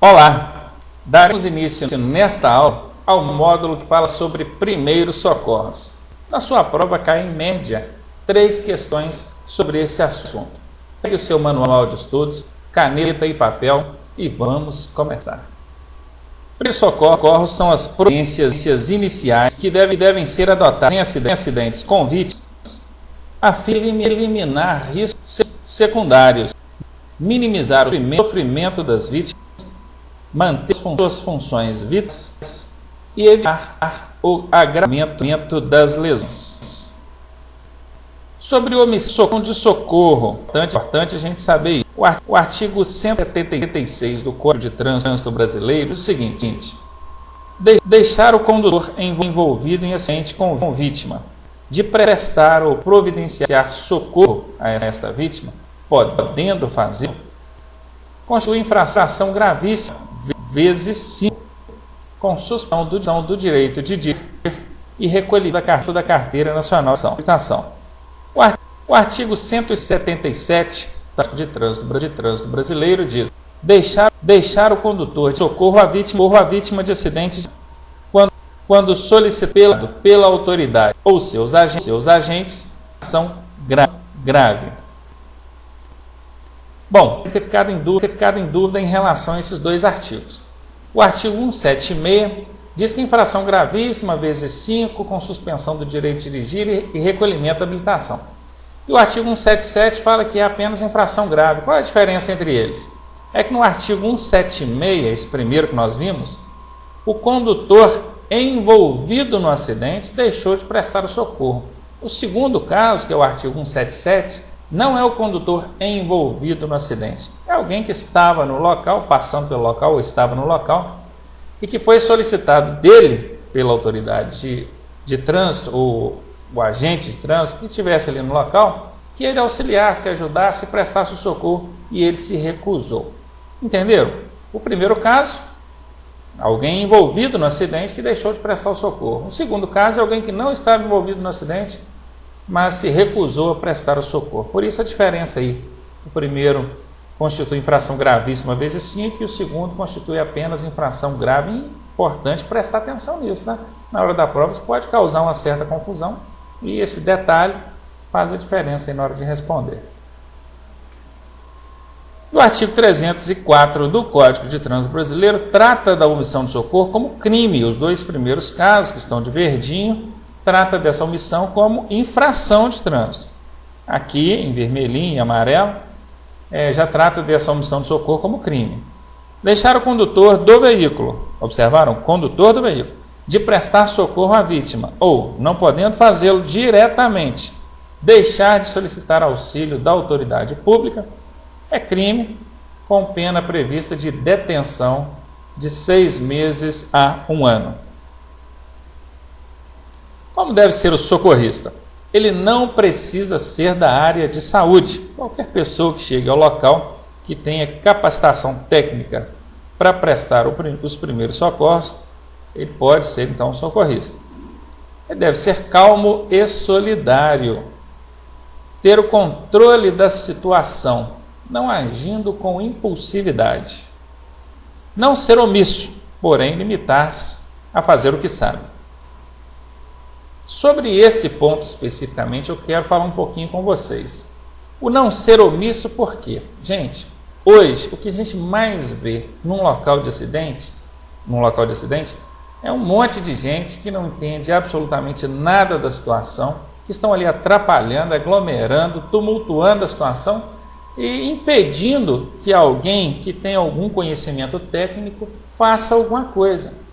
Olá! Daremos início nesta aula ao módulo que fala sobre primeiros socorros. Na sua prova cai em média 3 questões sobre esse assunto. Pegue o seu manual de estudos, caneta e papel e vamos começar. Primeiros socorros são as providências iniciais que devem ser adotadas em acidentes com vítimas a fim de eliminar riscos secundários, minimizar o sofrimento das vítimas, manter suas funções vitais e evitar o agravamento das lesões. Sobre omissão de socorro, importante a gente saber isso. O artigo 176 do Código de Trânsito Brasileiro diz o seguinte: deixar o condutor envolvido em acidente com vítima de prestar ou providenciar socorro a esta vítima, podendo fazê-lo, constitui infração gravíssima, vezes 5, com suspensão do direito de dir e recolhimento da Carteira Nacional de Habilitação. O artigo 177 do Código de Trânsito Brasileiro diz: deixar o condutor de socorro à vítima de acidente quando solicitado pela autoridade ou seus agentes ação grave. Bom, ter ficado em dúvida em relação a esses dois artigos. O artigo 176 diz que infração gravíssima vezes 5 com suspensão do direito de dirigir e recolhimento da habilitação. E o artigo 177 fala que é apenas infração grave. Qual é a diferença entre eles? É que no artigo 176, esse primeiro que nós vimos, o condutor envolvido no acidente deixou de prestar o socorro. O segundo caso, que é o artigo 177, não é o condutor envolvido no acidente. É alguém que estava no local, passando pelo local ou estava no local, e que foi solicitado dele, pela autoridade de trânsito ou o agente de trânsito que estivesse ali no local, que ele auxiliasse, que ajudasse, prestasse o socorro, e ele se recusou. Entenderam? O primeiro caso, alguém envolvido no acidente que deixou de prestar o socorro. O segundo caso é alguém que não estava envolvido no acidente, mas se recusou a prestar o socorro. Por isso a diferença aí. O primeiro constitui infração gravíssima vezes 5 e o segundo constitui apenas infração grave. Importante prestar atenção nisso, tá? Na hora da prova isso pode causar uma certa confusão e esse detalhe faz a diferença aí na hora de responder. O artigo 304 do Código de Trânsito Brasileiro trata da omissão de socorro como crime. Os dois primeiros casos, que estão de verdinho, trata dessa omissão como infração de trânsito. Aqui, em vermelhinho e amarelo, já trata dessa omissão de socorro como crime. Deixar o condutor do veículo, observaram? Condutor do veículo, de prestar socorro à vítima, ou, não podendo fazê-lo diretamente, deixar de solicitar auxílio da autoridade pública, é crime com pena prevista de detenção de 6 meses a 1 ano. Como deve ser o socorrista? Ele não precisa ser da área de saúde. Qualquer pessoa que chegue ao local que tenha capacitação técnica para prestar os primeiros socorros, ele pode ser então um socorrista. Ele deve ser calmo e solidário, ter o controle da situação, não agindo com impulsividade, não ser omisso, porém limitar-se a fazer o que sabe. Sobre esse ponto especificamente, eu quero falar um pouquinho com vocês. O não ser omisso, por quê? Gente, hoje, o que a gente mais vê num local de acidente, é um monte de gente que não entende absolutamente nada da situação, que estão ali atrapalhando, aglomerando, tumultuando a situação e impedindo que alguém que tenha algum conhecimento técnico faça alguma coisa.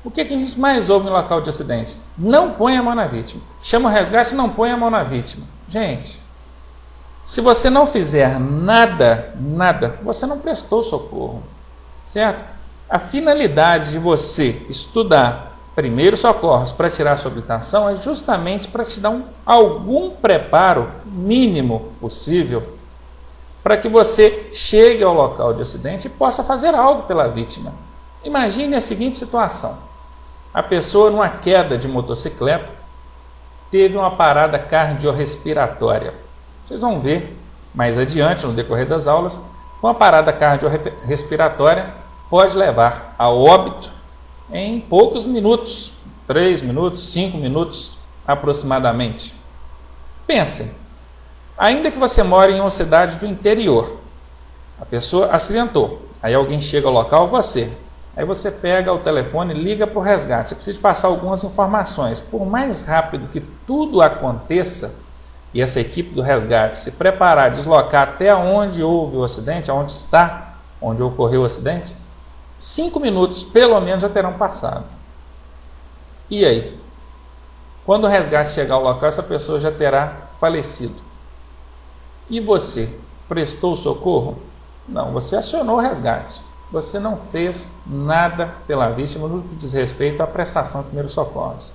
O que a gente mais ouve em local de acidente? Não põe a mão na vítima. Chama o resgate, não põe a mão na vítima. Gente, se você não fizer nada, você não prestou socorro, certo? A finalidade de você estudar primeiros socorros para tirar a sua habilitação é justamente para te dar algum preparo mínimo possível para que você chegue ao local de acidente e possa fazer algo pela vítima. Imagine a seguinte situação. A pessoa, numa queda de motocicleta, teve uma parada cardiorrespiratória. Vocês vão ver mais adiante, no decorrer das aulas, com a parada cardiorrespiratória, pode levar a óbito em poucos minutos, 3 minutos, 5 minutos aproximadamente. Pensem, ainda que você more em uma cidade do interior, a pessoa acidentou, aí alguém chega ao local, aí você pega o telefone e liga para o resgate. Você precisa passar algumas informações. Por mais rápido que tudo aconteça, e essa equipe do resgate se preparar, deslocar até onde houve o acidente, onde ocorreu o acidente, 5 minutos pelo menos já terão passado. E aí? Quando o resgate chegar ao local, essa pessoa já terá falecido. E você prestou socorro? Não, você acionou o resgate. Você não fez nada pela vítima no que diz respeito à prestação de primeiros socorros.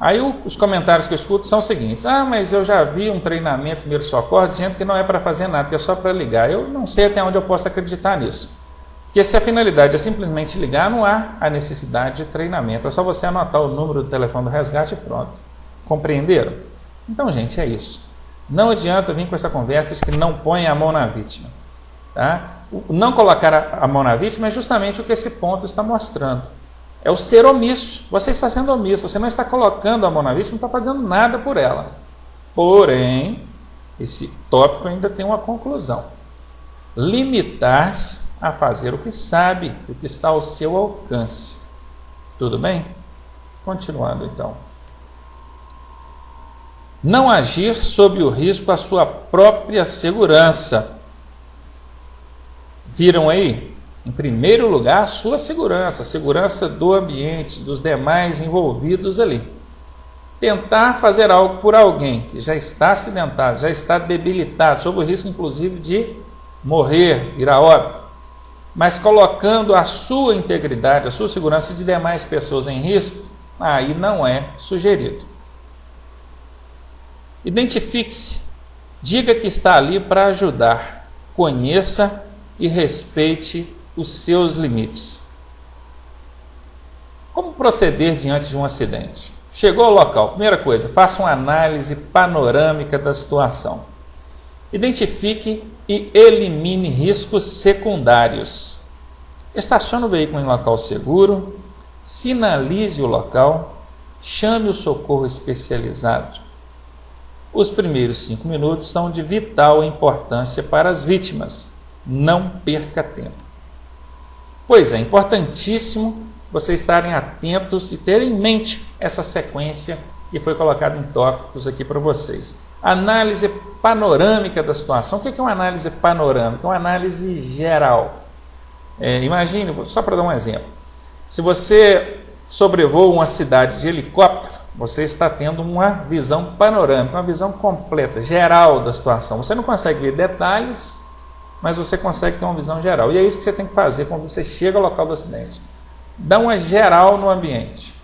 Aí os comentários que eu escuto são os seguintes: mas eu já vi um treinamento de primeiros socorros dizendo que não é para fazer nada, que é só para ligar. Eu não sei até onde eu posso acreditar nisso. Porque se a finalidade é simplesmente ligar, não há a necessidade de treinamento. É só você anotar o número do telefone do resgate e pronto. Compreenderam? Então, gente, é isso. Não adianta vir com essa conversa de que não põe a mão na vítima. Tá? Não colocar a mão na vítima é justamente o que esse ponto está mostrando. É o ser omisso. Você está sendo omisso, você não está colocando a mão na vítima, não está fazendo nada por ela. Porém, esse tópico ainda tem uma conclusão. Limitar-se a fazer o que sabe, o que está ao seu alcance. Tudo bem? Continuando então. Não agir sob o risco à sua própria segurança. Viram aí? Em primeiro lugar, a sua segurança, a segurança do ambiente, dos demais envolvidos ali. Tentar fazer algo por alguém que já está acidentado, já está debilitado, sob o risco inclusive de morrer, ir a óbito, mas colocando a sua integridade, a sua segurança de demais pessoas em risco, aí não é sugerido. Identifique-se, diga que está ali para ajudar, conheça e respeite os seus limites. Como proceder diante de um acidente? Chegou ao local, primeira coisa, faça uma análise panorâmica da situação. Identifique e elimine riscos secundários. Estacione o veículo em local seguro, sinalize o local, chame o socorro especializado. Os primeiros 5 minutos são de vital importância para as vítimas. Não perca tempo. Pois é, importantíssimo vocês estarem atentos e terem em mente essa sequência que foi colocada em tópicos aqui para vocês. Análise panorâmica da situação. O que é uma análise panorâmica? Uma análise geral. Imagine, só para dar um exemplo, se você sobrevoa uma cidade de helicóptero, você está tendo uma visão panorâmica, uma visão completa, geral da situação. Você não consegue ver detalhes, mas você consegue ter uma visão geral. E é isso que você tem que fazer quando você chega ao local do acidente. Dá uma geral no ambiente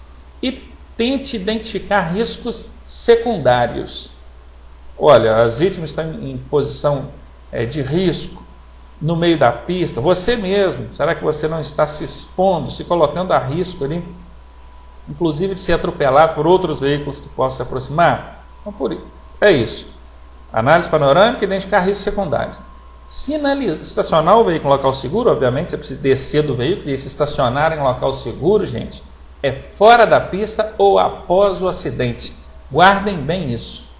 e tente identificar riscos secundários. Olha, as vítimas estão em posição de risco no meio da pista. Você mesmo, será que você não está se expondo, se colocando a risco ali, inclusive de ser atropelado por outros veículos que possam se aproximar? Então, é isso. Análise panorâmica e identificar riscos secundários. Estacionar o veículo em local seguro, obviamente, você precisa descer do veículo e se estacionar em local seguro, gente, é fora da pista ou após o acidente. Guardem bem isso.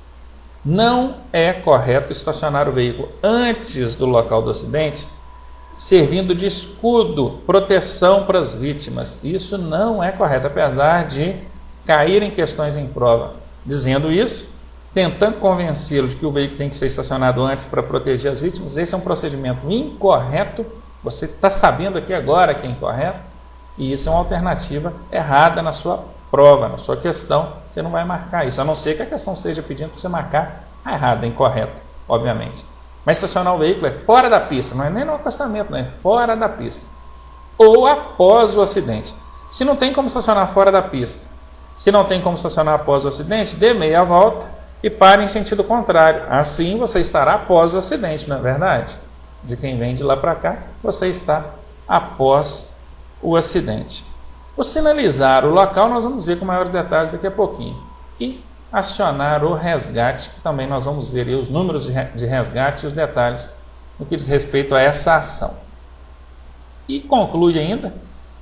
Não é correto estacionar o veículo antes do local do acidente, servindo de escudo, proteção para as vítimas. Isso não é correto, apesar de caírem questões em prova dizendo isso, tentando convencê-lo de que o veículo tem que ser estacionado antes para proteger as vítimas. Esse é um procedimento incorreto. Você está sabendo aqui agora que é incorreto, e isso é uma alternativa errada na sua prova, na sua questão. Você não vai marcar isso, a não ser que a questão esteja pedindo para você marcar a errada, a incorreta, obviamente. Mas estacionar o veículo é fora da pista, não é nem no acostamento, não é fora da pista. Ou após o acidente. Se não tem como estacionar fora da pista, se não tem como estacionar após o acidente, dê meia volta e pare em sentido contrário. Assim você estará após o acidente, não é verdade? De quem vem de lá para cá, você está após o acidente. O sinalizar o local nós vamos ver com maiores detalhes daqui a pouquinho. E acionar o resgate, que também nós vamos ver aí os números de resgate e os detalhes no que diz respeito a essa ação. E conclui ainda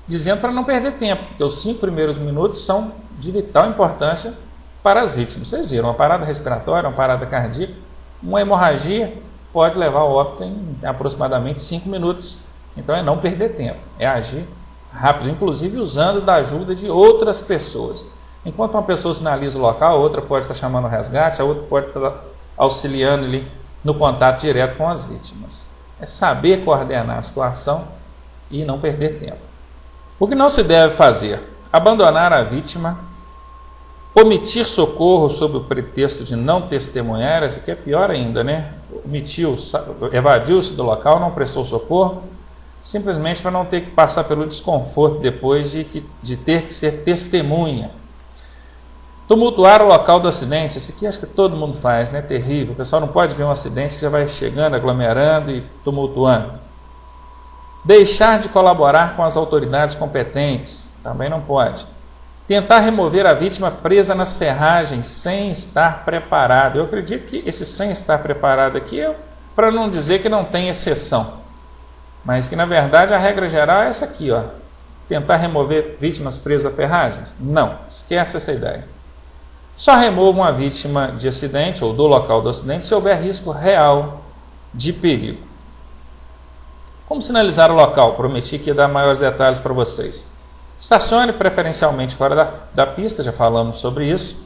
dizendo para não perder tempo, porque os 5 primeiros minutos são de vital importância para as vítimas. Vocês viram, uma parada respiratória, uma parada cardíaca, uma hemorragia pode levar ao óbito em aproximadamente 5 minutos. Então é não perder tempo, é agir rápido, inclusive usando da ajuda de outras pessoas. Enquanto uma pessoa sinaliza o local, a outra pode estar chamando o resgate, a outra pode estar auxiliando ali no contato direto com as vítimas. É saber coordenar a situação e não perder tempo. O que não se deve fazer? Abandonar a vítima, omitir socorro sob o pretexto de não testemunhar, essa aqui é pior ainda, né? Omitiu, evadiu-se do local, não prestou socorro, simplesmente para não ter que passar pelo desconforto depois de ter que ser testemunha. Tumultuar o local do acidente, esse aqui acho que todo mundo faz, né? Terrível, o pessoal não pode ver um acidente que já vai chegando, aglomerando e tumultuando. Deixar de colaborar com as autoridades competentes, também não pode. Tentar remover a vítima presa nas ferragens sem estar preparado. Eu acredito que esse sem estar preparado aqui é para não dizer que não tem exceção, mas que na verdade a regra geral é essa aqui, ó. Tentar remover vítimas presas a ferragens? Não, esquece essa ideia. Só remova uma vítima de acidente ou do local do acidente se houver risco real de perigo. Como sinalizar o local? Prometi que ia dar maiores detalhes para vocês. Estacione preferencialmente fora da pista, já falamos sobre isso.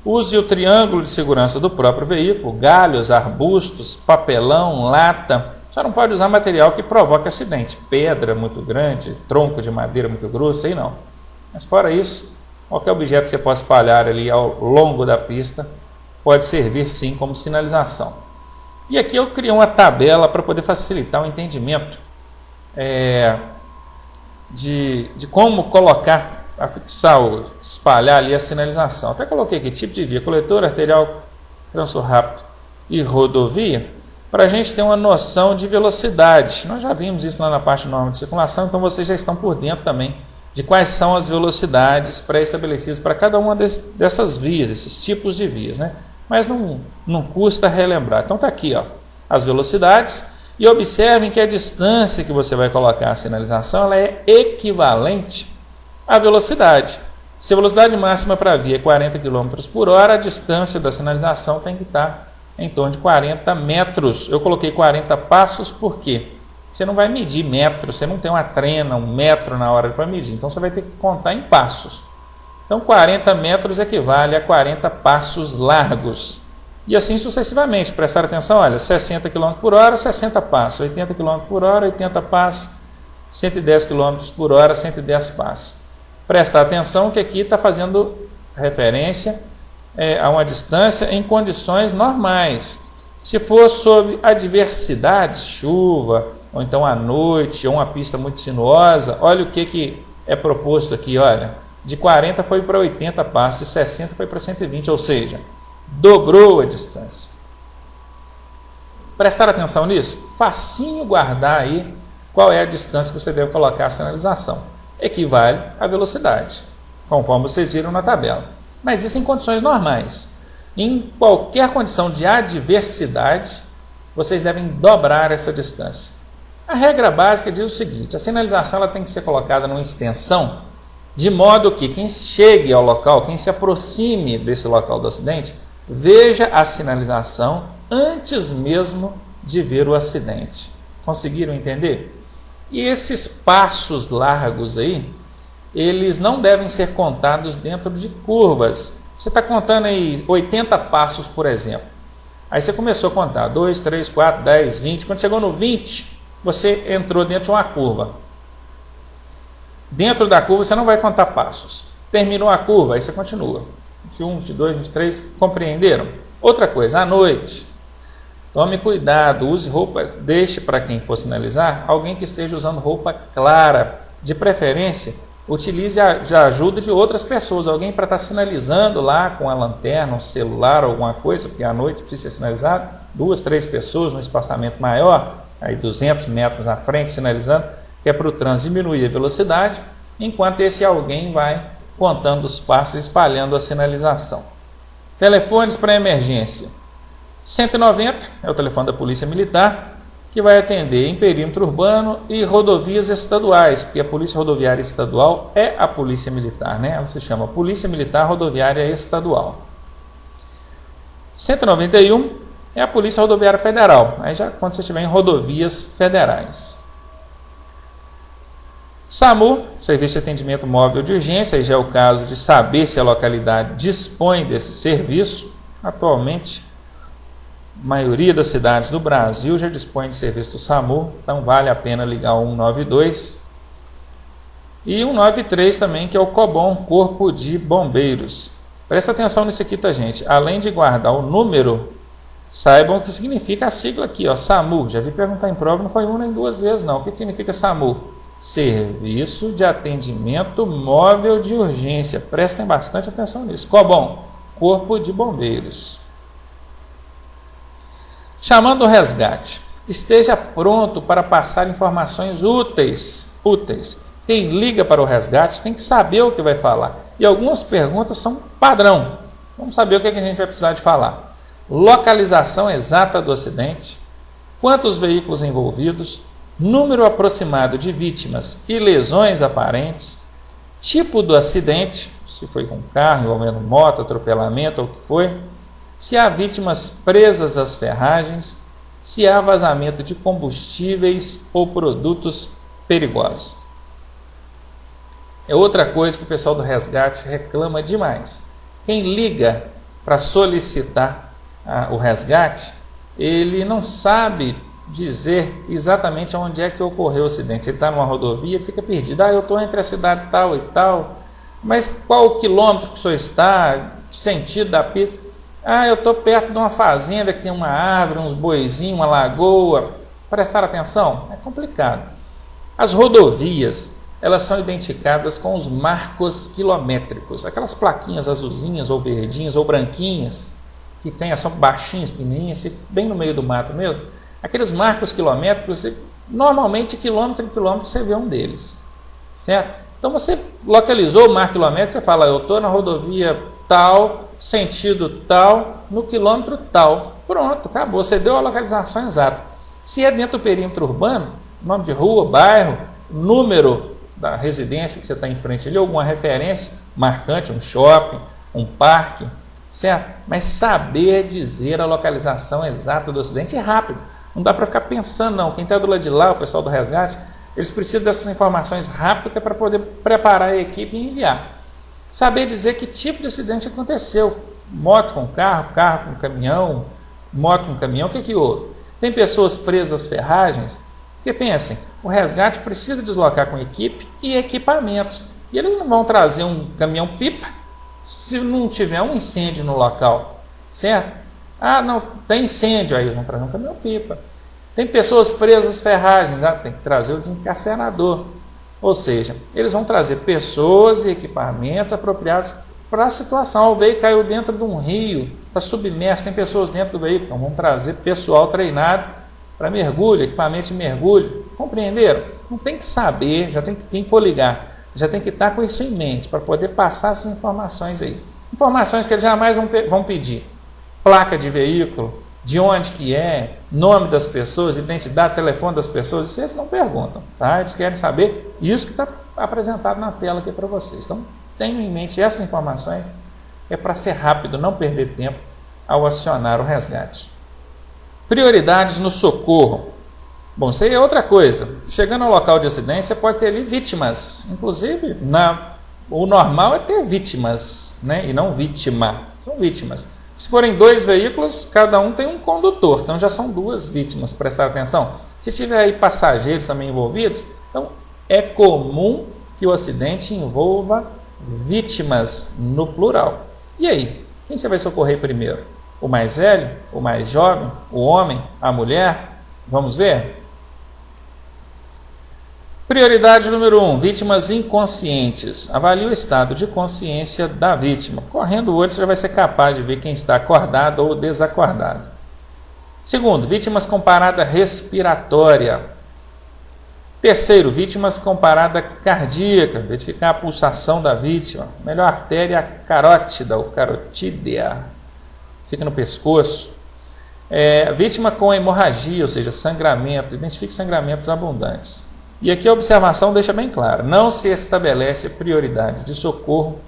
Use o triângulo de segurança do próprio veículo, galhos, arbustos, papelão, lata. Só não pode usar material que provoque acidente, pedra muito grande, tronco de madeira muito grosso, aí não. Mas fora isso, qualquer objeto que você possa espalhar ali ao longo da pista pode servir sim como sinalização. E aqui eu criei uma tabela para poder facilitar o entendimento de como colocar, afixar, espalhar ali a sinalização. Até coloquei aqui tipo de via, coletor, arterial, trânsito rápido e rodovia, para a gente ter uma noção de velocidade. Nós já vimos isso lá na parte de norma de circulação, então vocês já estão por dentro também de quais são as velocidades pré-estabelecidas para cada uma dessas vias, esses tipos de vias, né? Mas não custa relembrar. Então está aqui, ó, as velocidades, e observem que a distância que você vai colocar a sinalização ela é equivalente à velocidade. Se a velocidade máxima para a via é 40 km por hora, a distância da sinalização tem que estar em torno de 40 metros. Eu coloquei 40 passos porque você não vai medir metros, você não tem uma trena, um metro na hora para medir, então você vai ter que contar em passos. Então 40 metros equivale a 40 passos largos. E assim sucessivamente, prestar atenção, olha, 60 km por hora, 60 passos, 80 km por hora, 80 passos, 110 km por hora, 110 passos. Prestar atenção que aqui está fazendo referência a uma distância em condições normais. Se for sob adversidades, chuva, ou então à noite, ou uma pista muito sinuosa, olha o que é proposto aqui, olha. De 40 foi para 80 passos, de 60 foi para 120, ou seja, dobrou a distância. Prestar atenção nisso? Facinho guardar aí qual é a distância que você deve colocar a sinalização. Equivale à velocidade, conforme vocês viram na tabela. Mas isso em condições normais. Em qualquer condição de adversidade, vocês devem dobrar essa distância. A regra básica diz o seguinte: a sinalização ela tem que ser colocada numa extensão, de modo que quem chegue ao local, quem se aproxime desse local do acidente, veja a sinalização antes mesmo de ver o acidente. Conseguiram entender? E esses passos largos aí, eles não devem ser contados dentro de curvas. Você está contando aí 80 passos, por exemplo. Aí você começou a contar 2, 3, 4, 10, 20. Quando chegou no 20, você entrou dentro de uma curva. Dentro da curva você não vai contar passos. Terminou a curva, aí você continua. 21, 22, 23, compreenderam? Outra coisa, à noite, tome cuidado, use roupa, deixe para quem for sinalizar, alguém que esteja usando roupa clara. De preferência, utilize a ajuda de outras pessoas, alguém para estar sinalizando lá com a lanterna, um celular, alguma coisa, porque à noite precisa ser sinalizado, 2, 3 pessoas num espaçamento maior, aí 200 metros na frente sinalizando, que é para o trânsito diminuir a velocidade, enquanto esse alguém vai contando os passos e espalhando a sinalização. Telefones para emergência. 190 é o telefone da Polícia Militar, que vai atender em perímetro urbano e rodovias estaduais, porque a Polícia Rodoviária Estadual é a Polícia Militar, né? Ela se chama Polícia Militar Rodoviária Estadual. 191 é a Polícia Rodoviária Federal, aí já quando você estiver em rodovias federais. SAMU, Serviço de Atendimento Móvel de Urgência, aí já é o caso de saber se a localidade dispõe desse serviço. Atualmente, a maioria das cidades do Brasil já dispõe de serviço do SAMU, então vale a pena ligar o 192. E 193 também, que é o COBOM, Corpo de Bombeiros. Presta atenção nisso aqui, tá, gente? Além de guardar o número, saibam o que significa a sigla aqui, ó, SAMU. Já vi perguntar em prova, não foi uma nem duas vezes, não. O que significa SAMU? Serviço de Atendimento Móvel de Urgência. Prestem bastante atenção nisso. COBOM, Corpo de Bombeiros. Chamando o resgate. Esteja pronto para passar informações úteis. Quem liga para o resgate tem que saber o que vai falar. E algumas perguntas são padrão. Vamos saber o que a gente vai precisar de falar. Localização exata do acidente, quantos veículos envolvidos, número aproximado de vítimas e lesões aparentes, tipo do acidente, se foi com carro, envolvendo moto, atropelamento ou o que foi, se há vítimas presas às ferragens, se há vazamento de combustíveis ou produtos perigosos. É outra coisa que o pessoal do resgate reclama demais. Quem liga para solicitar o resgate, ele não sabe dizer exatamente onde é que ocorreu o acidente. Se ele está numa rodovia, ele fica perdido. Eu estou entre a cidade tal e tal, mas qual o quilômetro que o senhor está, sentido da pista? Eu estou perto de uma fazenda que tem uma árvore, uns boizinhos, uma lagoa. Prestar atenção? É complicado. As rodovias, elas são identificadas com os marcos quilométricos, aquelas plaquinhas azulzinhas ou verdinhas ou branquinhas, que tem, são baixinhas, pequenininhas, bem no meio do mato mesmo. Aqueles marcos quilométricos, normalmente quilômetro em quilômetro você vê um deles, certo? Então você localizou o marco quilométrico, você fala, eu estou na rodovia tal, sentido tal, no quilômetro tal. Pronto, acabou, você deu a localização exata. Se é dentro do perímetro urbano, nome de rua, bairro, número da residência que você está em frente ali, alguma referência marcante, um shopping, um parque, certo? Mas saber dizer a localização exata do acidente é rápido. Não dá para ficar pensando, não. Quem está do lado de lá, o pessoal do resgate, eles precisam dessas informações rápidas para poder preparar a equipe e enviar. Saber dizer que tipo de acidente aconteceu. Moto com carro, carro com caminhão, moto com caminhão, o que houve? Tem pessoas presas às ferragens? Porque pensem, o resgate precisa deslocar com equipe e equipamentos. E eles não vão trazer um caminhão-pipa se não tiver um incêndio no local, certo? Não, tem incêndio, aí vamos trazer um caminhão-pipa. Tem pessoas presas às ferragens, tem que trazer o desencarcerador. Ou seja, eles vão trazer pessoas e equipamentos apropriados para a situação. O veículo caiu dentro de um rio, está submerso, tem pessoas dentro do veículo, então vão trazer pessoal treinado para mergulho, equipamento de mergulho. Compreenderam? Não tem que saber, quem for ligar, já tem que estar com isso em mente para poder passar essas informações aí. Informações que eles jamais vão pedir. Placa de veículo, de onde que é, nome das pessoas, identidade, telefone das pessoas, isso eles não perguntam, tá? Eles querem saber isso que está apresentado na tela aqui para vocês. Então, tenham em mente essas informações, é para ser rápido, não perder tempo ao acionar o resgate. Prioridades no socorro. Bom, isso aí é outra coisa. Chegando ao local de acidente, você pode ter ali vítimas. Inclusive, o normal é ter vítimas, né? E não vítima. São vítimas. Se forem 2 veículos, cada um tem um condutor. Então já são 2 vítimas, prestar atenção. Se tiver aí passageiros também envolvidos, então é comum que o acidente envolva vítimas no plural. E aí? Quem você vai socorrer primeiro? O mais velho? O mais jovem? O homem? A mulher? Vamos ver? Prioridade número 1, vítimas inconscientes. Avalie o estado de consciência da vítima. Correndo o olho, você já vai ser capaz de ver quem está acordado ou desacordado. Segundo, vítimas com parada respiratória. Terceiro, vítimas com parada cardíaca. Verificar a pulsação da vítima. Melhor artéria carótida ou carotídea. Fica no pescoço. Vítima com hemorragia, ou seja, sangramento, identifique sangramentos abundantes. E aqui a observação deixa bem clara: não se estabelece prioridade de socorro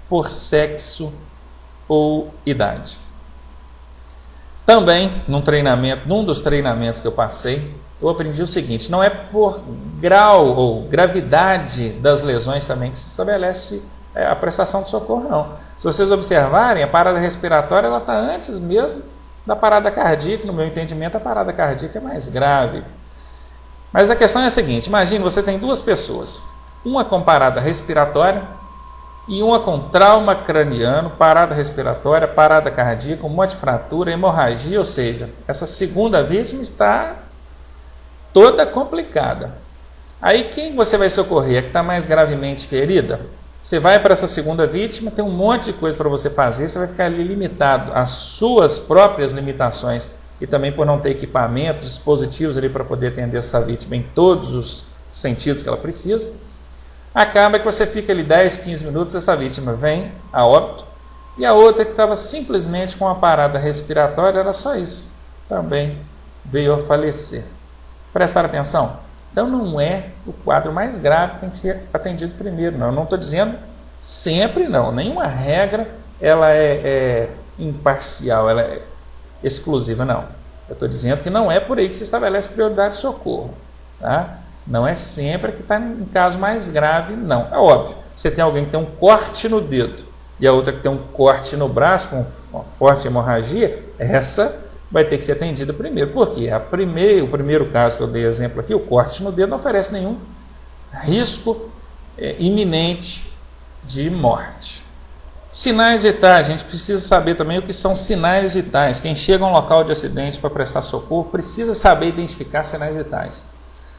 por sexo ou idade. Também, num dos treinamentos que eu passei, eu aprendi o seguinte: não é por grau ou gravidade das lesões também que se estabelece a prestação de socorro, não. Se vocês observarem, a parada respiratória ela está antes mesmo da parada cardíaca. No meu entendimento, a parada cardíaca é mais grave. Mas a questão é a seguinte: imagine, você tem duas pessoas, uma com parada respiratória e uma com trauma craniano, parada respiratória, parada cardíaca, um monte de fratura, hemorragia, ou seja, essa segunda vítima está toda complicada. Aí quem você vai socorrer? A que está mais gravemente ferida? Você vai para essa segunda vítima, tem um monte de coisa para você fazer, você vai ficar ali limitado às suas próprias limitações e também por não ter equipamentos, dispositivos ali para poder atender essa vítima em todos os sentidos que ela precisa. Acaba que você fica ali 10, 15 minutos, essa vítima vem a óbito, e a outra que estava simplesmente com uma parada respiratória, era só isso, também veio a falecer. Prestar atenção? Então não é o quadro mais grave que tem que ser atendido primeiro, não. Eu não estou dizendo sempre não, nenhuma regra ela é imparcial, ela é exclusiva, não. Eu estou dizendo que não é por aí que se estabelece prioridade de socorro, tá? Não é sempre que está em caso mais grave, não. É óbvio, você tem alguém que tem um corte no dedo e a outra que tem um corte no braço com uma forte hemorragia, essa vai ter que ser atendida primeiro. Por quê? O primeiro caso que eu dei exemplo aqui, o corte no dedo, não oferece nenhum risco iminente de morte. Sinais vitais, a gente precisa saber também o que são sinais vitais. Quem chega a um local de acidente para prestar socorro precisa saber identificar sinais vitais.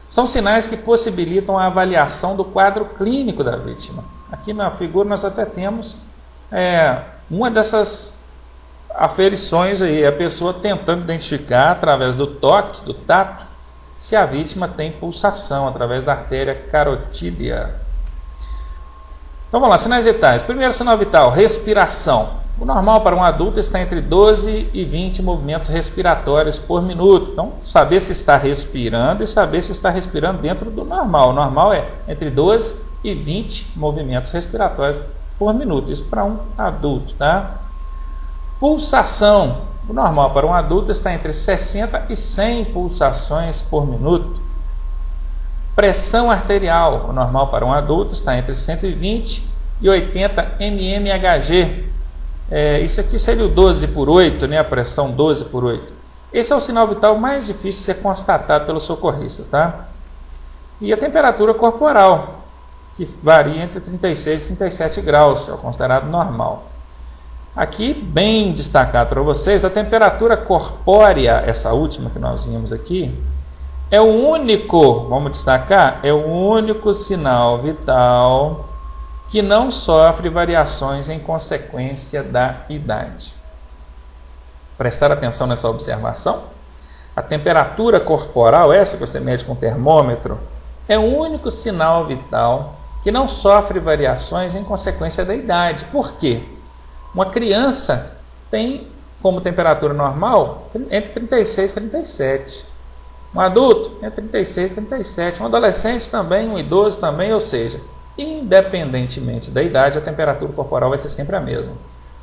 São sinais que possibilitam a avaliação do quadro clínico da vítima. Aqui na figura nós até temos uma dessas aferições aí, a pessoa tentando identificar através do toque, do tato, se a vítima tem pulsação através da artéria carotídea. Então vamos lá, sinais vitais. Primeiro sinal vital, respiração. O normal para um adulto está entre 12 e 20 movimentos respiratórios por minuto. Então, saber se está respirando e saber se está respirando dentro do normal. O normal é entre 12 e 20 movimentos respiratórios por minuto. Isso para um adulto, tá? Pulsação. O normal para um adulto está entre 60 e 100 pulsações por minuto. Pressão arterial. O normal para um adulto está entre 120 e 80 mmHg. Isso aqui seria o 12 por 8, né? A pressão 12 por 8. Esse é o sinal vital mais difícil de ser constatado pelo socorrista, tá? E a temperatura corporal, que varia entre 36 e 37 graus, é o considerado normal. Aqui, bem destacado para vocês, a temperatura corpórea, essa última que nós vimos aqui, é o único, vamos destacar, é o único sinal vital que não sofre variações em consequência da idade. Prestar atenção nessa observação? A temperatura corporal, essa que você mede com termômetro, é o único sinal vital que não sofre variações em consequência da idade. Por quê? Uma criança tem como temperatura normal entre 36 e 37. Um adulto entre 36 e 37. Um adolescente também, um idoso também, ou seja, independentemente da idade, a temperatura corporal vai ser sempre a mesma.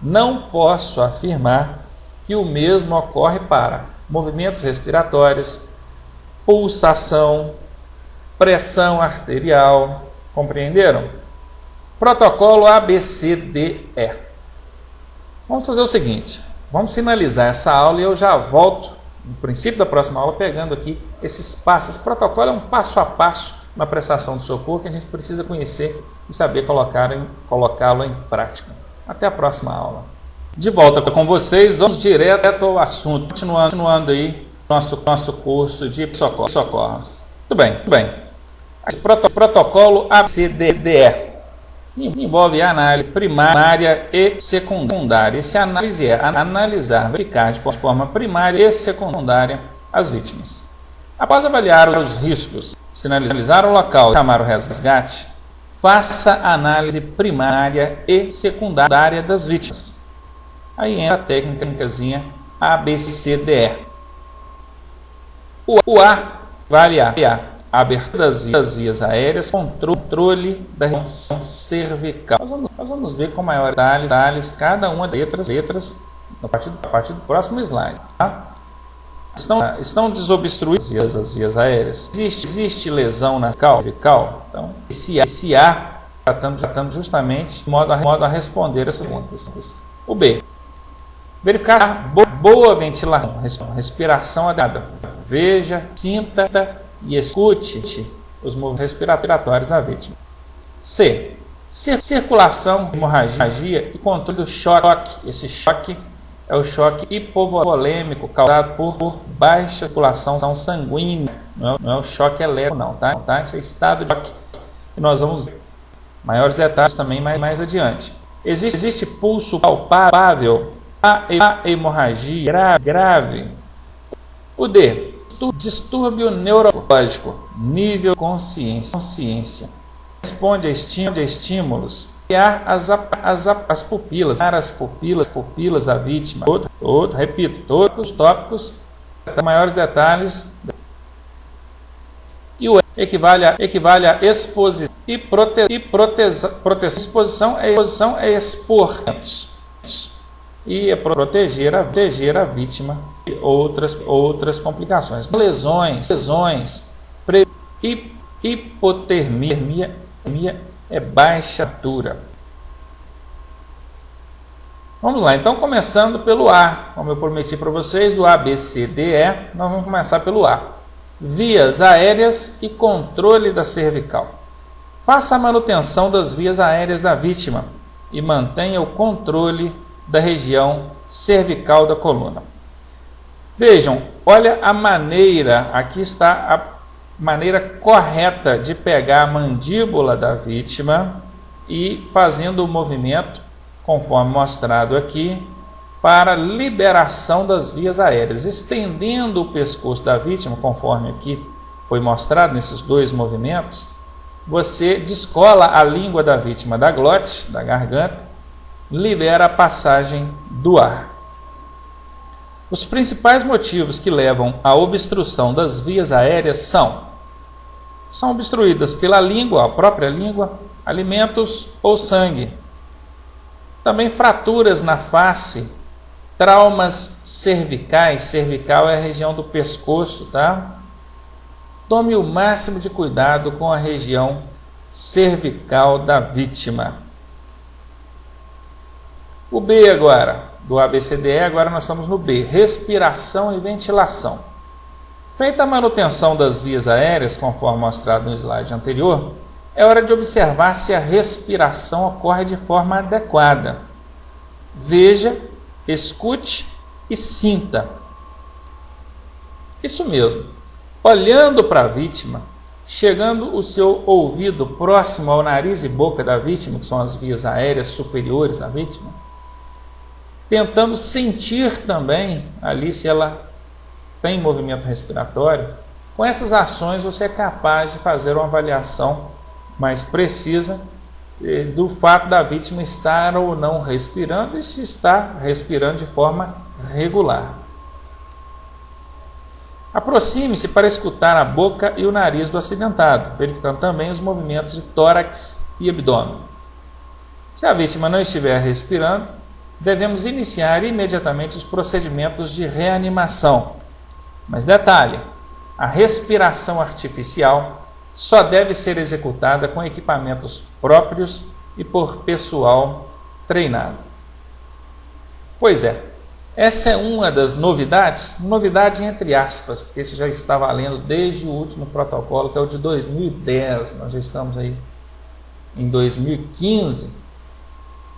Não posso afirmar que o mesmo ocorre para movimentos respiratórios, pulsação, pressão arterial. Compreenderam? Protocolo ABCDE. Vamos fazer o seguinte, vamos finalizar essa aula e eu já volto no princípio da próxima aula pegando aqui esses passos. Esse protocolo é um passo a passo na prestação de socorro que a gente precisa conhecer e saber colocá-lo em prática. Até a próxima aula. De volta com vocês, vamos direto ao assunto, continuando aí nosso curso de socorros. Muito bem. Esse protocolo ABCDE envolve a análise primária e secundária. Essa análise é analisar, verificar de forma primária e secundária as vítimas. Após avaliar os riscos, sinalizar o local e chamar o resgate, faça a análise primária e secundária das vítimas. Aí entra a técnicazinha A, B, C, D, E. O A vale a abertura das vias aéreas, controle da região cervical. Nós vamos ver com maior detalhes cada uma das letras a partir do próximo slide. Tá? Estão desobstruídas as vias aéreas? Existe lesão na cervical? Então, esse A tratando justamente de modo a responder essas perguntas. O B. Verificar boa ventilação, respiração adequada. Veja, sinta e escute os movimentos respiratórios da vítima. C. Circulação, hemorragia e controle do choque. Esse choque é o choque hipovolêmico causado por baixa circulação sanguínea. Não é o choque elétrico, não, tá? Esse é estado de choque. E nós vamos ver maiores detalhes também mais adiante. Existe pulso palpável, a hemorragia grave. O D. Distúrbio neurológico, nível consciência. Responde a estímulos. Criar as pupilas da vítima. Repito, todos os tópicos, maiores detalhes. E o E equivale a exposição. Exposição é expor. E é proteger a vítima de outras complicações. Lesões, hipotermia é baixa altura. Vamos lá, então começando pelo A, como eu prometi para vocês, do A, B, C, D, E, nós vamos começar pelo A. Vias aéreas e controle da cervical. Faça a manutenção das vias aéreas da vítima e mantenha o controle da região cervical da coluna. Vejam, olha a maneira, aqui está a maneira correta de pegar a mandíbula da vítima e fazendo o movimento, conforme mostrado aqui, para liberação das vias aéreas, estendendo o pescoço da vítima, conforme aqui foi mostrado nesses dois movimentos. Você descola a língua da vítima da glote, da garganta, libera a passagem do ar. Os principais motivos que levam à obstrução das vias aéreas são obstruídas pela língua, a própria língua, alimentos ou sangue. Também fraturas na face, traumas cervicais, cervical é a região do pescoço, tá? Tome o máximo de cuidado com a região cervical da vítima. O B agora, do ABCDE, agora nós estamos no B, respiração e ventilação. Feita a manutenção das vias aéreas, conforme mostrado no slide anterior, é hora de observar se a respiração ocorre de forma adequada. Veja, escute e sinta. Isso mesmo. Olhando para a vítima, chegando o seu ouvido próximo ao nariz e boca da vítima, que são as vias aéreas superiores da vítima, tentando sentir também ali se ela tem movimento respiratório. Com essas ações você é capaz de fazer uma avaliação mais precisa do fato da vítima estar ou não respirando e se está respirando de forma regular. Aproxime-se para escutar a boca e o nariz do acidentado, verificando também os movimentos de tórax e abdômen. Se a vítima não estiver respirando, devemos iniciar imediatamente os procedimentos de reanimação. Mas detalhe, a respiração artificial só deve ser executada com equipamentos próprios e por pessoal treinado. Pois é, essa é uma das novidades, novidade entre aspas, porque isso já está valendo desde o último protocolo, que é o de 2010, nós já estamos aí em 2015.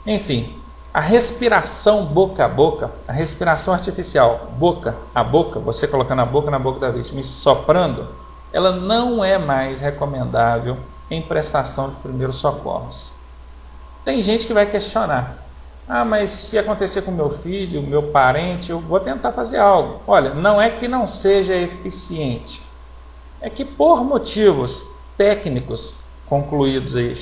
Enfim, a respiração boca a boca, a respiração artificial boca a boca, você colocando a boca na boca da vítima e soprando, ela não é mais recomendável em prestação de primeiros socorros. Tem gente que vai questionar: ah, mas se acontecer com meu filho, meu parente, eu vou tentar fazer algo. Olha, não é que não seja eficiente, é que por motivos técnicos concluídos aí,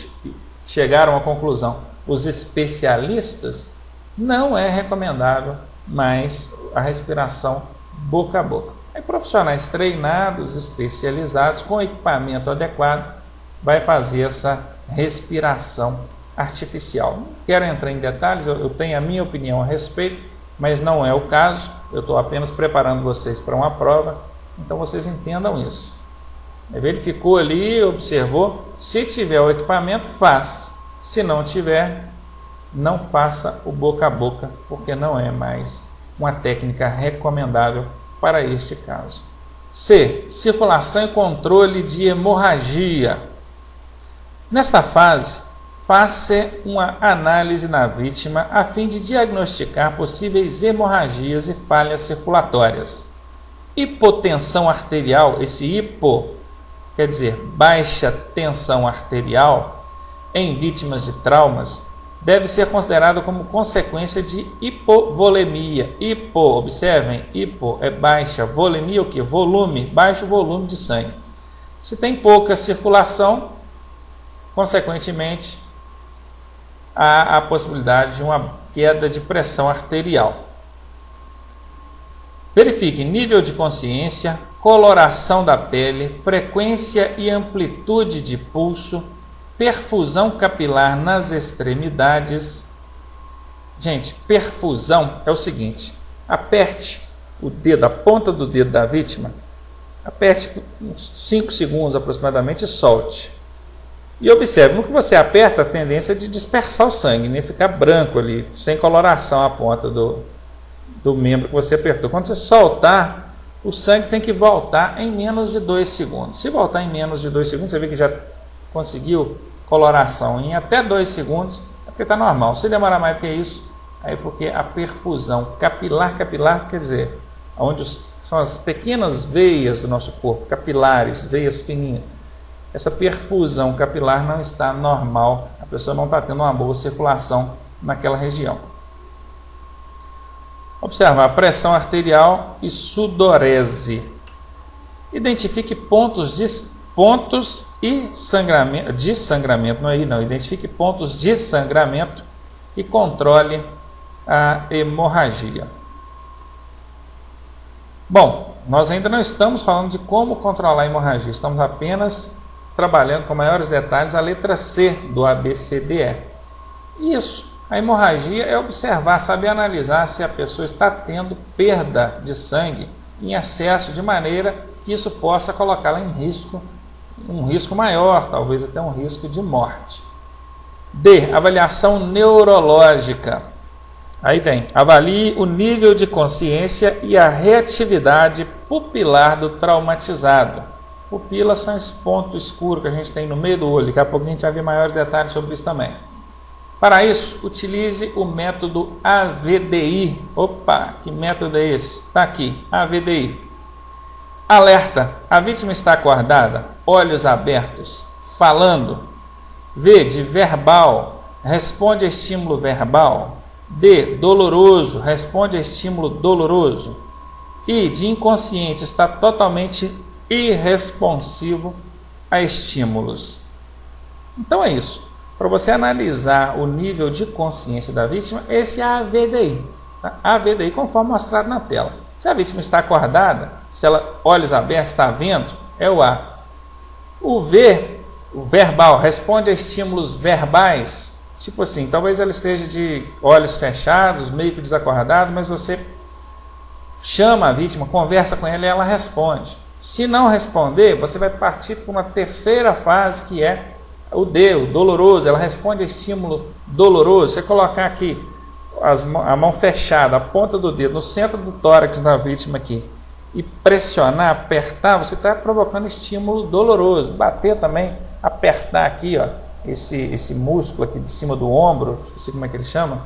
chegaram à conclusão, os especialistas, não é recomendável mais a respiração boca a boca. Aí profissionais treinados, especializados, com equipamento adequado, vai fazer essa respiração artificial. Não quero entrar em detalhes, eu tenho a minha opinião a respeito, mas não é o caso. Eu estou apenas preparando vocês para uma prova, então vocês entendam isso. Verificou ali, observou, se tiver o equipamento, faz. Se não tiver, não faça o boca a boca, porque não é mais uma técnica recomendável para este caso. C. Circulação e controle de hemorragia. Nesta fase, faça uma análise na vítima a fim de diagnosticar possíveis hemorragias e falhas circulatórias. Hipotensão arterial, esse hipo quer dizer baixa tensão arterial em vítimas de traumas, deve ser considerado como consequência de hipovolemia. Observem, hipo é baixa, volemia o que? Volume, baixo volume de sangue. Se tem pouca circulação, consequentemente, há a possibilidade de uma queda de pressão arterial. Verifique nível de consciência, coloração da pele, frequência e amplitude de pulso, perfusão capilar nas extremidades. Gente, perfusão é o seguinte: aperte o dedo, a ponta do dedo da vítima, aperte uns 5 segundos aproximadamente e solte. E observe, no que você aperta, a tendência é de dispersar o sangue, né? Ficar branco ali, sem coloração a ponta do membro que você apertou. Quando você soltar, o sangue tem que voltar em menos de 2 segundos. Se voltar em menos de 2 segundos, você vê que já conseguiu coloração em até 2 segundos, é porque está normal. Se demorar mais do que isso, aí é porque a perfusão capilar quer dizer, onde são as pequenas veias do nosso corpo, capilares, veias fininhas. Essa perfusão capilar não está normal, a pessoa não está tendo uma boa circulação naquela região. Observa a pressão arterial e sudorese. Identifique pontos e sangramento, de sangramento, não é aí não, identifique pontos de sangramento e controle a hemorragia. Bom, nós ainda não estamos falando de como controlar a hemorragia, estamos apenas trabalhando com maiores detalhes a letra C do ABCDE. Isso, a hemorragia é observar, saber analisar se a pessoa está tendo perda de sangue em excesso, de maneira que isso possa colocá-la em risco, um risco maior, talvez até um risco de morte. D. Avaliação neurológica. Aí vem, avalie o nível de consciência e a reatividade pupilar do traumatizado. Pupilas são esse ponto escuro que a gente tem no meio do olho. Daqui a pouco a gente vai ver maiores detalhes sobre isso também. Para isso, utilize o método AVDI. Opa, que método é esse? Está aqui, AVDI. Alerta, a vítima está acordada, olhos abertos, falando. V, de verbal, responde a estímulo verbal. D, doloroso, responde a estímulo doloroso. I, de inconsciente, está totalmente irresponsivo a estímulos. Então é isso. Para você analisar o nível de consciência da vítima, esse é a AVDI. Tá? AVDI, conforme mostrado na tela. Se a vítima está acordada, se ela olhos abertos, está vendo, é o A. O V, o verbal, responde a estímulos verbais. Tipo assim, talvez ela esteja de olhos fechados, meio que desacordada, mas você chama a vítima, conversa com ela e ela responde. Se não responder, você vai partir para uma terceira fase, que é o D, o doloroso. Ela responde a estímulo doloroso. Você colocar aqui a mão fechada, a ponta do dedo no centro do tórax da vítima aqui e pressionar, apertar, você está provocando estímulo doloroso. Bater também, apertar aqui, ó, esse músculo aqui de cima do ombro, esqueci como é que ele chama,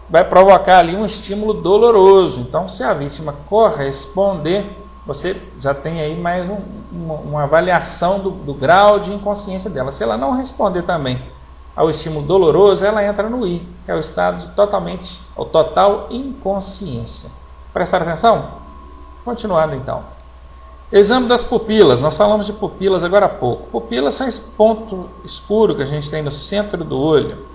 vai provocar ali um estímulo doloroso. Então, se a vítima corresponder, você já tem aí mais uma avaliação do grau de inconsciência dela. Se ela não responder também ao estímulo doloroso, ela entra no I, que é o estado de total inconsciência. Prestaram atenção? Continuando então. Exame das pupilas. Nós falamos de pupilas agora há pouco. Pupilas são esse ponto escuro que a gente tem no centro do olho.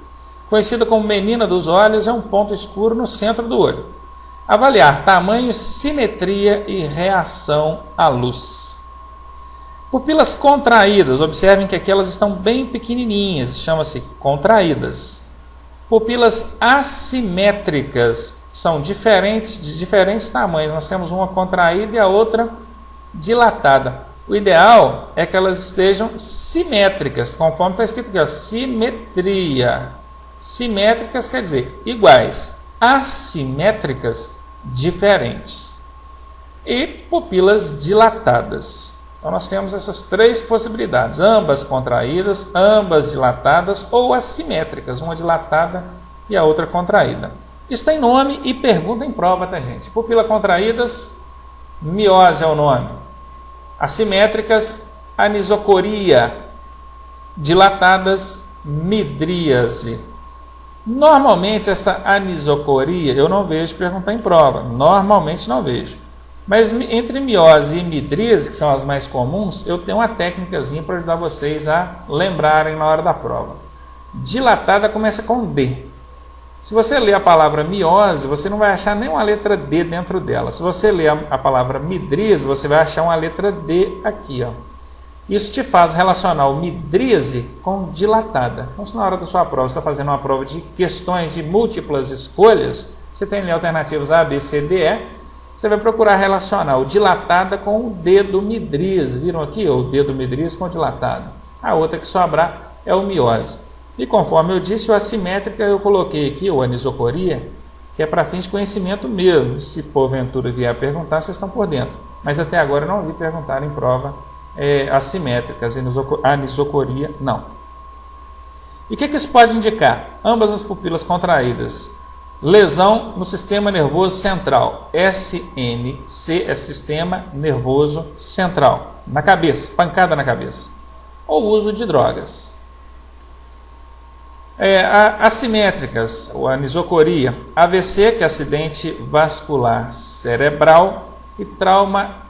Conhecida como menina dos olhos, é um ponto escuro no centro do olho. Avaliar tamanho, simetria e reação à luz. Pupilas contraídas, observem que aqui elas estão bem pequenininhas, chama-se contraídas. Pupilas assimétricas são diferentes, de diferentes tamanhos. Nós temos uma contraída e a outra dilatada. O ideal é que elas estejam simétricas, conforme está escrito aqui, ó, simetria. Simétricas quer dizer iguais, assimétricas, diferentes. E pupilas dilatadas. Então nós temos essas três possibilidades, ambas contraídas, ambas dilatadas ou assimétricas, uma dilatada e a outra contraída. Isso tem nome e pergunta em prova, tá, gente? Pupila contraídas, miose é o nome. Assimétricas, anisocoria. Dilatadas, midríase. Normalmente essa anisocoria eu não vejo perguntar em prova, normalmente não vejo. Mas entre miose e midríase, que são as mais comuns, eu tenho uma técnicazinha para ajudar vocês a lembrarem na hora da prova. Dilatada começa com D. Se você ler a palavra miose, você não vai achar nenhuma letra D dentro dela. Se você ler a palavra midríase, você vai achar uma letra D aqui, ó. Isso te faz relacionar o midríase com dilatada. Então, se na hora da sua prova você está fazendo uma prova de questões de múltiplas escolhas, você tem ali alternativas A, B, C, D, E. Você vai procurar relacionar o dilatada com o D do midríase. Viram aqui? O D do midríase com o dilatado. A outra que sobrar é o miose. E conforme eu disse, o assimétrica eu coloquei aqui, o anisocoria, que é para fins de conhecimento mesmo. Se porventura vier perguntar, vocês estão por dentro. Mas até agora eu não vi perguntar em prova assimétricas, anisocoria, não. E o que isso pode indicar? Ambas as pupilas contraídas. Lesão no sistema nervoso central. SNC é sistema nervoso central. Na cabeça, pancada na cabeça. Ou uso de drogas. Assimétricas, ou anisocoria. AVC, que é acidente vascular cerebral. E trauma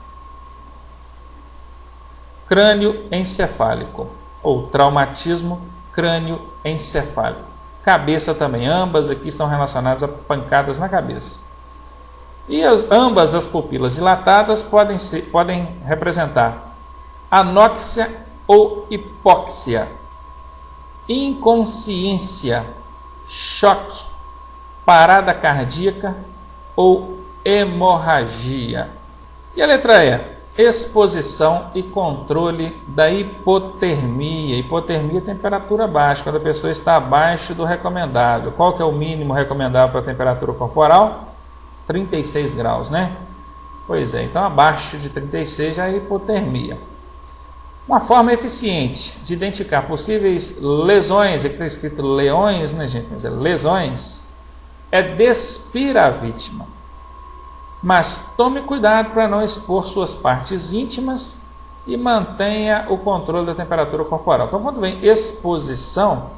crânioencefálico. Ou traumatismo crânioencefálico. Cabeça também, ambas aqui estão relacionadas a pancadas na cabeça. E ambas as pupilas dilatadas podem representar anóxia ou hipóxia, inconsciência, choque, parada cardíaca ou hemorragia. E a letra E? Exposição e controle da hipotermia. Hipotermia é temperatura baixa, quando a pessoa está abaixo do recomendável. Qual que é o mínimo recomendável para a temperatura corporal? 36 graus, né? Pois é, então abaixo de 36 já é hipotermia. Uma forma eficiente de identificar possíveis lesões, aqui está escrito leões, né, gente? Mas é lesões, é despir a vítima. Mas tome cuidado para não expor suas partes íntimas e mantenha o controle da temperatura corporal. Então, quando vem exposição,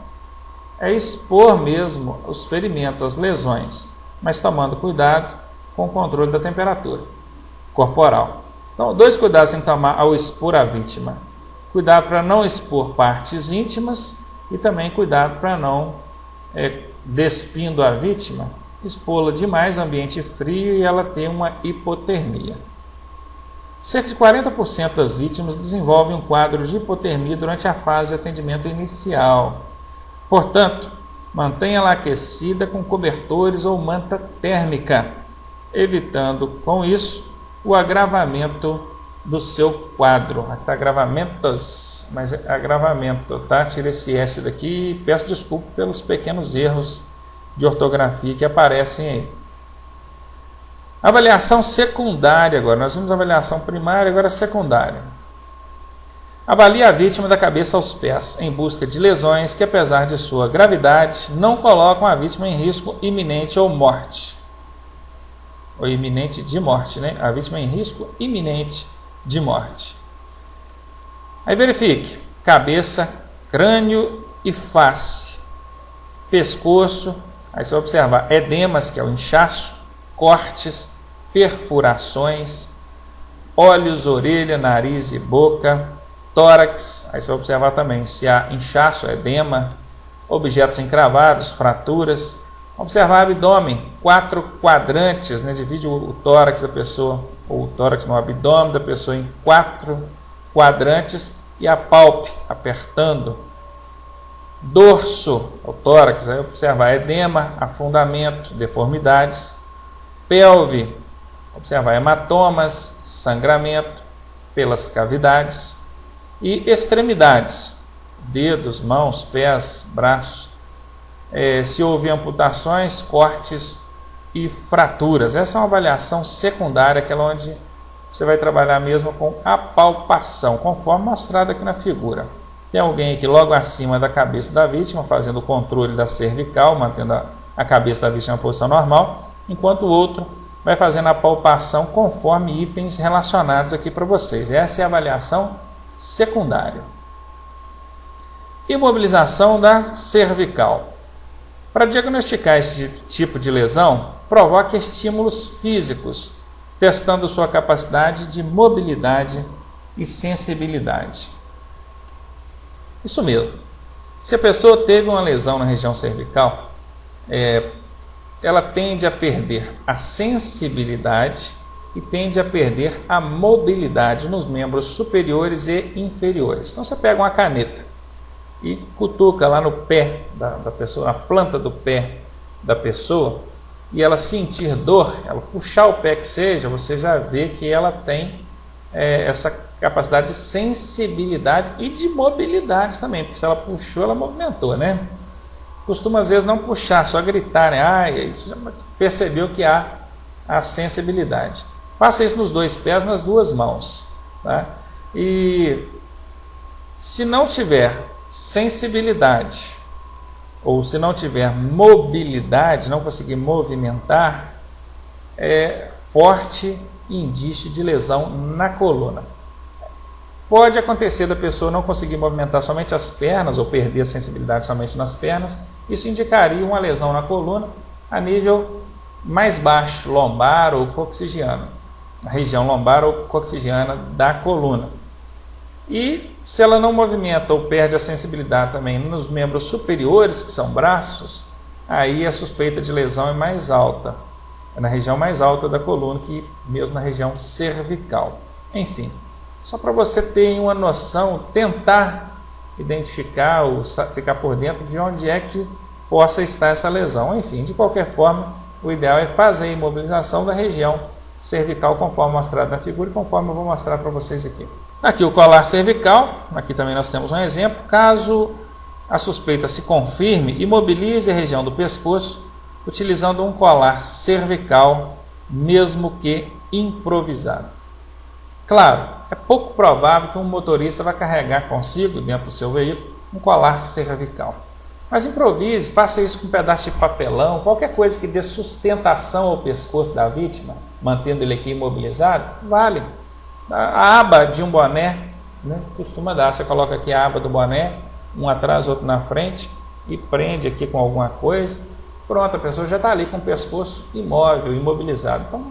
é expor mesmo os ferimentos, as lesões, mas tomando cuidado com o controle da temperatura corporal. Então, dois cuidados tem que tomar ao expor a vítima. Cuidado para não expor partes íntimas e também cuidado para não, despindo a vítima, expô-la demais a ambiente frio e ela ter uma hipotermia. Cerca de 40% das vítimas desenvolvem um quadro de hipotermia durante a fase de atendimento inicial. Portanto, mantenha-la aquecida com cobertores ou manta térmica, evitando com isso o agravamento do seu quadro. Aqui está agravamentos, mas é agravamento, tá? Tira esse S daqui e peço desculpa pelos pequenos erros de ortografia que aparecem aí. Avaliação secundária agora. Nós vimos avaliação primária, agora secundária. Avalie a vítima da cabeça aos pés em busca de lesões que, apesar de sua gravidade, não colocam a vítima em risco iminente ou morte. Ou iminente de morte, né? A vítima em risco iminente de morte. Aí verifique. Cabeça, crânio e face. Pescoço. Aí você vai observar edemas, que é o inchaço, cortes, perfurações, olhos, orelha, nariz e boca, tórax. Aí você vai observar também se há inchaço, edema, objetos encravados, fraturas, Observar o abdômen, 4 quadrantes, né? Divide o tórax da pessoa, ou o tórax no abdômen da pessoa em 4 quadrantes e a pálpebra apertando. Dorso, o tórax, aí observar edema, afundamento, deformidades. Pelve, observar hematomas, sangramento pelas cavidades. E extremidades, dedos, mãos, pés, braços. Se houve amputações, cortes e fraturas. Essa é uma avaliação secundária, aquela onde você vai trabalhar mesmo com a palpação, conforme mostrado aqui na figura. Tem alguém aqui logo acima da cabeça da vítima, fazendo o controle da cervical, mantendo a cabeça da vítima em posição normal, enquanto o outro vai fazendo a palpação conforme itens relacionados aqui para vocês. Essa é a avaliação secundária. Imobilização da cervical. Para diagnosticar esse tipo de lesão, provoque estímulos físicos, testando sua capacidade de mobilidade e sensibilidade. Isso mesmo. Se a pessoa teve uma lesão na região cervical, ela tende a perder a sensibilidade e tende a perder a mobilidade nos membros superiores e inferiores. Então você pega uma caneta e cutuca lá no pé da pessoa, na planta do pé da pessoa, e ela sentir dor, ela puxar o pé que seja, você já vê que ela tem essa capacidade de sensibilidade e de mobilidade também, porque se ela puxou, ela movimentou, né? Costuma às vezes não puxar, só gritar, né? Isso já percebeu que há a sensibilidade. Faça isso nos 2 pés, nas 2 mãos, tá? E se não tiver sensibilidade ou se não tiver mobilidade, não conseguir movimentar, é forte indício de lesão na coluna. Pode acontecer da pessoa não conseguir movimentar somente as pernas ou perder a sensibilidade somente nas pernas. Isso indicaria uma lesão na coluna a nível mais baixo, lombar ou coxigiano, na região lombar ou coxigiana da coluna. E se ela não movimenta ou perde a sensibilidade também nos membros superiores, que são braços, aí a suspeita de lesão é mais alta. É na região mais alta da coluna, que mesmo na região cervical. Enfim, só para você ter uma noção, tentar identificar ou ficar por dentro de onde é que possa estar essa lesão. Enfim, de qualquer forma, o ideal é fazer a imobilização da região cervical, conforme mostrado na figura e conforme eu vou mostrar para vocês aqui. Aqui o colar cervical, aqui também nós temos um exemplo. Caso a suspeita se confirme, imobilize a região do pescoço utilizando um colar cervical, mesmo que improvisado. Claro, é pouco provável que um motorista vai carregar consigo, dentro do seu veículo, um colar cervical. Mas improvise, faça isso com um pedaço de papelão, qualquer coisa que dê sustentação ao pescoço da vítima, mantendo ele aqui imobilizado, vale. A aba de um boné, né, costuma dar, você coloca aqui a aba do boné, um atrás, outro na frente, e prende aqui com alguma coisa. Pronto, a pessoa já está ali com o pescoço imóvel, imobilizado. Então,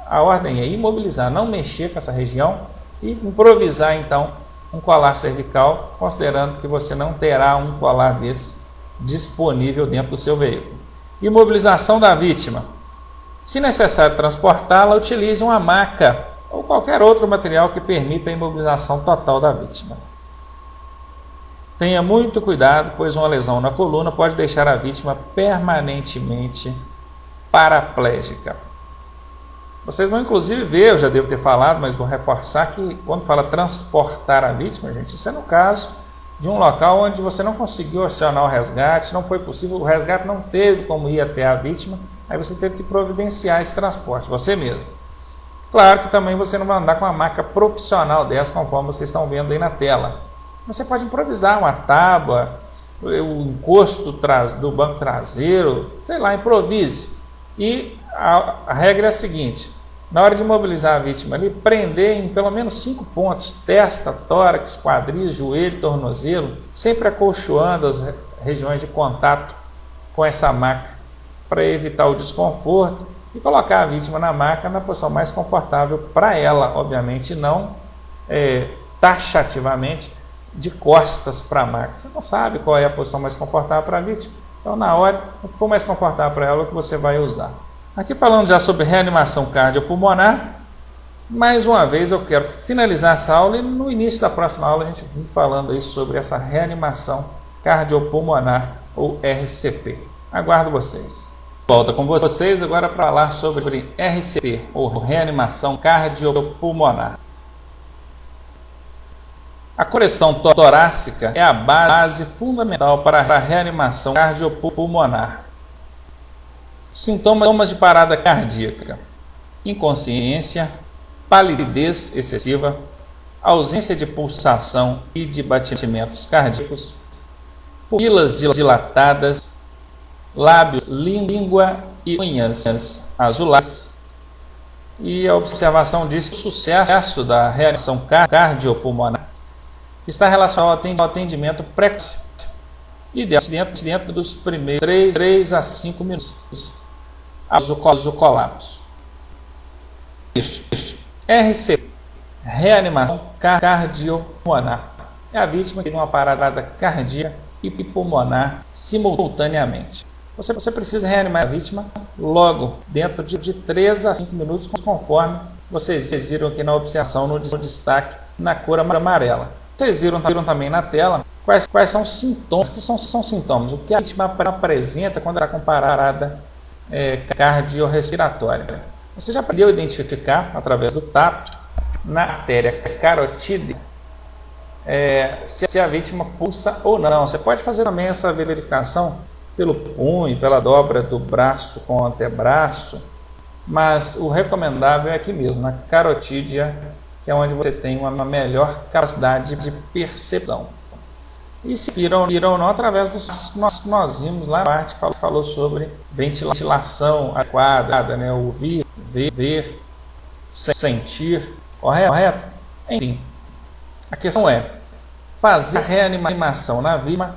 a ordem é imobilizar, não mexer com essa região e improvisar, então, um colar cervical, considerando que você não terá um colar desse disponível dentro do seu veículo. Imobilização da vítima. Se necessário transportá-la, utilize uma maca ou qualquer outro material que permita a imobilização total da vítima. Tenha muito cuidado, pois uma lesão na coluna pode deixar a vítima permanentemente paraplégica. Vocês vão inclusive ver, eu já devo ter falado, mas vou reforçar que quando fala transportar a vítima, gente, isso é no caso de um local onde você não conseguiu acionar o resgate, não foi possível, o resgate não teve como ir até a vítima, aí você teve que providenciar esse transporte, você mesmo. Claro que também você não vai andar com uma maca profissional dessa, conforme vocês estão vendo aí na tela. Você pode improvisar uma tábua, o encosto do banco traseiro, sei lá, improvise. E a regra é a seguinte: na hora de mobilizar a vítima ali, prender em pelo menos 5 pontos, testa, tórax, quadris, joelho, tornozelo, sempre acolchoando as regiões de contato com essa maca, para evitar o desconforto e colocar a vítima na maca na posição mais confortável para ela, obviamente não taxativamente de costas para a maca. Você não sabe qual é a posição mais confortável para a vítima, Então, na hora, o que for mais confortável para ela, é o que você vai usar. Aqui falando já sobre reanimação cardiopulmonar, mais uma vez eu quero finalizar essa aula e no início da próxima aula a gente vai falando aí sobre essa reanimação cardiopulmonar ou RCP. Aguardo vocês. Volta com vocês agora para falar sobre RCP ou reanimação cardiopulmonar. A correção torácica é a base fundamental para a reanimação cardiopulmonar. Sintomas de parada cardíaca: inconsciência, palidez excessiva, ausência de pulsação e de batimentos cardíacos, pupilas dilatadas, lábios, língua e unhas azuladas. E a observação diz que o sucesso da reanimação cardiopulmonar está relacionado ao atendimento precoce e dentro dos primeiros 3 a 5 minutos após o colapso. Isso. RCP, reanimação cardiopulmonar, é a vítima que tem uma parada cardíaca e pulmonar simultaneamente. Você precisa reanimar a vítima logo, dentro de 3 a 5 minutos, conforme vocês viram aqui na observação, no destaque, na cor amarela. Vocês viram também na tela quais são os sintomas, que são sintomas, o que a vítima apresenta quando ela está com parada cardiorrespiratória. Você já aprendeu a identificar, através do tato, na artéria carotídea, se a vítima pulsa ou não. Você pode fazer também essa verificação pelo punho, pela dobra do braço com o antebraço, mas o recomendável é aqui mesmo, na carotídea, que é onde você tem uma melhor capacidade de percepção. E se viram ou não, através dos que nós vimos lá, a parte falou sobre ventilação adequada, né? Ouvir, ver, sentir, correto? Enfim, a questão é fazer a reanimação na vítima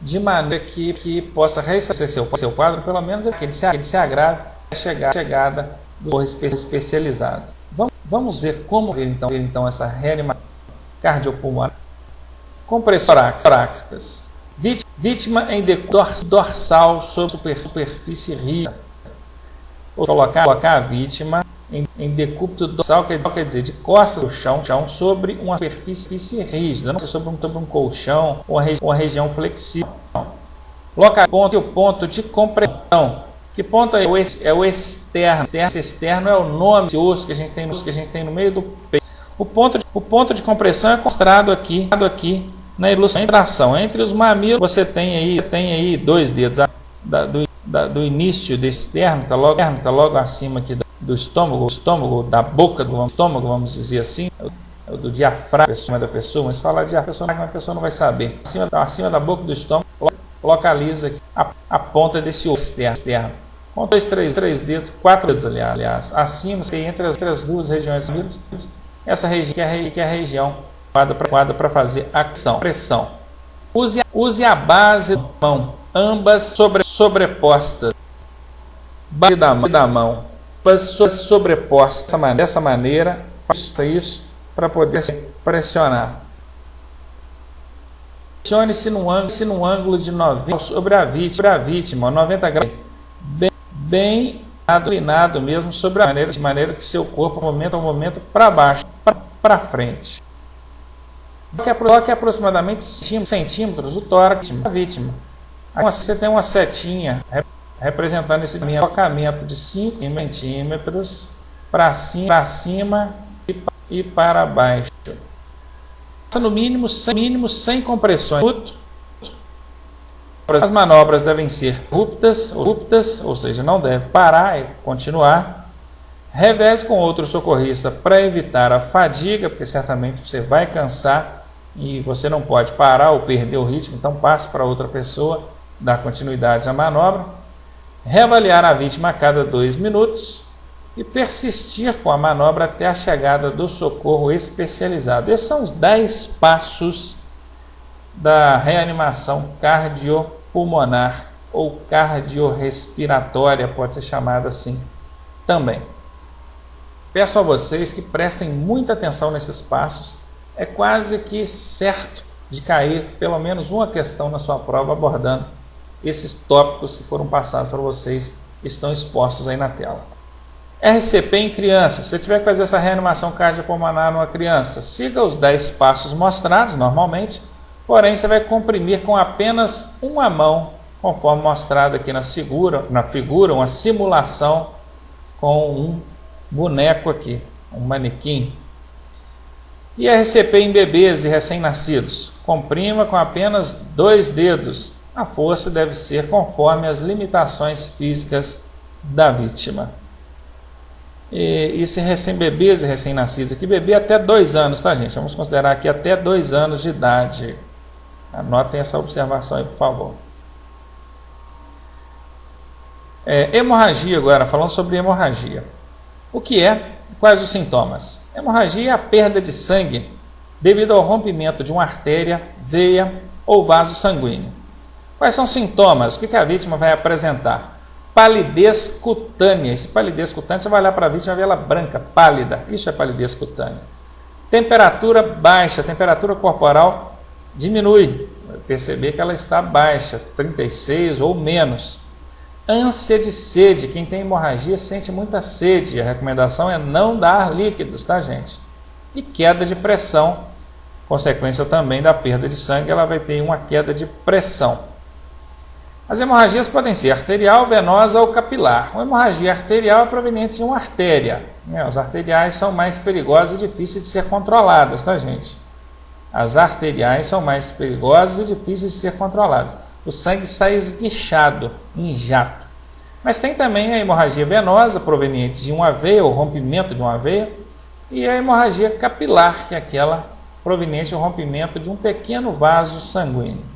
de maneira que possa restabelecer o seu quadro, pelo menos que ele se agrave a chegada do socorro especializado. Vamos ver como então essa reanimação cardiopulmonar. Compressões torácicas. Vítima em decúbito dorsal sobre superfície rígida. Ou colocar a vítima em decúbito dorsal, quer dizer, de costas do chão sobre uma superfície rígida, não sobre um colchão ou uma região flexível. Local o ponto de compressão. Que ponto é o externo? Esse externo é o nome desse osso que a gente tem no meio do peito. O ponto de compressão é mostrado aqui na ilustração. Entre os mamilos você tem aí 2 dedos do início desse externo, está logo acima aqui do estômago, da boca do estômago, vamos dizer assim, do diafragma da pessoa. Mas se falar diafragma, a pessoa não vai saber. Acima da boca do estômago, localiza aqui a ponta desse osso externo. Com 2, 3 dedos, 4 dedos, aliás. Acima, entre as duas regiões dos mamilos, essa região que é a região adequada para fazer a pressão. Use a base da mão, ambas sobrepostas. Base da mão, ambas sobrepostas. Dessa maneira, faça isso para poder pressionar. Pressione-se num ângulo de 90 sobre a vítima, 90 graus, bem inclinado mesmo, de maneira que seu corpo movimento para baixo, para frente. Coloque aproximadamente 5 centímetros do tórax da vítima. Aí você tem uma setinha representando esse colocamento de 5 centímetros para cima e para baixo. No mínimo 100 compressões. As manobras devem ser ruptas, ou seja, não deve parar e continuar. Reveze com outro socorrista para evitar a fadiga, porque certamente você vai cansar e você não pode parar ou perder o ritmo, então passe para outra pessoa, dá continuidade à manobra. Reavaliar a vítima a cada 2 minutos e persistir com a manobra até a chegada do socorro especializado. Esses são os 10 passos da reanimação cardiopulmonar ou cardiorrespiratória, pode ser chamada assim também. Peço a vocês que prestem muita atenção nesses passos. É quase que certo de cair pelo menos uma questão na sua prova abordando esses tópicos que foram passados para vocês, estão expostos aí na tela. RCP em crianças. Se você tiver que fazer essa reanimação cardiopulmonar numa criança, siga os 10 passos mostrados normalmente, porém você vai comprimir com apenas uma mão, conforme mostrado aqui na figura, uma simulação com um boneco aqui, um manequim. E RCP em bebês e recém-nascidos. Comprima com apenas 2 dedos. A força deve ser conforme as limitações físicas da vítima. E se bebês e recém-nascidos aqui, bebê até 2 anos, tá, gente? Vamos considerar aqui até 2 anos de idade. Anotem essa observação aí, por favor. Hemorragia agora, falando sobre hemorragia. O que é? Quais os sintomas? Hemorragia é a perda de sangue devido ao rompimento de uma artéria, veia ou vaso sanguíneo. Quais são os sintomas? O que a vítima vai apresentar? Palidez cutânea. Esse palidez cutânea, você vai olhar para a vítima e ver ela branca, pálida. Isso é palidez cutânea. Temperatura baixa, a temperatura corporal diminui. Vai perceber que ela está baixa, 36 ou menos. Ânsia de sede. Quem tem hemorragia sente muita sede. A recomendação é não dar líquidos, tá, gente? E queda de pressão. Consequência também da perda de sangue, ela vai ter uma queda de pressão. As hemorragias podem ser arterial, venosa ou capilar. Uma hemorragia arterial é proveniente de uma artéria. As arteriais são mais perigosas e difíceis de ser controladas, tá, gente? As arteriais são mais perigosas e difíceis de ser controladas. O sangue sai esguichado, em jato. Mas tem também a hemorragia venosa, proveniente de uma veia, ou rompimento de uma veia, e a hemorragia capilar, que é aquela proveniente do rompimento de um pequeno vaso sanguíneo.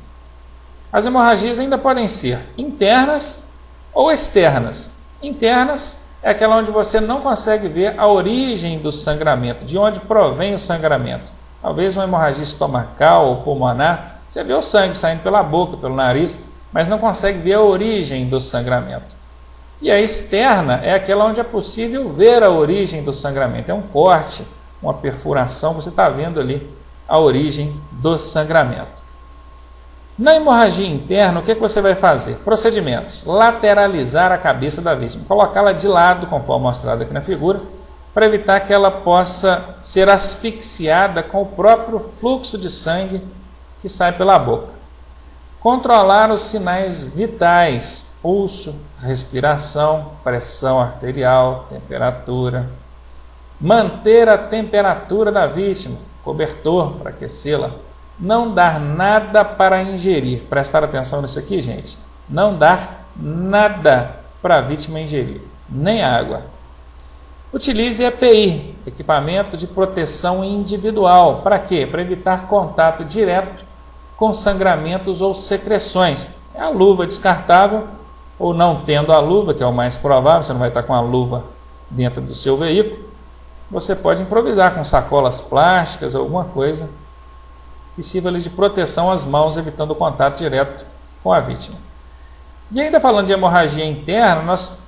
As hemorragias ainda podem ser internas ou externas. Internas é aquela onde você não consegue ver a origem do sangramento, de onde provém o sangramento. Talvez uma hemorragia estomacal ou pulmonar, você vê o sangue saindo pela boca, pelo nariz, mas não consegue ver a origem do sangramento. E a externa é aquela onde é possível ver a origem do sangramento. É um corte, uma perfuração, você está vendo ali a origem do sangramento. Na hemorragia interna, o que você vai fazer? Procedimentos. Lateralizar a cabeça da vítima. Colocá-la de lado, conforme mostrado aqui na figura, para evitar que ela possa ser asfixiada com o próprio fluxo de sangue que sai pela boca. Controlar os sinais vitais, pulso, respiração, pressão arterial, temperatura. Manter a temperatura da vítima, cobertor para aquecê-la. Não dar nada para ingerir. Prestar atenção nisso aqui, gente. Não dar nada para a vítima ingerir, nem água. Utilize EPI, equipamento de proteção individual. Para quê? Para evitar contato direto com sangramentos ou secreções. É a luva descartável, ou não tendo a luva, que é o mais provável, você não vai estar com a luva dentro do seu veículo. Você pode improvisar com sacolas plásticas, alguma coisa que sirva de proteção às mãos, evitando o contato direto com a vítima. E ainda falando de hemorragia interna, nós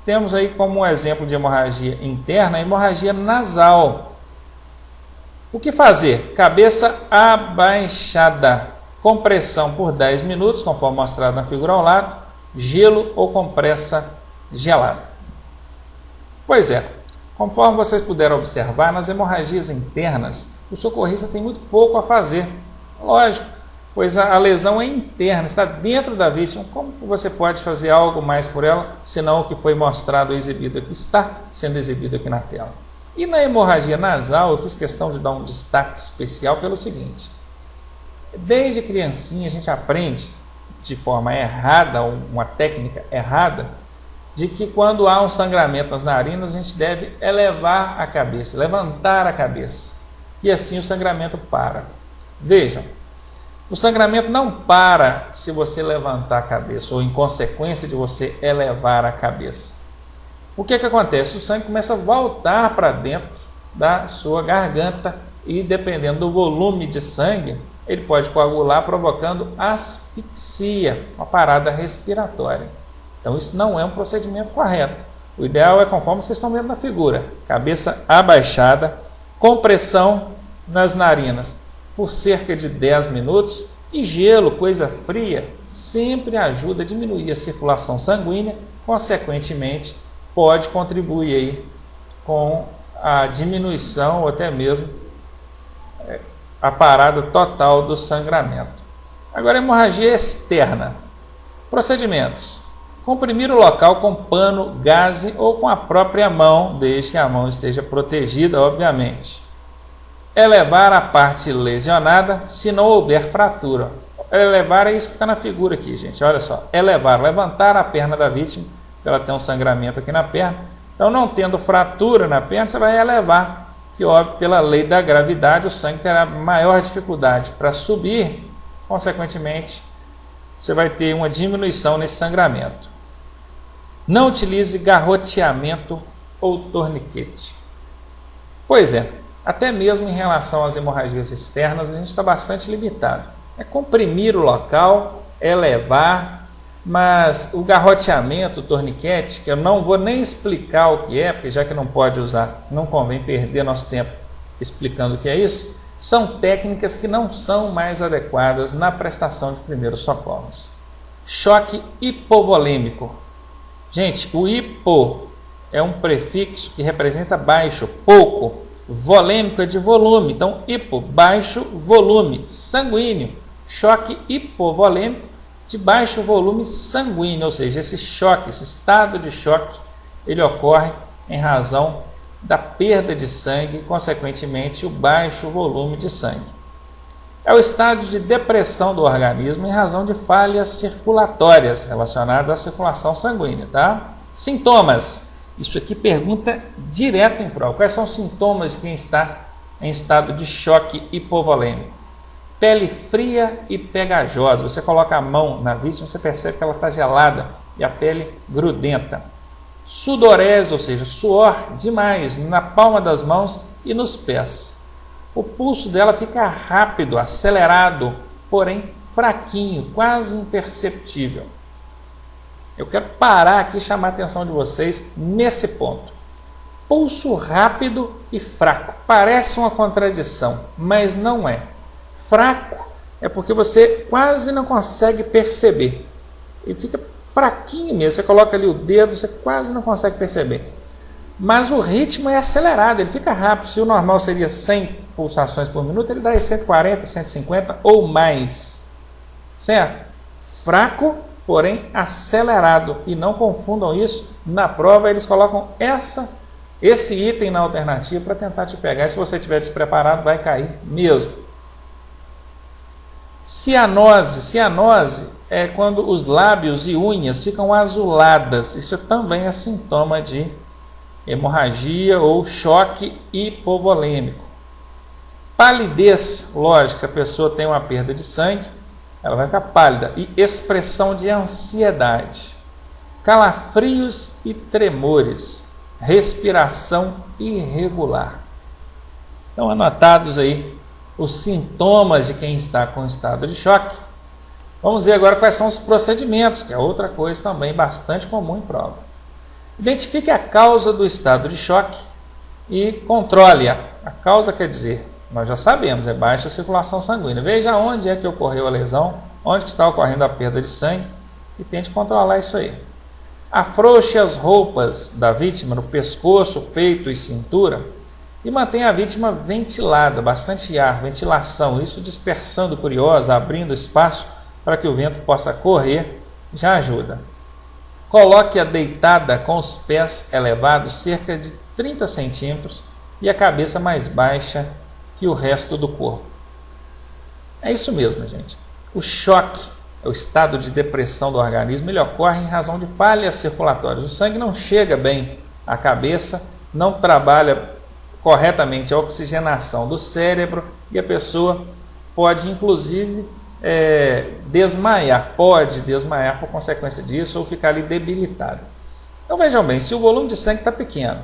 temos aí como um exemplo de hemorragia interna, a hemorragia nasal. O que fazer? Cabeça abaixada, compressão por 10 minutos, conforme mostrado na figura ao lado, gelo ou compressa gelada. Pois é, conforme vocês puderam observar, nas hemorragias internas, o socorrista tem muito pouco a fazer. Lógico, pois a lesão é interna, está dentro da vítima. Como você pode fazer algo mais por ela, senão o que foi mostrado e exibido aqui, está sendo exibido aqui na tela. E na hemorragia nasal, eu fiz questão de dar um destaque especial pelo seguinte. Desde criancinha a gente aprende de forma errada, uma técnica errada, de que quando há um sangramento nas narinas, a gente deve elevar a cabeça, levantar a cabeça. E assim o sangramento para. Vejam, o sangramento não para se você levantar a cabeça, ou em consequência de você elevar a cabeça. O que acontece? O sangue começa a voltar para dentro da sua garganta e, dependendo do volume de sangue, ele pode coagular, provocando asfixia, uma parada respiratória. Então isso não é um procedimento correto. O ideal é conforme vocês estão vendo na figura, cabeça abaixada, compressão nas narinas por cerca de 10 minutos E gelo, coisa fria, sempre ajuda a diminuir a circulação sanguínea, consequentemente pode contribuir aí com a diminuição ou até mesmo a parada total do sangramento. Agora, hemorragia externa. Procedimentos: comprimir o local com pano, gaze ou com a própria mão, desde que a mão esteja protegida, obviamente. Elevar a parte lesionada se não houver fratura. Elevar é isso que está na figura aqui, gente. Olha só. Elevar, levantar a perna da vítima, ela tem um sangramento aqui na perna. Então, não tendo fratura na perna, você vai elevar, que óbvio, pela lei da gravidade, o sangue terá maior dificuldade para subir, consequentemente, você vai ter uma diminuição nesse sangramento. Não utilize garroteamento ou torniquete. Pois é, até mesmo em relação às hemorragias externas, a gente está bastante limitado. É comprimir o local, elevar, mas o garroteamento, o torniquete, que eu não vou nem explicar o que é, porque já que não pode usar, não convém perder nosso tempo explicando o que é isso, são técnicas que não são mais adequadas na prestação de primeiros socorros. Choque hipovolêmico. Gente, o hipo é um prefixo que representa baixo, pouco. Volêmico é de volume, então hipo, baixo volume, sanguíneo. Choque hipovolêmico, de baixo volume sanguíneo, ou seja, esse choque, esse estado de choque, ele ocorre em razão da perda de sangue e, consequentemente, o baixo volume de sangue. É o estado de depressão do organismo em razão de falhas circulatórias relacionadas à circulação sanguínea, tá? Sintomas. Isso aqui pergunta direto em prova. Quais são os sintomas de quem está em estado de choque hipovolêmico? Pele fria e pegajosa. Você coloca a mão na vítima, você percebe que ela está gelada e a pele grudenta. Sudorese, ou seja, suor demais na palma das mãos e nos pés. O pulso dela fica rápido, acelerado, porém fraquinho, quase imperceptível. Eu quero parar aqui e chamar a atenção de vocês nesse ponto. Pulso rápido e fraco. Parece uma contradição, mas não é. Fraco é porque você quase não consegue perceber. Ele fica fraquinho mesmo. Você coloca ali o dedo, você quase não consegue perceber. Mas o ritmo é acelerado, ele fica rápido. Se o normal seria 100 pulsações por minuto, ele dá 140, 150 ou mais. Certo? Fraco, porém acelerado. E não confundam isso. Na prova eles colocam esse item na alternativa para tentar te pegar. E se você estiver despreparado, vai cair mesmo. Cianose. Cianose é quando os lábios e unhas ficam azuladas. Isso também é sintoma de hemorragia ou choque hipovolêmico. Palidez, lógico, se a pessoa tem uma perda de sangue, ela vai ficar pálida. E expressão de ansiedade. Calafrios e tremores. Respiração irregular. Então, anotados aí os sintomas de quem está com estado de choque. Vamos ver agora quais são os procedimentos, que é outra coisa também bastante comum em prova. Identifique a causa do estado de choque e controle-a. A causa quer dizer, nós já sabemos, é baixa circulação sanguínea. Veja onde é que ocorreu a lesão, onde que está ocorrendo a perda de sangue e tente controlar isso aí. Afrouxe as roupas da vítima no pescoço, peito e cintura e mantenha a vítima ventilada, bastante ar, ventilação, isso dispersando curiosa, abrindo espaço para que o vento possa correr, já ajuda. Coloque-a deitada com os pés elevados cerca de 30 centímetros e a cabeça mais baixa que o resto do corpo. É isso mesmo, gente. O choque, o estado de depressão do organismo, ele ocorre em razão de falhas circulatórias. O sangue não chega bem à cabeça, não trabalha corretamente a oxigenação do cérebro e a pessoa pode, inclusive, desmaiar. Pode desmaiar por consequência disso ou ficar ali debilitada. Então, vejam bem, se o volume de sangue está pequeno,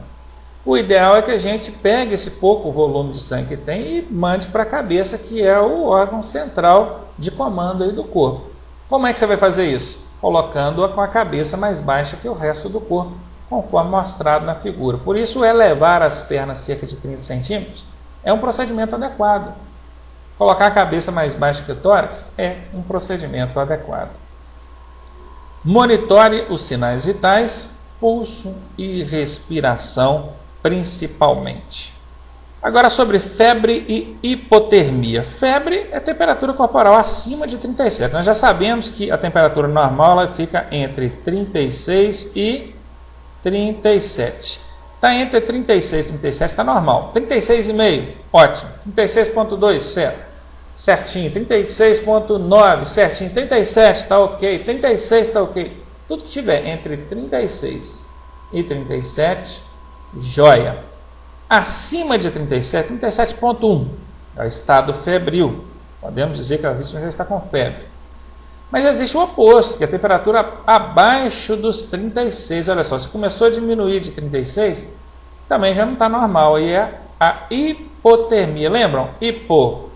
o ideal é que a gente pegue esse pouco volume de sangue que tem e mande para a cabeça, que é o órgão central de comando aí do corpo. Como é que você vai fazer isso? Colocando-a com a cabeça mais baixa que o resto do corpo, conforme mostrado na figura. Por isso, elevar as pernas cerca de 30 centímetros é um procedimento adequado. colocar a cabeça mais baixa que o tórax é um procedimento adequado. Monitore os sinais vitais, pulso e respiração principalmente. Agora sobre febre e hipotermia. Febre é temperatura corporal acima de 37. Nós já sabemos que a temperatura normal ela fica entre 36 e 37. Está entre 36 e 37, está normal. 36,5, ótimo. 36,2, certo. Certinho. 36,9, certinho. 37 está ok. 36 está ok. Tudo que tiver entre 36 e 37, joia. Acima de 37, 37,1 é o estado febril. Podemos dizer que a vítima já está com febre. Mas existe o oposto, que é a temperatura abaixo dos 36. Olha só, se começou a diminuir de 36, também já não está normal. Aí é a hipotermia. Lembram? Hipo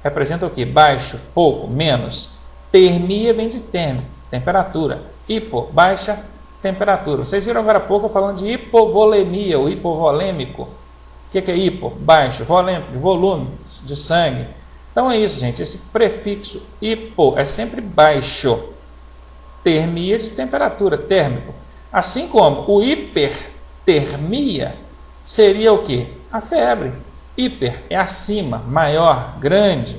representa o quê? Baixo, pouco, menos. Termia vem de termo, temperatura. Hipo, baixa temperatura. Vocês viram agora há pouco falando de hipovolemia, ou hipovolêmico. O que é hipo? Baixo, volêmico, volume de sangue. Então é isso, gente. Esse prefixo hipo é sempre baixo. Termia de temperatura, térmico. Assim como o hipertermia seria o quê? A febre. Hiper é acima, maior, grande.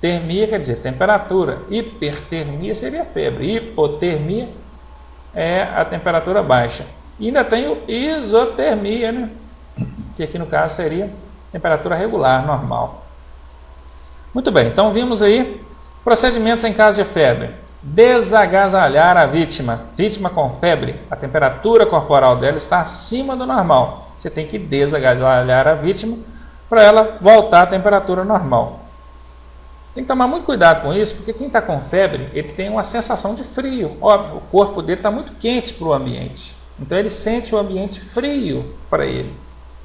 Termia quer dizer temperatura. Hipertermia seria a febre. Hipotermia é a temperatura baixa. E ainda tem o isotermia, né? Que aqui no caso seria temperatura regular, normal. Muito bem, então vimos aí procedimentos em caso de febre. Desagasalhar a vítima. Vítima com febre, a temperatura corporal dela está acima do normal. Você tem que desagasalhar a vítima para ela voltar à temperatura normal. Tem que tomar muito cuidado com isso, porque quem está com febre, ele tem uma sensação de frio. Óbvio, o corpo dele está muito quente para o ambiente. Então ele sente o ambiente frio para ele.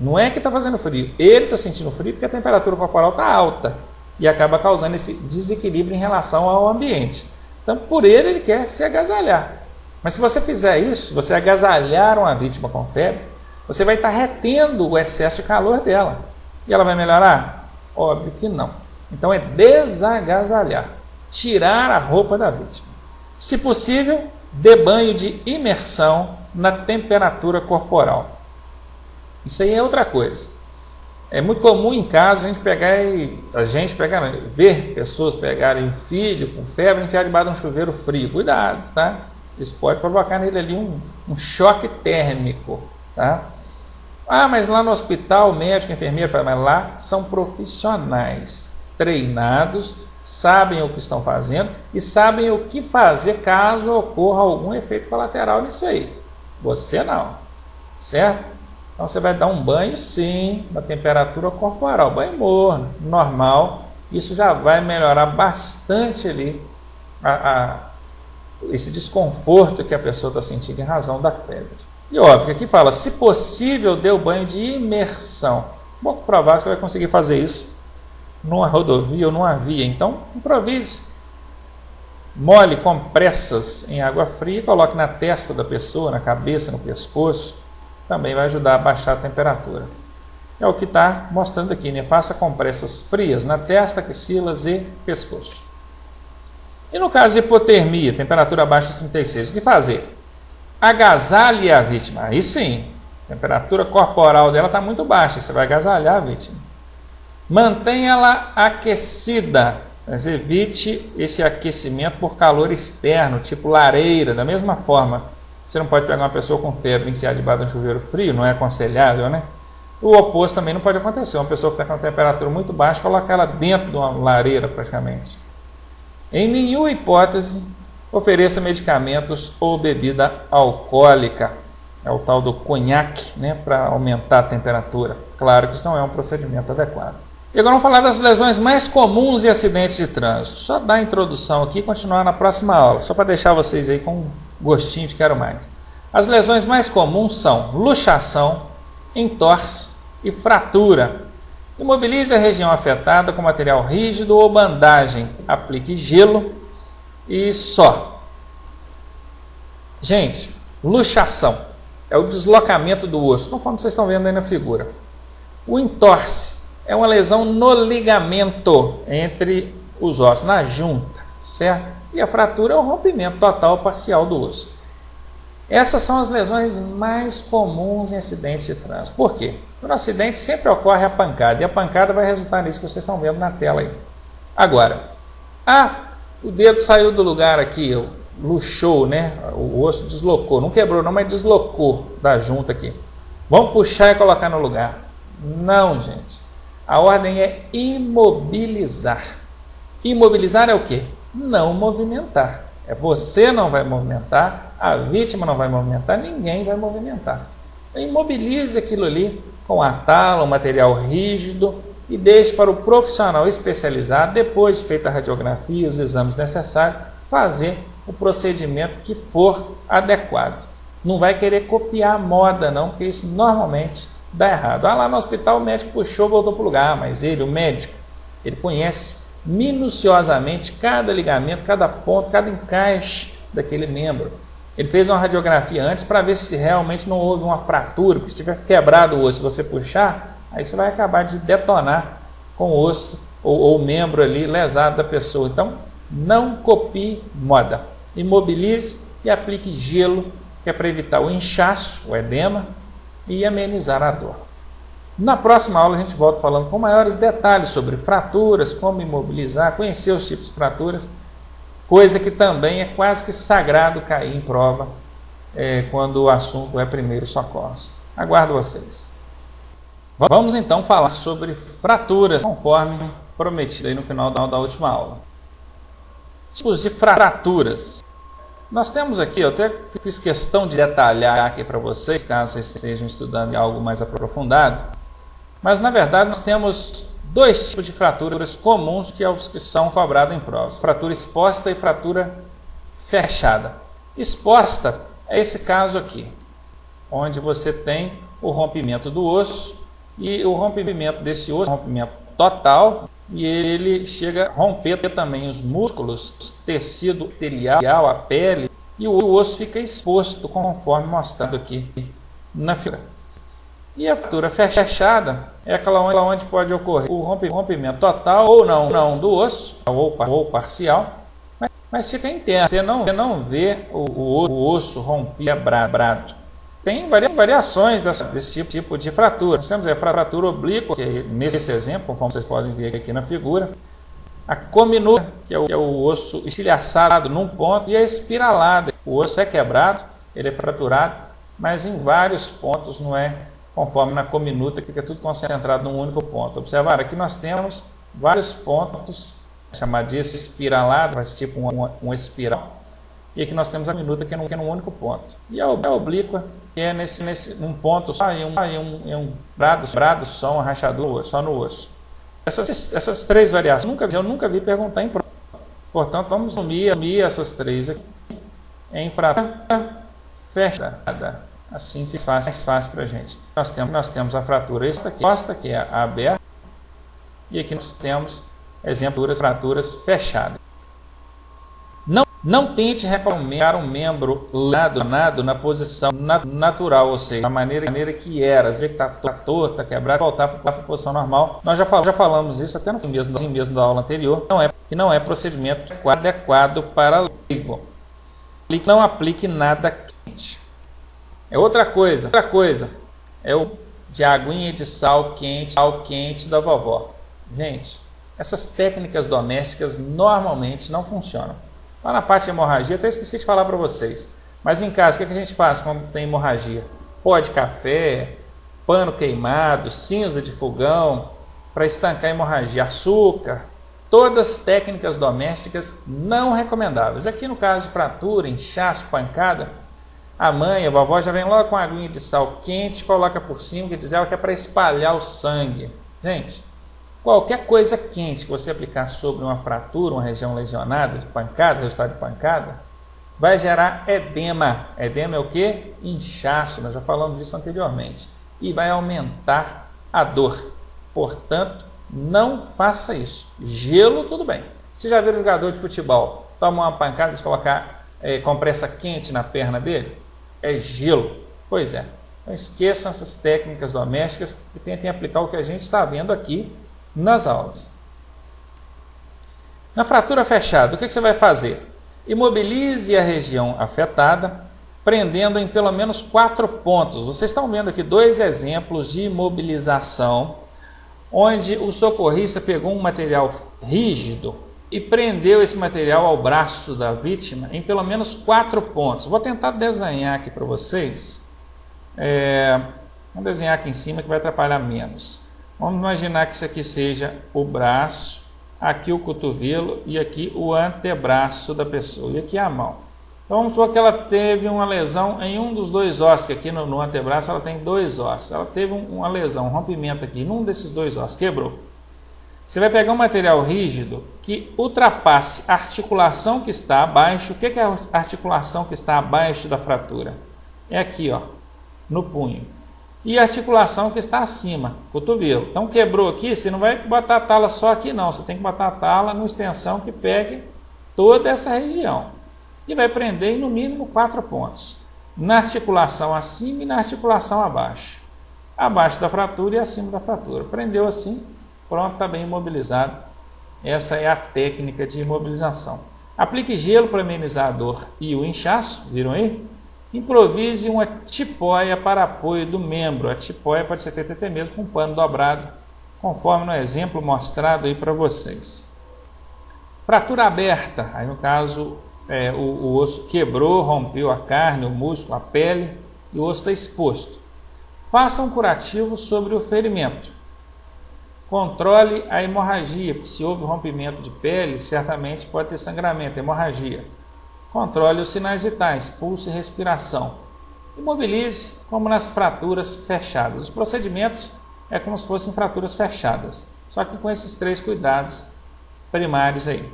Não é que está fazendo frio, ele está sentindo frio porque a temperatura corporal está alta e acaba causando esse desequilíbrio em relação ao ambiente. Então, por ele quer se agasalhar. Mas se você fizer isso, você agasalhar uma vítima com febre, você vai estar retendo o excesso de calor dela. E ela vai melhorar? Óbvio que não. Então é desagasalhar, tirar a roupa da vítima. Se possível, dê banho de imersão na temperatura corporal. Isso aí é outra coisa. É muito comum em casa ver pessoas pegarem um filho com febre e enfiar debaixo de um chuveiro frio. Cuidado, tá? Isso pode provocar nele ali um choque térmico, tá? Ah, mas lá no hospital, o médico, a enfermeira, mas lá são profissionais, treinados, sabem o que estão fazendo e sabem o que fazer caso ocorra algum efeito colateral nisso aí. Você não, certo? Então você vai dar um banho sim, na temperatura corporal, banho morno, normal. Isso já vai melhorar bastante ali esse desconforto que a pessoa está sentindo em razão da febre. E óbvio, aqui fala, se possível, dê o banho de imersão. Bom, provar que você vai conseguir fazer isso numa rodovia ou numa via. Então, improvise. Molhe compressas em água fria e coloque na testa da pessoa, na cabeça, no pescoço. Também vai ajudar a baixar a temperatura. É o que está mostrando aqui, né? Faça compressas frias na testa, axilas e pescoço. E no caso de hipotermia, temperatura abaixo de 36, o que fazer? Agasalhe a vítima. Aí sim, a temperatura corporal dela está muito baixa, você vai agasalhar a vítima. Mantenha-la aquecida, mas evite esse aquecimento por calor externo, tipo lareira, da mesma forma. Você não pode pegar uma pessoa com febre e enfiar debaixo de um chuveiro frio, não é aconselhável, né? O oposto também não pode acontecer. Uma pessoa que está com uma temperatura muito baixa, colocar ela dentro de uma lareira praticamente. Em nenhuma hipótese, ofereça medicamentos ou bebida alcoólica. É o tal do conhaque, né? Para aumentar a temperatura. Claro que isso não é um procedimento adequado. E agora vamos falar das lesões mais comuns em acidentes de trânsito. Só dar a introdução aqui e continuar na próxima aula, só para deixar vocês aí com gostinho de quero mais. As lesões mais comuns são luxação, entorse e fratura. Imobilize a região afetada com material rígido ou bandagem. Aplique gelo e só. Gente, luxação é o deslocamento do osso, conforme vocês estão vendo aí na figura. O entorse é uma lesão no ligamento entre os ossos, na junta, certo? E a fratura é o rompimento total ou parcial do osso. Essas são as lesões mais comuns em acidentes de trânsito. Por quê? No acidente sempre ocorre a pancada, e a pancada vai resultar nisso que vocês estão vendo na tela aí. Agora, o dedo saiu do lugar aqui, luxou, né? O osso deslocou, não quebrou não, mas deslocou da junta aqui. Vamos puxar e colocar no lugar. Não, gente. A ordem é imobilizar. Imobilizar é o quê? Não movimentar. Você não vai movimentar, a vítima não vai movimentar, ninguém vai movimentar. Imobilize aquilo ali com a tala, um material rígido e deixe para o profissional especializado, depois de feita a radiografia, os exames necessários, fazer o procedimento que for adequado. Não vai querer copiar a moda não, porque isso normalmente dá errado. Lá no hospital o médico puxou, voltou para o lugar, mas o médico, ele conhece minuciosamente cada ligamento, cada ponto, cada encaixe daquele membro. Ele fez uma radiografia antes para ver se realmente não houve uma fratura, porque se tiver quebrado o osso, se você puxar, aí você vai acabar de detonar com o osso ou o membro ali lesado da pessoa. Então, não copie moda. Imobilize e aplique gelo, que é para evitar o inchaço, o edema, e amenizar a dor. Na próxima aula a gente volta falando com maiores detalhes sobre fraturas, como imobilizar, conhecer os tipos de fraturas, coisa que também é quase que sagrado cair em prova quando o assunto é primeiros socorros. Aguardo vocês. Vamos então falar sobre fraturas, conforme prometido aí no final da última aula. Tipos de fraturas. Nós temos aqui, eu até fiz questão de detalhar aqui para vocês, caso vocês estejam estudando algo mais aprofundado, mas na verdade nós temos dois tipos de fraturas comuns que são cobrados em provas: fratura exposta e fratura fechada. Exposta é esse caso aqui, onde você tem o rompimento do osso, e o rompimento desse osso, rompimento total, e ele chega a romper também os músculos, o tecido epitelial, a pele, e o osso fica exposto, conforme mostrado aqui na figura. E a fratura fechada é aquela onde pode ocorrer o rompimento total ou não do osso, ou parcial, mas fica interno. Você não vê o osso rompido, quebrado. Tem variações desse tipo de fratura. Nós temos a fratura oblíqua, que é nesse exemplo, conforme vocês podem ver aqui na figura. A cominúcia, que é o osso estilhaçado num ponto, e a espiralada. O osso é quebrado, ele é fraturado, mas em vários pontos, não é conforme na cominúcia, que fica tudo concentrado num único ponto. Observaram? Aqui nós temos vários pontos, chamados de espiralado, faz tipo uma espiral. E aqui nós temos a minuta, que é num único ponto. E a oblíqua, que é num ponto só, em um brado só, uma rachadura só no osso. Essas três variações eu nunca vi perguntar em prova. Portanto, vamos resumir essas três aqui em fratura fechada. Assim fica mais fácil para a gente. Nós temos a fratura exposta, que é a aberta, e aqui nós temos exemplos de fraturas fechadas. Não tente recomendar um membro lesionado na posição natural, ou seja, da maneira que era. Às vezes está torto, está quebrado, voltar para a posição normal. Nós já falamos isso até no mesmo da aula anterior, que não é procedimento adequado para leigo. Não aplique nada quente. Outra coisa é o de aguinha de sal quente da vovó. Gente, essas técnicas domésticas normalmente não funcionam. Lá na parte de hemorragia, até esqueci de falar para vocês. Mas em casa, o que a gente faz quando tem hemorragia? Pó de café, pano queimado, cinza de fogão, para estancar a hemorragia, açúcar. Todas técnicas domésticas não recomendáveis. Aqui no caso de fratura, inchaço, pancada, a mãe, a vovó já vem logo com a aguinha de sal quente, coloca por cima, quer dizer, ela quer para espalhar o sangue. Gente, qualquer coisa quente que você aplicar sobre uma fratura, uma região lesionada, de pancada, resultado de pancada, vai gerar edema. Edema é o quê? Inchaço, nós já falamos disso anteriormente. E vai aumentar a dor. Portanto, não faça isso. Gelo, tudo bem. Você já viu um jogador de futebol, toma uma pancada e colocar compressa quente na perna dele? É gelo. Pois é. Então esqueçam essas técnicas domésticas e tentem aplicar o que a gente está vendo aqui nas aulas. Na fratura fechada, o que você vai fazer? Imobilize a região afetada, prendendo em pelo menos 4 pontos. Vocês estão vendo aqui 2 exemplos de imobilização, onde o socorrista pegou um material rígido e prendeu esse material ao braço da vítima em pelo menos 4 pontos. Vou tentar desenhar aqui para vocês. Vamos desenhar aqui em cima que vai atrapalhar menos. Vamos imaginar que isso aqui seja o braço, aqui o cotovelo e aqui o antebraço da pessoa e aqui a mão. Então vamos supor que ela teve uma lesão em um dos 2 ossos, que aqui no antebraço ela tem 2 ossos. Ela teve uma lesão, um rompimento aqui num desses 2 ossos, quebrou. Você vai pegar um material rígido que ultrapasse a articulação que está abaixo. O que é a articulação que está abaixo da fratura? É aqui, ó, no punho. E a articulação que está acima, cotovelo. Então quebrou aqui, você não vai botar a tala só aqui não, você tem que botar a tala numa extensão que pegue toda essa região. E vai prender em no mínimo 4 pontos. Na articulação acima e na articulação abaixo. Abaixo da fratura e acima da fratura. Prendeu assim, pronto, está bem imobilizado. Essa é a técnica de imobilização. Aplique gelo para amenizar a dor e o inchaço, viram aí? Improvise uma tipóia para apoio do membro. A tipóia pode ser feita até mesmo com um pano dobrado, conforme no exemplo mostrado aí para vocês. Fratura aberta, aí no caso o osso quebrou, rompeu a carne, o músculo, a pele e o osso está exposto. Faça um curativo sobre o ferimento. Controle a hemorragia, porque se houve rompimento de pele, certamente pode ter sangramento, hemorragia. Controle os sinais vitais, pulso e respiração. Imobilize como nas fraturas fechadas. Os procedimentos é como se fossem fraturas fechadas, só que com esses 3 cuidados primários aí.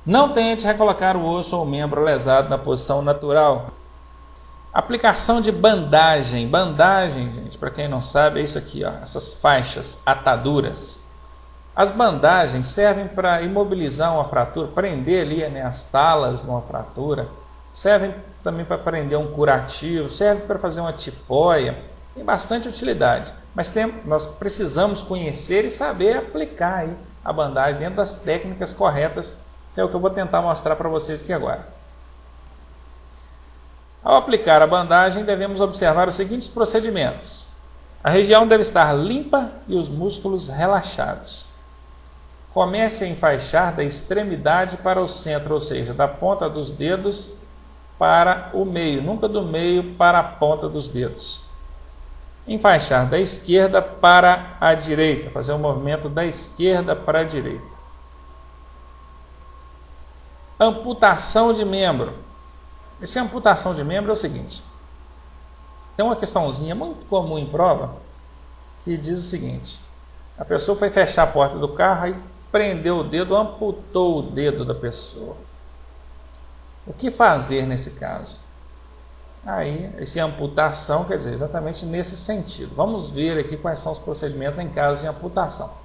Não tente recolocar o osso ou o membro lesado na posição natural. Aplicação de bandagem. Bandagem, gente, para quem não sabe, é isso aqui, ó, essas faixas, ataduras. As bandagens servem para imobilizar uma fratura, prender ali, né, as talas numa fratura. Servem também para prender um curativo, serve para fazer uma tipóia. Tem bastante utilidade, mas nós precisamos conhecer e saber aplicar aí a bandagem dentro das técnicas corretas, que é o que eu vou tentar mostrar para vocês aqui agora. Ao aplicar a bandagem, devemos observar os seguintes procedimentos. A região deve estar limpa e os músculos relaxados. Comece a enfaixar da extremidade para o centro, ou seja, da ponta dos dedos para o meio, nunca do meio para a ponta dos dedos. Enfaixar da esquerda para a direita, fazer um movimento da esquerda para a direita. Amputação de membro. Essa amputação de membro é o seguinte. Tem uma questãozinha muito comum em prova que diz o seguinte. A pessoa foi fechar a porta do carro e prendeu o dedo, amputou o dedo da pessoa. O que fazer nesse caso? Aí, essa amputação quer dizer exatamente nesse sentido. Vamos ver aqui quais são os procedimentos em caso de amputação.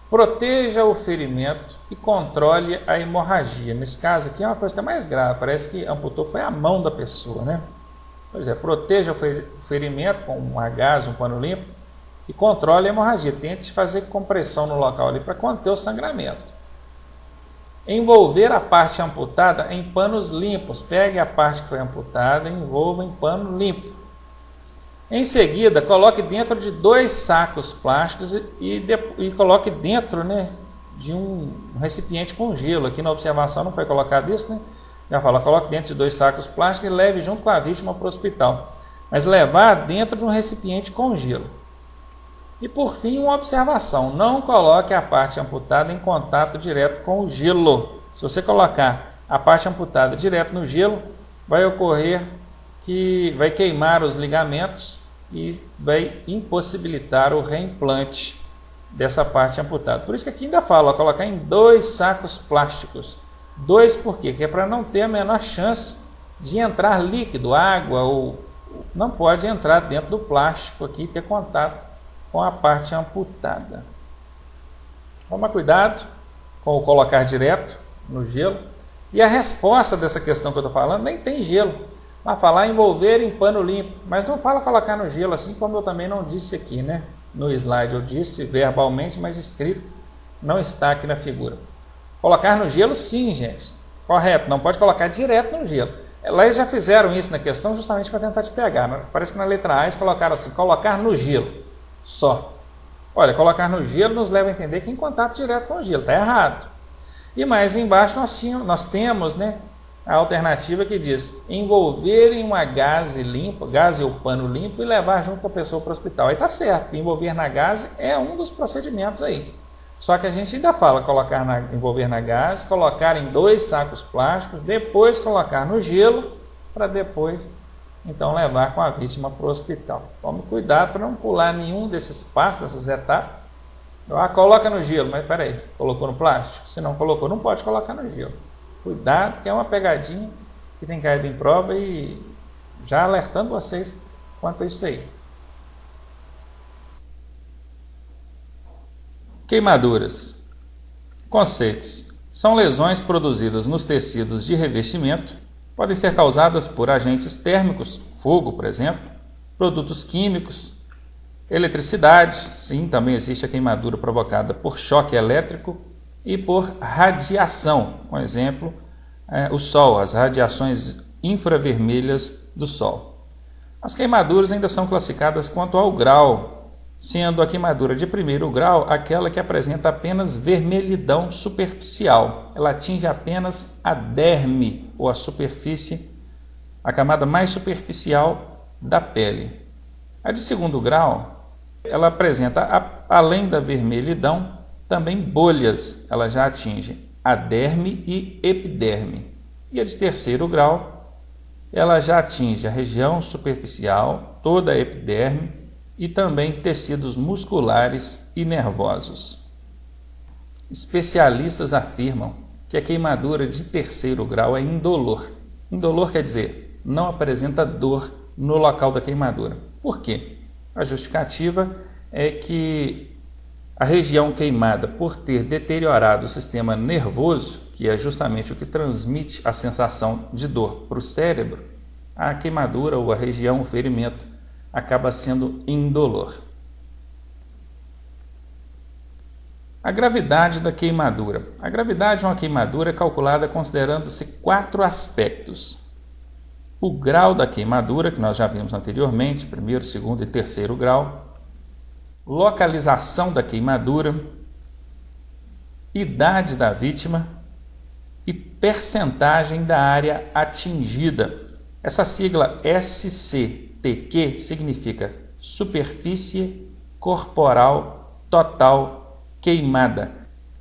Proteja o ferimento e controle a hemorragia. Nesse caso aqui é uma coisa até mais grave. Parece que amputou foi a mão da pessoa, né? Pois é, proteja o ferimento com um agasalho, um pano limpo e controle a hemorragia. Tente fazer compressão no local ali para conter o sangramento. Envolver a parte amputada em panos limpos. Pegue a parte que foi amputada e envolva em pano limpo. Em seguida, coloque dentro de 2 sacos plásticos e coloque dentro, né, de um recipiente com gelo. Aqui na observação não foi colocado isso, né? Já fala, coloque dentro de 2 sacos plásticos e leve junto com a vítima para o hospital. Mas levar dentro de um recipiente com gelo. E por fim, uma observação. Não coloque a parte amputada em contato direto com o gelo. Se você colocar a parte amputada direto no gelo, vai ocorrer que vai queimar os ligamentos e vai impossibilitar o reimplante dessa parte amputada. Por isso que aqui ainda fala, colocar em 2 sacos plásticos. 2 por quê? Que é para não ter a menor chance de entrar líquido, água, ou não pode entrar dentro do plástico aqui e ter contato com a parte amputada. Toma cuidado com o colocar direto no gelo. E a resposta dessa questão que eu estou falando nem tem gelo. Vai falar envolver em pano limpo, mas não fala colocar no gelo, assim como eu também não disse aqui, né? No slide eu disse verbalmente, mas escrito não está aqui na figura. Colocar no gelo sim, gente. Correto, não pode colocar direto no gelo. Lá eles já fizeram isso na questão justamente para tentar te pegar. Parece que na letra A eles colocaram assim, colocar no gelo, só. Olha, colocar no gelo nos leva a entender que em contato direto com o gelo, está errado. E mais embaixo nós temos, né, a alternativa que diz envolver em uma gaze limpa, gaze ou pano limpo e levar junto com a pessoa para o hospital. Aí está certo, envolver na gaze é um dos procedimentos aí. Só que a gente ainda fala envolver na gaze, colocar em 2 sacos plásticos, depois colocar no gelo, para depois então levar com a vítima para o hospital. Tome cuidado para não pular nenhum desses passos, dessas etapas. Coloca no gelo, mas peraí, colocou no plástico? Se não colocou, não pode colocar no gelo. Cuidado, que é uma pegadinha que tem caído em prova e já alertando vocês quanto a isso aí. Queimaduras. Conceitos. São lesões produzidas nos tecidos de revestimento, podem ser causadas por agentes térmicos, fogo, por exemplo, produtos químicos, eletricidade, sim, também existe a queimadura provocada por choque elétrico e por radiação, por exemplo, o sol, as radiações infravermelhas do sol. As queimaduras ainda são classificadas quanto ao grau, sendo a queimadura de primeiro grau aquela que apresenta apenas vermelhidão superficial. Ela atinge apenas a derme, ou a superfície, a camada mais superficial da pele. A de segundo grau, ela apresenta, além da vermelhidão, também bolhas. Ela já atinge a derme e epiderme. E a de terceiro grau, ela já atinge a região superficial, toda a epiderme, e também tecidos musculares e nervosos. Especialistas afirmam que a queimadura de terceiro grau é indolor. Indolor quer dizer, não apresenta dor no local da queimadura. Por quê? A justificativa é que a região queimada, por ter deteriorado o sistema nervoso, que é justamente o que transmite a sensação de dor para o cérebro, a queimadura ou a região, o ferimento, acaba sendo indolor. A gravidade da queimadura. A gravidade de uma queimadura é calculada considerando-se 4 aspectos. O grau da queimadura, que nós já vimos anteriormente, primeiro, segundo e terceiro grau. Localização da queimadura. Idade da vítima e percentagem da área atingida. Essa sigla SCTQ significa superfície corporal total queimada.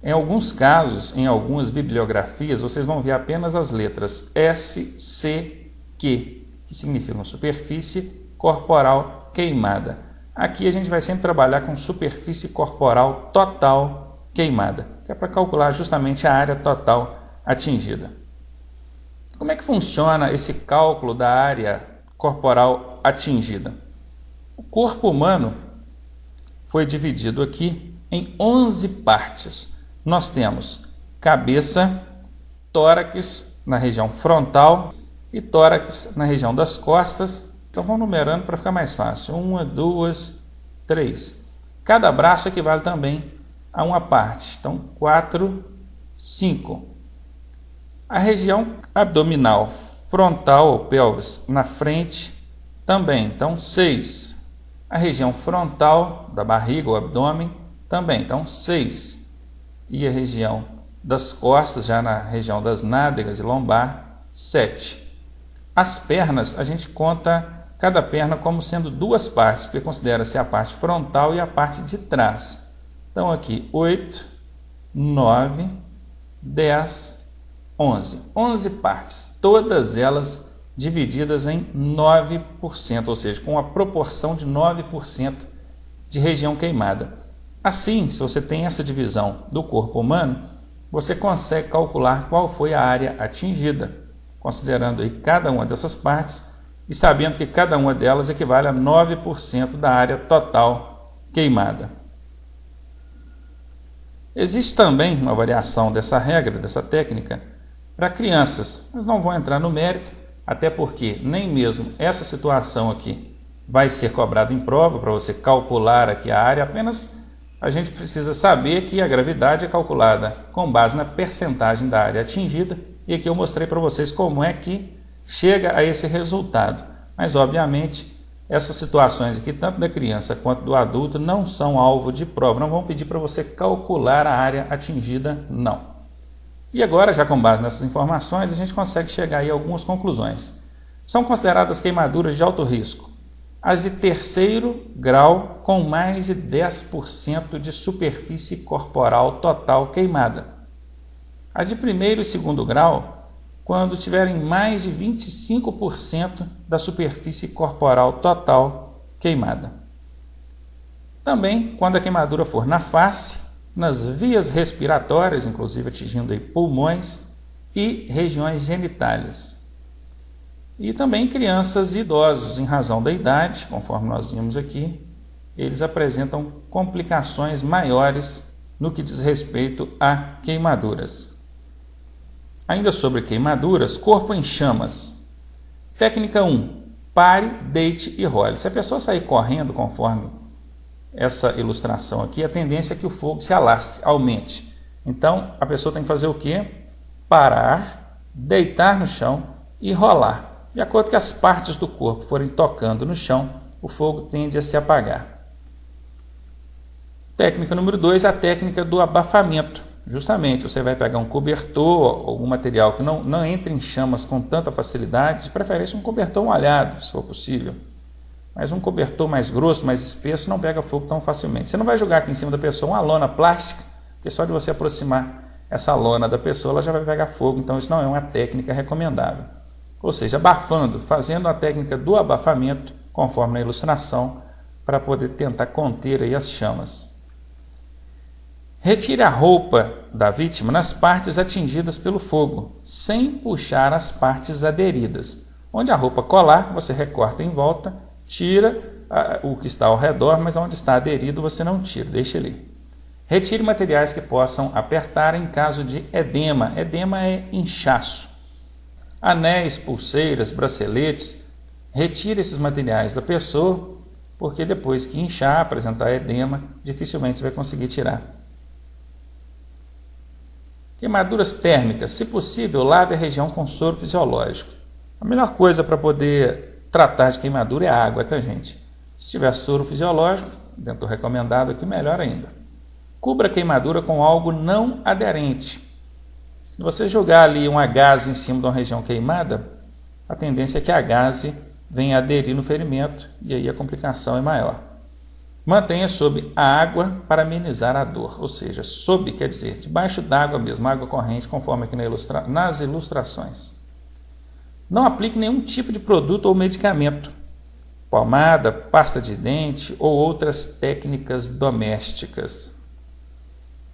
Em alguns casos, em algumas bibliografias, vocês vão ver apenas as letras SCQ, que significam superfície corporal queimada. Aqui a gente vai sempre trabalhar com superfície corporal total queimada, que é para calcular justamente a área total atingida. Como é que funciona esse cálculo da área corporal atingida? O corpo humano foi dividido aqui em 11 partes. Nós temos cabeça, tórax na região frontal e tórax na região das costas. Então vamos numerando para ficar mais fácil. 1, 2, 3. Cada braço equivale também a uma parte. Então 4, 5. A região abdominal, frontal ou pelvis na frente também, então 6. A região frontal da barriga ou abdômen também, então 6. E a região das costas, já na região das nádegas e lombar, 7. As pernas, a gente conta cada perna como sendo 2 partes, porque considera-se a parte frontal e a parte de trás. Então aqui 8, 9, 10, 11 partes, todas elas divididas em 9%, ou seja, com a proporção de 9% de região queimada. Assim, se você tem essa divisão do corpo humano, você consegue calcular qual foi a área atingida, considerando aí cada uma dessas partes e sabendo que cada uma delas equivale a 9% da área total queimada. Existe também uma variação dessa regra, dessa técnica, para crianças, mas não vou entrar no mérito, até porque nem mesmo essa situação aqui vai ser cobrada em prova para você calcular aqui a área, apenas a gente precisa saber que a gravidade é calculada com base na percentagem da área atingida, e aqui eu mostrei para vocês como é que chega a esse resultado. Mas, obviamente, essas situações aqui, tanto da criança quanto do adulto, não são alvo de prova, não vão pedir para você calcular a área atingida, não. E agora, já com base nessas informações, a gente consegue chegar aí a algumas conclusões. São consideradas queimaduras de alto risco as de terceiro grau com mais de 10% de superfície corporal total queimada. As de primeiro e segundo grau, quando tiverem mais de 25% da superfície corporal total queimada. Também quando a queimadura for na face, nas vias respiratórias, inclusive atingindo aí pulmões e regiões genitais. E também crianças e idosos, em razão da idade, conforme nós vimos aqui, eles apresentam complicações maiores no que diz respeito a queimaduras. Ainda sobre queimaduras, corpo em chamas. Técnica 1. Pare, deite e role. Se a pessoa sair correndo conforme essa ilustração aqui, a tendência é que o fogo se alastre, aumente. Então, a pessoa tem que fazer o quê? Parar, deitar no chão e rolar. De acordo que as partes do corpo forem tocando no chão, o fogo tende a se apagar. Técnica número 2, a técnica do abafamento. Justamente, você vai pegar um cobertor, algum material que não entre em chamas com tanta facilidade, de preferência um cobertor molhado, se for possível. Mas um cobertor mais grosso, mais espesso, não pega fogo tão facilmente. Você não vai jogar aqui em cima da pessoa uma lona plástica, porque só de você aproximar essa lona da pessoa, ela já vai pegar fogo, então isso não é uma técnica recomendável. Ou seja, abafando, fazendo a técnica do abafamento, conforme na ilustração, para poder tentar conter aí as chamas. Retire a roupa da vítima nas partes atingidas pelo fogo, sem puxar as partes aderidas. Onde a roupa colar, você recorta em volta, tira o que está ao redor, mas onde está aderido você não tira, deixa ali. Retire materiais que possam apertar em caso de edema. Edema é inchaço. Anéis, pulseiras, braceletes, retire esses materiais da pessoa, porque depois que inchar, apresentar edema, dificilmente você vai conseguir tirar. Queimaduras térmicas. Se possível, lave a região com soro fisiológico. A melhor coisa para poder tratar de queimadura é a água, tá, gente? Se tiver soro fisiológico, dentro do recomendado aqui, melhor ainda. Cubra a queimadura com algo não aderente. Se você jogar ali uma gaze em cima de uma região queimada, a tendência é que a gaze venha aderir no ferimento e aí a complicação é maior. Mantenha sob a água para amenizar a dor, ou seja, sob quer dizer debaixo d'água mesmo, água corrente, conforme aqui nas ilustrações. Não aplique nenhum tipo de produto ou medicamento, pomada, pasta de dente ou outras técnicas domésticas.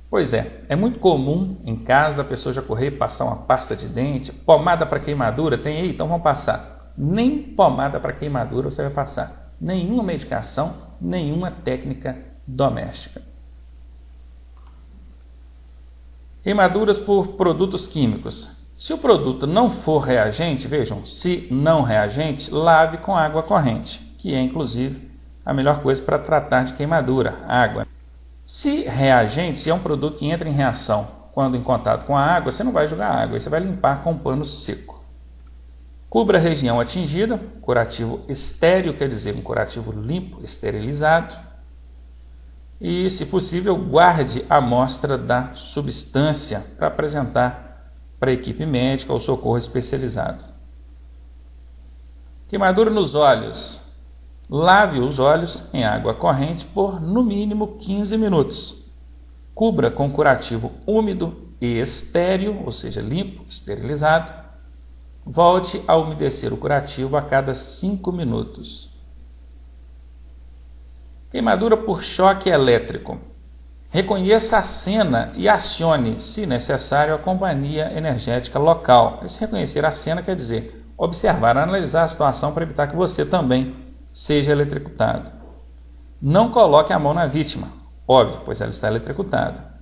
Pois é muito comum em casa a pessoa já correr e passar uma pasta de dente, pomada para queimadura, tem aí? Então vamos passar. Nem pomada para queimadura você vai passar. Nenhuma medicação, nenhuma técnica doméstica. Queimaduras por produtos químicos. Se o produto não for reagente, vejam, se não reagente, lave com água corrente, que é inclusive a melhor coisa para tratar de queimadura, água. Se reagente, se é um produto que entra em reação quando em contato com a água, você não vai jogar água, você vai limpar com um pano seco. Cubra a região atingida, curativo estéril, quer dizer, um curativo limpo, esterilizado. E, se possível, guarde a amostra da substância para apresentar para a equipe médica ou socorro especializado. Queimadura nos olhos. Lave os olhos em água corrente por, no mínimo, 15 minutos. Cubra com curativo úmido e estéril, ou seja, limpo, esterilizado. Volte a umedecer o curativo a cada 5 minutos. Queimadura por choque elétrico. Reconheça a cena e acione, se necessário, a companhia energética local. Esse reconhecer a cena quer dizer observar, analisar a situação para evitar que você também seja eletrocutado. Não coloque a mão na vítima, óbvio, pois ela está eletrocutada.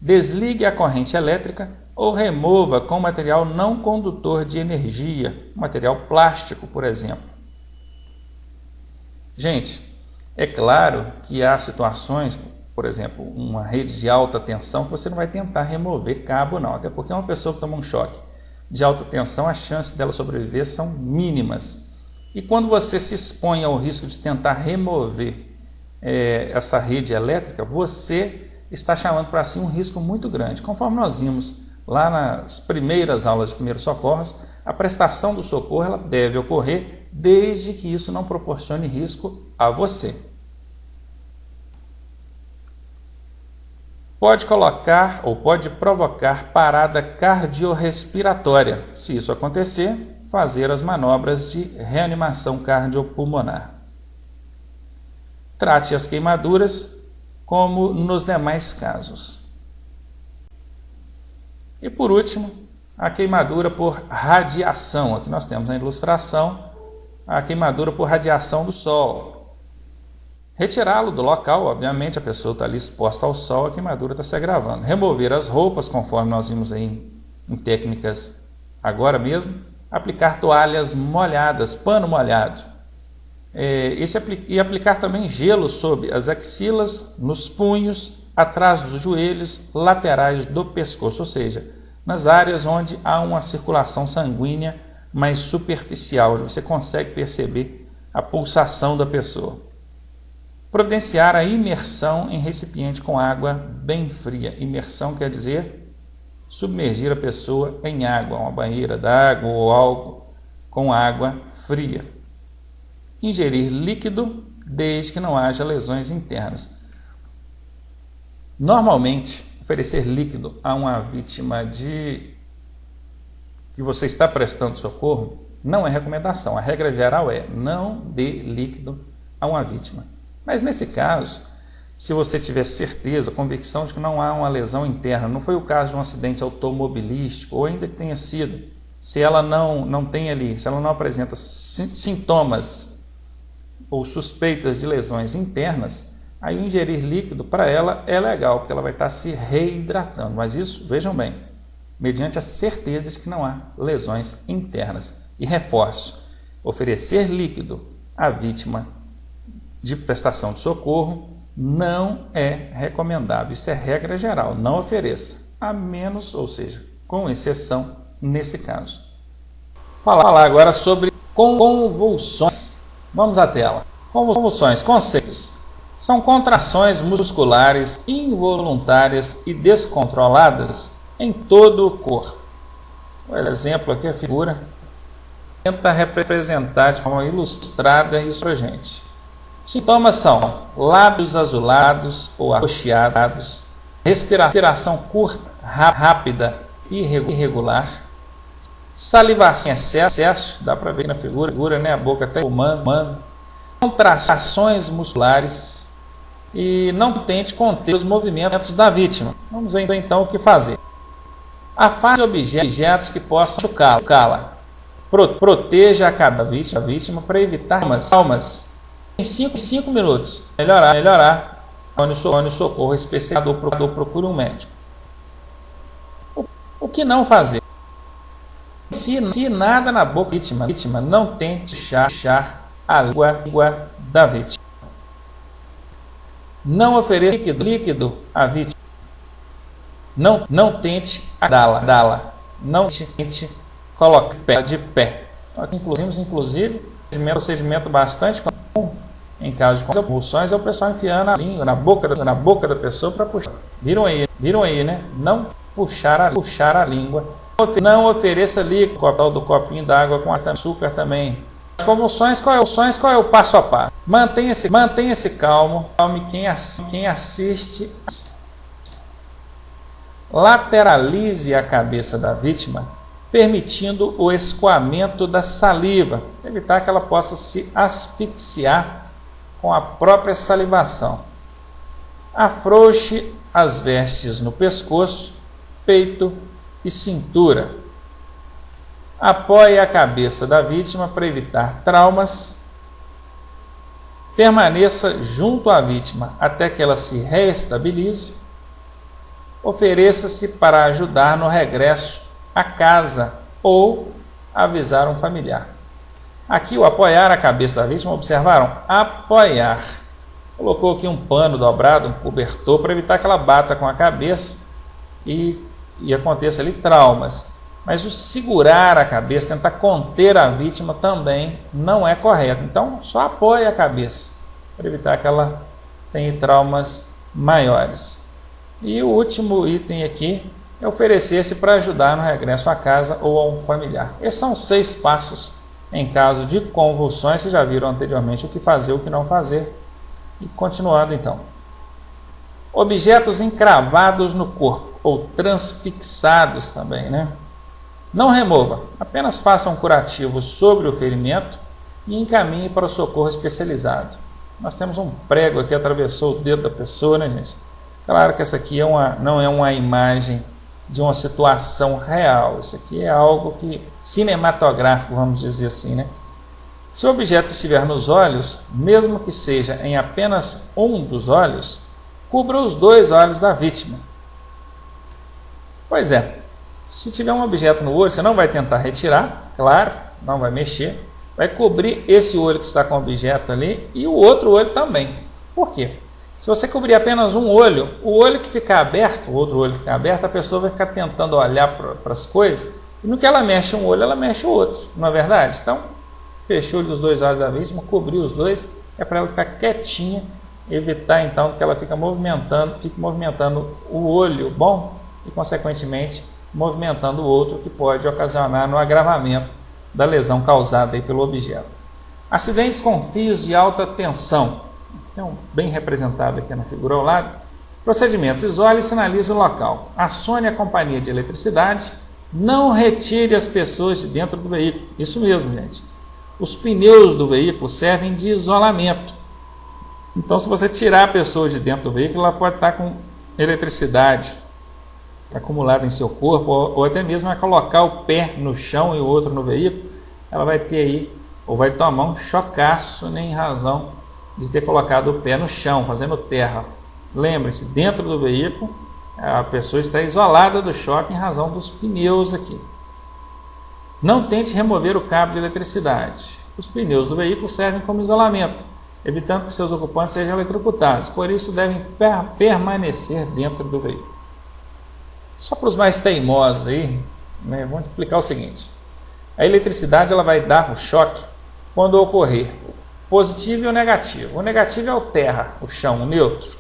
Desligue a corrente elétrica ou remova com material não condutor de energia, material plástico, por exemplo. Gente, é claro que há situações, por exemplo, uma rede de alta tensão, que você não vai tentar remover cabo não, até porque uma pessoa que toma um choque de alta tensão, as chances dela sobreviver são mínimas. E quando você se expõe ao risco de tentar remover essa rede elétrica, você está chamando para si um risco muito grande. Conforme nós vimos lá nas primeiras aulas de primeiros socorros, a prestação do socorro ela deve ocorrer desde que isso não proporcione risco a você. Pode colocar ou pode provocar parada cardiorrespiratória. Se isso acontecer, fazer as manobras de reanimação cardiopulmonar. Trate as queimaduras como nos demais casos. E por último, a queimadura por radiação. Aqui nós temos na ilustração a queimadura por radiação do sol. Retirá-lo do local, obviamente a pessoa está ali exposta ao sol, a queimadura está se agravando. Remover as roupas, conforme nós vimos aí em técnicas agora mesmo. Aplicar toalhas molhadas, pano molhado. E aplicar também gelo sobre as axilas, nos punhos, atrás dos joelhos, laterais do pescoço, ou seja, nas áreas onde há uma circulação sanguínea mais superficial, onde você consegue perceber a pulsação da pessoa. Providenciar a imersão em recipiente com água bem fria. Imersão quer dizer submergir a pessoa em água, uma banheira d'água ou algo com água fria. Ingerir líquido desde que não haja lesões internas. Normalmente, oferecer líquido a uma vítima que você está prestando socorro não é recomendação. A regra geral é não dê líquido a uma vítima. Mas nesse caso, se você tiver certeza, convicção de que não há uma lesão interna, não foi o caso de um acidente automobilístico, ou ainda que tenha sido, se ela não tem ali, se ela não apresenta sintomas ou suspeitas de lesões internas, aí ingerir líquido para ela é legal, porque ela vai estar se reidratando. Mas isso, vejam bem, mediante a certeza de que não há lesões internas. E reforço, oferecer líquido à vítima de prestação de socorro não é recomendável. Isso é regra geral, não ofereça, a menos, ou seja, com exceção nesse caso. Falar agora sobre convulsões. Vamos à tela. Convulsões, conceitos. São contrações musculares involuntárias e descontroladas em todo o corpo. O exemplo aqui, a figura, tenta representar de forma ilustrada isso para a gente. Sintomas são lábios azulados ou arroxeados, respiração curta, rápida e irregular, salivação em excesso, dá para ver na figura, né? A boca até fumando, contrações musculares e não tente conter os movimentos da vítima. Vamos ver então o que fazer. Afaste objetos que possam chocá-la. Proteja a cabeça da vítima para evitar traumas. Em 5 minutos, melhorar, onde o socorro especializado procure um médico. O que não fazer? Enfie nada na boca da vítima. Não tente puxar a língua da vítima. Não ofereça líquido à vítima. Não tente agradá-la. Não tente colocar de pé. Inclusive, procedimento bastante comum em caso de convulsões é o pessoal enfiando a língua na boca da pessoa para puxar. Viram aí, né? Não puxar a língua. Não ofereça líquido, do copinho d'água com açúcar também. As convulsões, qual é o passo a passo? Mantenha-se calmo, calme quem assiste. Lateralize a cabeça da vítima, permitindo o escoamento da saliva, evitar que ela possa se asfixiar com a própria salivação. Afrouxe as vestes no pescoço, peito e cintura. Apoie a cabeça da vítima para evitar traumas. Permaneça junto à vítima até que ela se reestabilize. ofereça-se para ajudar no regresso à casa ou avisar um familiar. Aqui o apoiar a cabeça da vítima, observaram? Apoiar. Colocou aqui um pano dobrado, um cobertor, para evitar que ela bata com a cabeça e aconteça ali traumas. Mas o segurar a cabeça, tentar conter a vítima também não é correto. Então, só apoia a cabeça, para evitar que ela tenha traumas maiores. E o último item aqui é oferecer-se para ajudar no regresso à casa ou a um familiar. Esses são 6 passos em caso de convulsões. Vocês já viram anteriormente o que fazer, o que não fazer. E continuando então. Objetos encravados no corpo, ou transfixados também, né? Não remova, apenas faça um curativo sobre o ferimento e encaminhe para o socorro especializado. Nós temos um prego aqui que atravessou o dedo da pessoa, né, gente? Claro que essa aqui não é uma imagem de uma situação real. Isso aqui é algo cinematográfico, vamos dizer assim, né? Se o objeto estiver nos olhos, mesmo que seja em apenas um dos olhos, cubra os 2 olhos da vítima. Pois é, se tiver um objeto no olho, você não vai tentar retirar, claro, não vai mexer, vai cobrir esse olho que está com o objeto ali e o outro olho também. Por quê? Se você cobrir apenas um olho, o olho que ficar aberto, o outro olho que ficar aberto, a pessoa vai ficar tentando olhar para as coisas e no que ela mexe um olho, ela mexe o outro, não é verdade? Então, fechou os 2 olhos da vítima, cobriu os 2, é para ela ficar quietinha, evitar então que ela fique movimentando o olho bom e, consequentemente, movimentando o outro, que pode ocasionar no agravamento da lesão causada aí pelo objeto. Acidentes com fios de alta tensão. Então, bem representado aqui na figura ao lado. Procedimentos: isole e sinalize o local. Acione a companhia de eletricidade. Não retire as pessoas de dentro do veículo. Isso mesmo, gente. Os pneus do veículo servem de isolamento. Então, se você tirar a pessoa de dentro do veículo, ela pode estar com eletricidade acumulada em seu corpo, ou até mesmo a colocar o pé no chão e o outro no veículo, ela vai ter aí, ou vai tomar um chocaço, em razão de ter colocado o pé no chão, fazendo terra. Lembre-se, dentro do veículo, a pessoa está isolada do choque em razão dos pneus aqui. Não tente remover o cabo de eletricidade. Os pneus do veículo servem como isolamento, evitando que seus ocupantes sejam eletrocutados. Por isso, devem permanecer dentro do veículo. Só para os mais teimosos aí, né, vamos explicar o seguinte. A eletricidade ela vai dar o choque quando ocorrer o positivo e o negativo. O negativo é o terra, o chão, o neutro.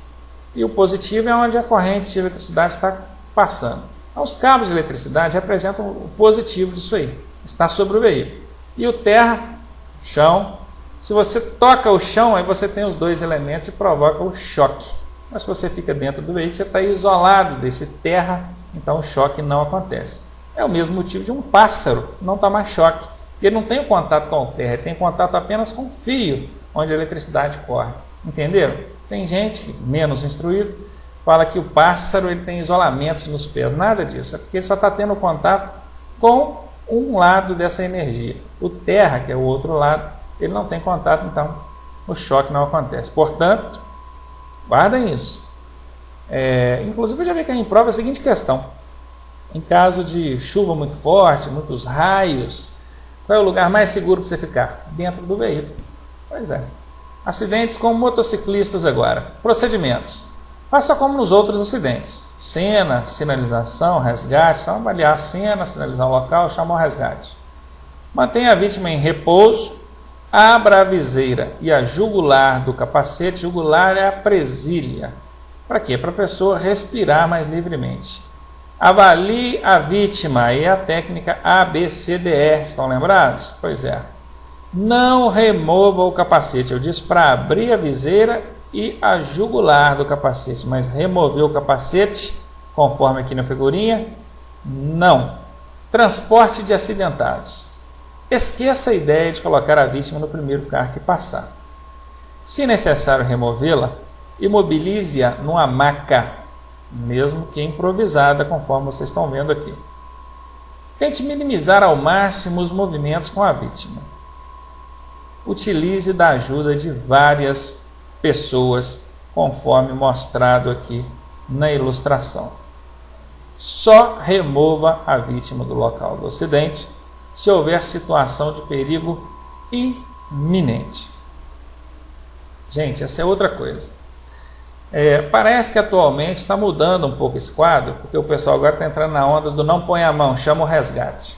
E o positivo é onde a corrente de eletricidade está passando. Os cabos de eletricidade representam o positivo disso aí. Está sobre o veículo. E o terra, chão. Se você toca o chão, aí você tem os 2 elementos e provoca o choque. Mas se você fica dentro do veículo, você está isolado desse terra, então o choque não acontece. É o mesmo motivo de um pássaro não tomar choque. Ele não tem o contato com a terra, ele tem contato apenas com o fio onde a eletricidade corre. Entenderam? Tem gente que, menos instruído, fala que o pássaro ele tem isolamentos nos pés. Nada disso, é porque ele só está tendo contato com um lado dessa energia. O terra, que é o outro lado, ele não tem contato, então o choque não acontece. Portanto, guardem isso. Inclusive, eu já vi que em prova a seguinte questão. Em caso de chuva muito forte, muitos raios, qual é o lugar mais seguro para você ficar? Dentro do veículo. Pois é. Acidentes com motociclistas agora. Procedimentos. Faça como nos outros acidentes. Cena, sinalização, resgate. Então, avaliar a cena, sinalizar o local, chamar o resgate. Mantenha a vítima em repouso. Abra a viseira e a jugular do capacete. Jugular é a presilha. Para quê? Para a pessoa respirar mais livremente. Avalie a vítima. Aí é a técnica ABCDE. Estão lembrados? Pois é. Não remova o capacete. Eu disse para abrir a viseira e a jugular do capacete, mas remover o capacete, conforme aqui na figurinha, não. Transporte de acidentados. Esqueça a ideia de colocar a vítima no primeiro carro que passar. Se necessário removê-la, imobilize-a numa maca, mesmo que improvisada, conforme vocês estão vendo aqui. Tente minimizar ao máximo os movimentos com a vítima. Utilize da ajuda de várias pessoas, conforme mostrado aqui na ilustração. Só remova a vítima do local do acidente se houver situação de perigo iminente. Gente, essa é outra coisa. Parece que atualmente está mudando um pouco esse quadro, porque o pessoal agora está entrando na onda do não põe a mão, chama o resgate.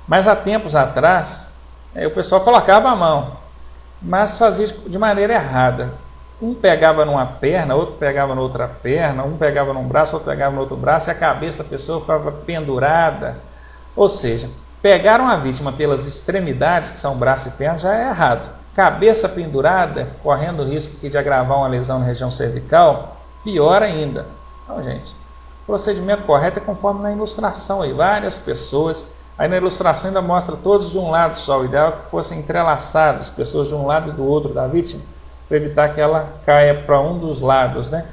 Mas há tempos atrás, o pessoal colocava a mão, mas fazia de maneira errada. Um pegava numa perna, outro pegava na outra perna, um pegava num braço, outro pegava no outro braço, e a cabeça da pessoa ficava pendurada. Ou seja, pegaram a vítima pelas extremidades, que são braço e perna, já é errado. Cabeça pendurada, correndo o risco de agravar uma lesão na região cervical, pior ainda. Então, gente, o procedimento correto é conforme na ilustração aí, várias pessoas. Aí na ilustração ainda mostra todos de um lado só, o ideal é que fossem entrelaçados, pessoas de um lado e do outro da vítima, para evitar que ela caia para um dos lados, né?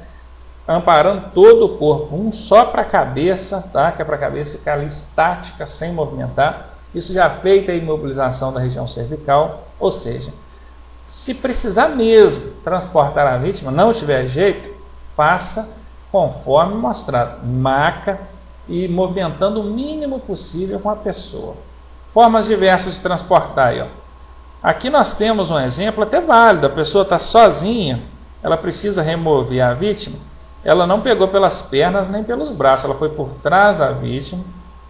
Amparando todo o corpo, um só para a cabeça, tá? Que é para a cabeça ficar ali estática, sem movimentar. Isso já feita a imobilização da região cervical, ou seja, se precisar mesmo transportar a vítima, não tiver jeito, faça conforme mostrado, maca e movimentando o mínimo possível com a pessoa. Formas diversas de transportar aí, ó. Aqui nós temos um exemplo até válido, a pessoa está sozinha, ela precisa remover a vítima, ela não pegou pelas pernas nem pelos braços, ela foi por trás da vítima,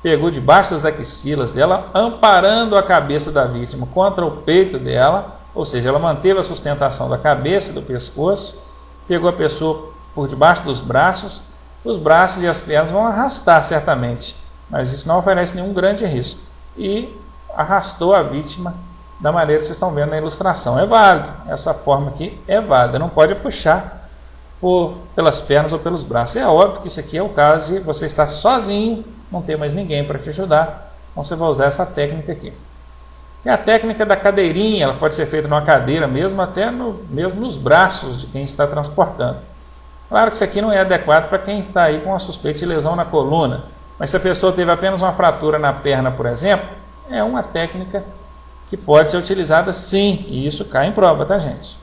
pegou debaixo das axilas dela, amparando a cabeça da vítima contra o peito dela, ou seja, ela manteve a sustentação da cabeça e do pescoço, pegou a pessoa por debaixo dos braços, os braços e as pernas vão arrastar certamente, mas isso não oferece nenhum grande risco, e arrastou a vítima da maneira que vocês estão vendo na ilustração. É válido, essa forma aqui é válida, não pode puxar pelas pernas ou pelos braços. É óbvio que isso aqui é o caso de você estar sozinho, não ter mais ninguém para te ajudar, então você vai usar essa técnica aqui. E a técnica da cadeirinha, ela pode ser feita numa cadeira mesmo, até mesmo nos braços de quem está transportando. Claro que isso aqui não é adequado para quem está aí com a suspeita de lesão na coluna, mas se a pessoa teve apenas uma fratura na perna, por exemplo, é uma técnica que pode ser utilizada sim, e isso cai em prova, tá, gente?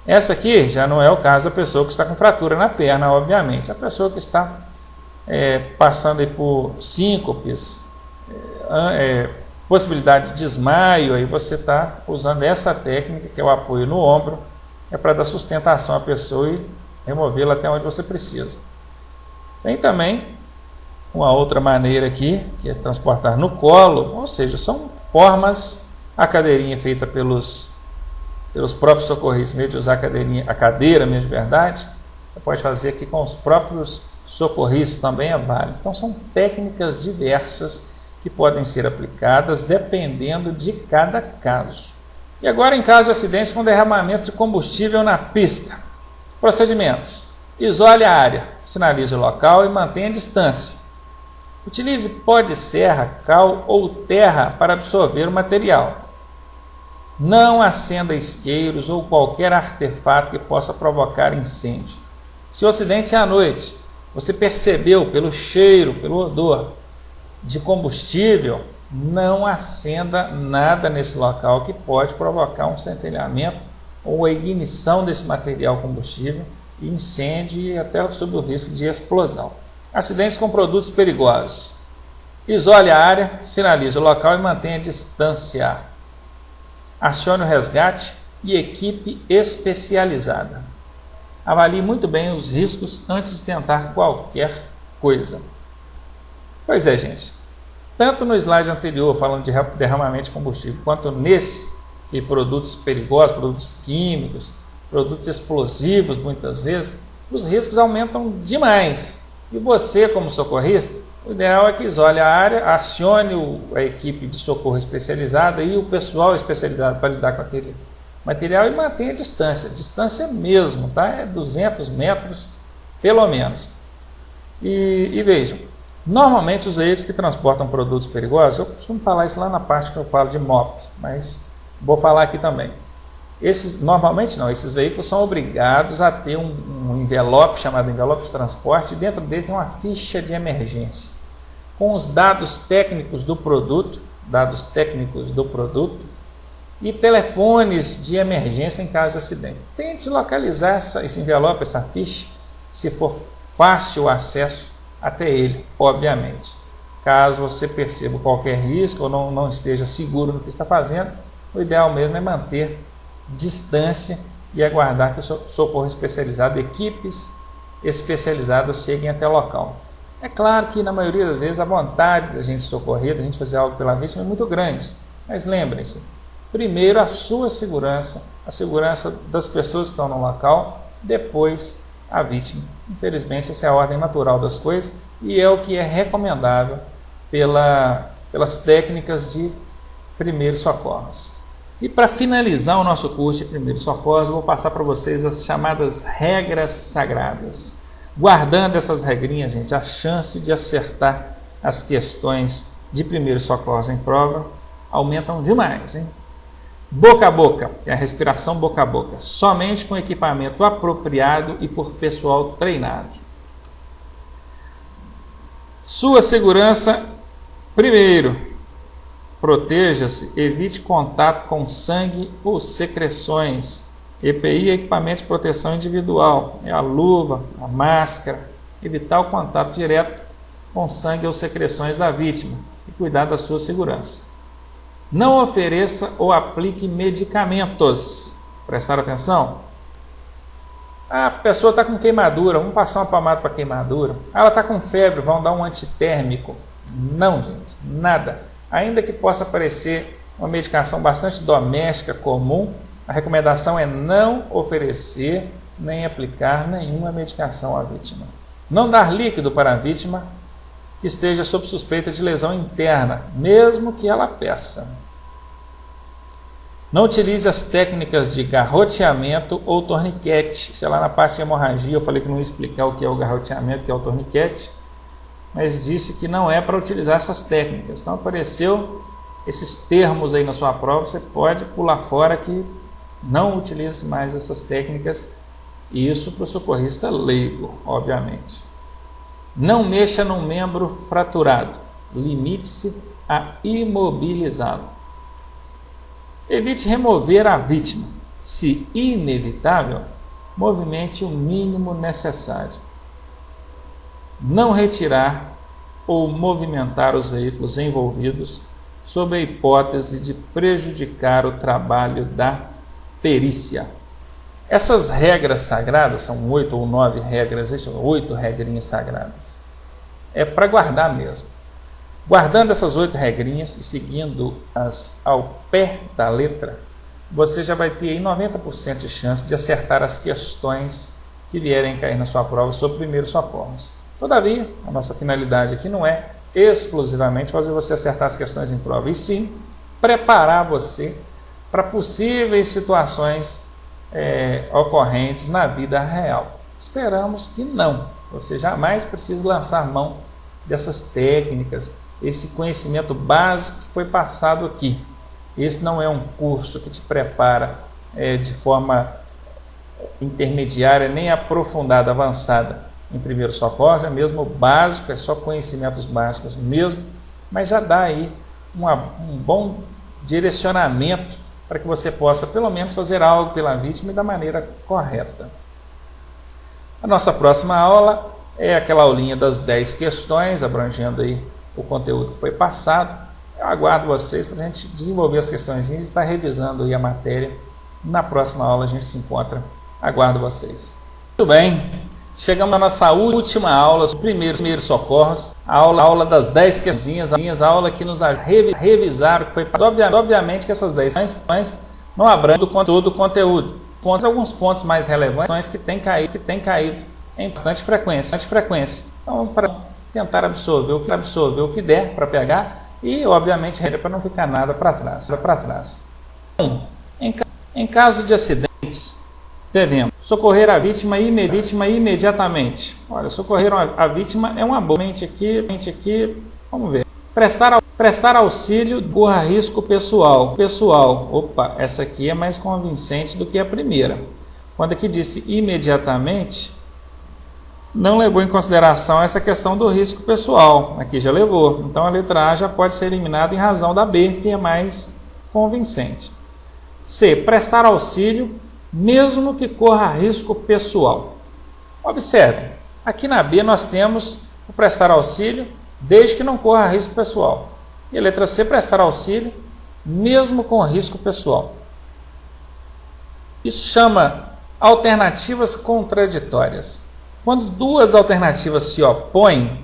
Essa aqui já não é o caso da pessoa que está com fratura na perna, obviamente. A pessoa que está passando aí por síncopes, possibilidade de desmaio, aí você está usando essa técnica, que é o apoio no ombro, é para dar sustentação à pessoa e removê-la até onde você precisa. Tem também uma outra maneira aqui, que é transportar no colo, ou seja, são formas, a cadeirinha feita pelos próprios socorristas, em vez de usar a cadeira mesmo de verdade, você pode fazer aqui com os próprios socorristas, também é válido. Então são técnicas diversas que podem ser aplicadas dependendo de cada caso. E agora em caso de acidente com derramamento de combustível na pista. Procedimentos: isole a área, sinalize o local e mantenha a distância. Utilize pó de serra, cal ou terra para absorver o material. Não acenda isqueiros ou qualquer artefato que possa provocar incêndio. Se o acidente é à noite, você percebeu pelo cheiro, pelo odor de combustível, não acenda nada nesse local que pode provocar um centelhamento ou a ignição desse material combustível e incêndio e até sob o risco de explosão. Acidentes com produtos perigosos. Isole a área, sinalize o local e mantenha a distância. Acione o resgate e equipe especializada. Avalie muito bem os riscos antes de tentar qualquer coisa. Pois é, gente. Tanto no slide anterior, falando de derramamento de combustível, quanto nesse, de produtos perigosos, produtos químicos, produtos explosivos, muitas vezes, os riscos aumentam demais. E você, como socorrista, o ideal é que isole a área, acione a equipe de socorro especializada e o pessoal especializado para lidar com aquele material e mantenha a distância mesmo, tá? É 200 metros pelo menos. E vejam, normalmente os veículos que transportam produtos perigosos, eu costumo falar isso lá na parte que eu falo de MOP, mas vou falar aqui também. Normalmente não, esses veículos são obrigados a ter um envelope chamado envelope de transporte, e dentro dele tem uma ficha de emergência, com os dados técnicos do produto e telefones de emergência em caso de acidente. Tente localizar esse envelope, essa ficha, se for fácil o acesso até ele, obviamente. Caso você perceba qualquer risco ou não esteja seguro no que está fazendo, o ideal mesmo é manter distância e aguardar que o socorro especializado, equipes especializadas cheguem até o local. É claro que na maioria das vezes a vontade da gente socorrer, da gente fazer algo pela vítima é muito grande, mas lembrem-se, primeiro a sua segurança, a segurança das pessoas que estão no local, depois a vítima. Infelizmente essa é a ordem natural das coisas e é o que é recomendável pelas técnicas de primeiros socorros. E para finalizar o nosso curso de primeiros socorros, eu vou passar para vocês as chamadas regras sagradas. Guardando essas regrinhas, gente, a chance de acertar as questões de primeiros socorros em prova aumentam demais, hein? Boca a boca, é a respiração boca a boca, somente com equipamento apropriado e por pessoal treinado. Sua segurança, primeiro, proteja-se, evite contato com sangue ou secreções. EPI é equipamento de proteção individual, é a luva, a máscara, evitar o contato direto com sangue ou secreções da vítima e cuidar da sua segurança. Não ofereça ou aplique medicamentos. Prestar atenção? A pessoa está com queimadura, vamos passar uma pomada para queimadura. Ela está com febre, vamos dar um antitérmico. Não, gente, nada. Ainda que possa parecer uma medicação bastante doméstica, comum, a recomendação é não oferecer nem aplicar nenhuma medicação à vítima. Não dar líquido para a vítima que esteja sob suspeita de lesão interna, mesmo que ela peça. Não utilize as técnicas de garroteamento ou torniquete. Se lá na parte de hemorragia eu falei que não ia explicar o que é o garroteamento, o que é o torniquete, mas disse que não é para utilizar essas técnicas. Então apareceu esses termos aí na sua prova, você pode pular fora que não utilize mais essas técnicas, e isso para o socorrista leigo, obviamente. Não mexa num membro fraturado, limite-se a imobilizá-lo. Evite remover a vítima. Se inevitável, movimente o mínimo necessário. Não retirar ou movimentar os veículos envolvidos sob a hipótese de prejudicar o trabalho da perícia. Essas regras sagradas, são 8 ou 9 regras, 8 regrinhas sagradas, é para guardar mesmo. Guardando essas 8 regrinhas e seguindo-as ao pé da letra, você já vai ter aí 90% de chance de acertar as questões que vierem cair na sua prova sobre primeiros socorros. Todavia, a nossa finalidade aqui não é exclusivamente fazer você acertar as questões em prova, e sim preparar você para possíveis situações ocorrentes na vida real. Esperamos que não. Você jamais precisa lançar mão dessas técnicas, esse conhecimento básico que foi passado aqui. Esse não é um curso que te prepara de forma intermediária, nem aprofundada, avançada em primeiros socorros, é mesmo básico, é só conhecimentos básicos mesmo, mas já dá aí um bom direcionamento para que você possa pelo menos fazer algo pela vítima e da maneira correta. A nossa próxima aula é aquela aulinha das 10 questões, abrangendo aí o conteúdo que foi passado. Eu aguardo vocês para a gente desenvolver as questões e estar revisando aí a matéria. Na próxima aula a gente se encontra. Aguardo vocês. Muito bem. Chegamos na nossa última aula, sobre primeiros socorros, a aula das 10 questões, a aula que nos ajuda a revisar o que foi passado. Obviamente que essas 10 questões não abrangem todo o conteúdo. Alguns pontos mais relevantes que têm caído em bastante frequência. Então vamos para tentar absorver o que der para pegar e, obviamente, para não ficar nada para trás. Em caso de acidentes, devemos socorrer a vítima imediatamente. Olha, socorrer a vítima é uma boa. Aqui, vamos ver. Prestar auxílio corra risco pessoal. Opa, essa aqui é mais convincente do que a primeira. Quando aqui disse imediatamente, não levou em consideração essa questão do risco pessoal. Aqui já levou. Então a letra A já pode ser eliminada em razão da B, que é mais convincente. C. Prestar auxílio mesmo que corra risco pessoal. Observe, aqui na B nós temos o prestar auxílio, desde que não corra risco pessoal. E a letra C, prestar auxílio, mesmo com risco pessoal. Isso chama alternativas contraditórias. Quando duas alternativas se opõem,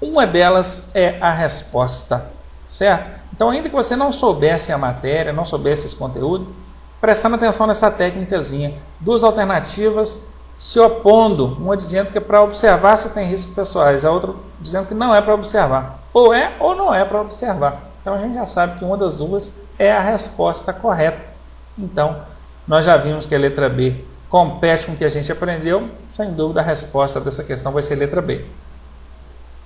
uma delas é a resposta, certo? Então, ainda que você não soubesse a matéria, não soubesse esse conteúdo, prestando atenção nessa técnicazinha, duas alternativas se opondo, uma dizendo que é para observar se tem riscos pessoais, a outra dizendo que não é para observar, ou é ou não é para observar. Então, a gente já sabe que uma das duas é a resposta correta. Então, nós já vimos que a letra B compete com o que a gente aprendeu, sem dúvida a resposta dessa questão vai ser letra B.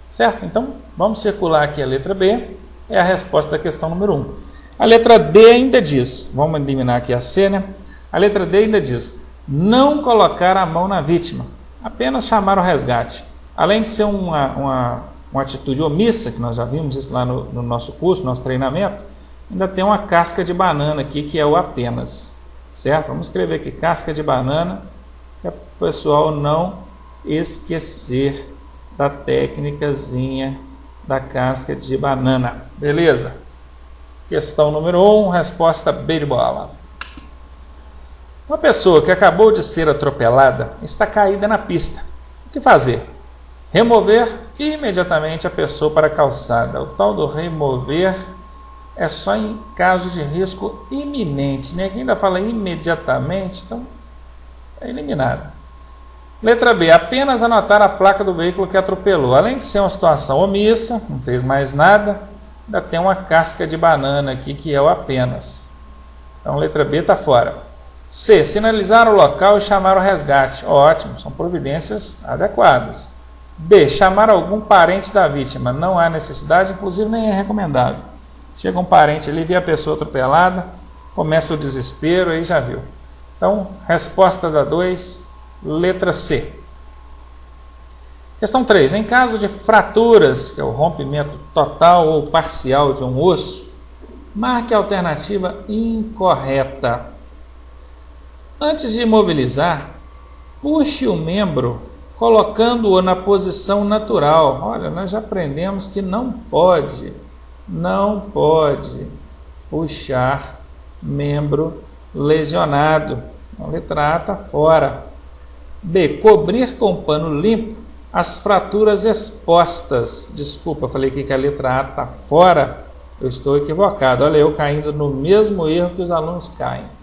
Certo? Então, vamos circular aqui a letra B, é a resposta da questão número 1. A letra D ainda diz, vamos eliminar aqui a C, né? A letra D ainda diz, não colocar a mão na vítima, apenas chamar o resgate. Além de ser uma atitude omissa, que nós já vimos isso lá no nosso curso, no nosso treinamento, ainda tem uma casca de banana aqui, que é o apenas. Certo? Vamos escrever aqui, casca de banana, para o pessoal não esquecer da técnicazinha da casca de banana. Beleza? Questão número 1, resposta B de bola. Uma pessoa que acabou de ser atropelada está caída na pista. O que fazer? Remover imediatamente a pessoa para a calçada. O tal do remover é só em caso de risco iminente, né? Quem ainda fala imediatamente, então é eliminado. Letra B, apenas anotar a placa do veículo que atropelou. Além de ser uma situação omissa, não fez mais nada, ainda tem uma casca de banana aqui que é o apenas. Então letra B está fora. C, sinalizar o local e chamar o resgate. Ótimo, são providências adequadas. D, chamar algum parente da vítima. Não há necessidade, inclusive nem é recomendado. Chega um parente ali, vê a pessoa atropelada, começa o desespero, aí já viu. Então, resposta da 2, letra C. Questão 3. Em caso de fraturas, que é o rompimento total ou parcial de um osso, marque a alternativa incorreta. Antes de imobilizar, puxe o membro colocando-o na posição natural. Olha, nós já aprendemos que não pode puxar membro lesionado. A letra A está fora. B, cobrir com pano limpo as fraturas expostas. Desculpa, falei aqui que a letra A está fora. Eu estou equivocado. Olha, eu caindo no mesmo erro que os alunos caem.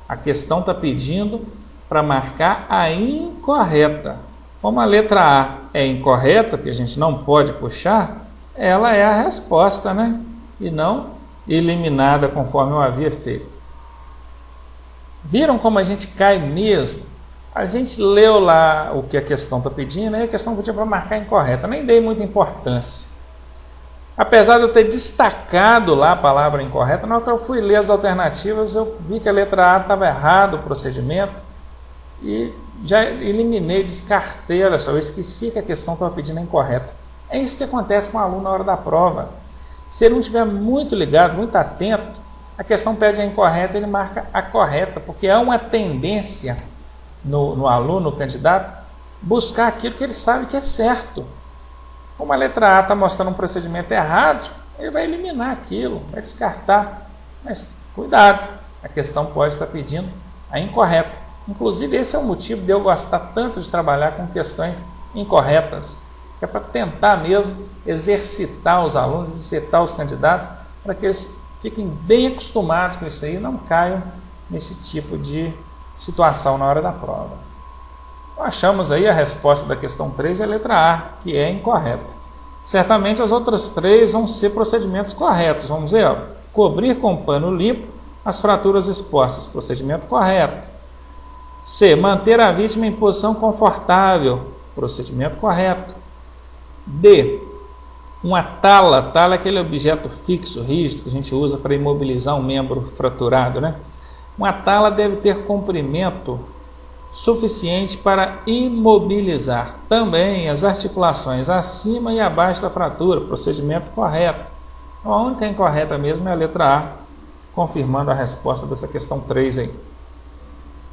A questão está pedindo para marcar a incorreta. Como a letra A é incorreta, porque a gente não pode puxar, ela é a resposta, né? E não eliminada conforme eu havia feito. Viram como a gente cai mesmo? A gente leu lá o que a questão está pedindo, e a questão podia para marcar incorreta. Nem dei muita importância. Apesar de eu ter destacado lá a palavra incorreta, na hora que eu fui ler as alternativas, eu vi que a letra A estava errado o procedimento e já eliminei, descartei. Olha só, eu esqueci que a questão estava pedindo a incorreta. É isso que acontece com o aluno na hora da prova. Se ele não estiver muito ligado, muito atento, a questão pede a incorreta, ele marca a correta, porque há uma tendência no aluno, no candidato, buscar aquilo que ele sabe que é certo. Como a letra A está mostrando um procedimento errado, ele vai eliminar aquilo, vai descartar. Mas cuidado, a questão pode estar pedindo a incorreta. Inclusive, esse é o motivo de eu gostar tanto de trabalhar com questões incorretas, que é para tentar mesmo exercitar os alunos, exercitar os candidatos, para que eles fiquem bem acostumados com isso aí e não caiam nesse tipo de situação na hora da prova. Achamos aí a resposta da questão 3 é a letra A, que é incorreta. Certamente as outras 3 vão ser procedimentos corretos. Vamos ver, ó. Cobrir com pano limpo as fraturas expostas, procedimento correto. C, manter a vítima em posição confortável, procedimento correto. D, uma tala. Tala é aquele objeto fixo, rígido, que a gente usa para imobilizar um membro fraturado, né? Uma tala deve ter comprimento suficiente para imobilizar também as articulações acima e abaixo da fratura, procedimento correto. A única incorreta mesmo é a letra A, confirmando a resposta dessa questão 3 aí.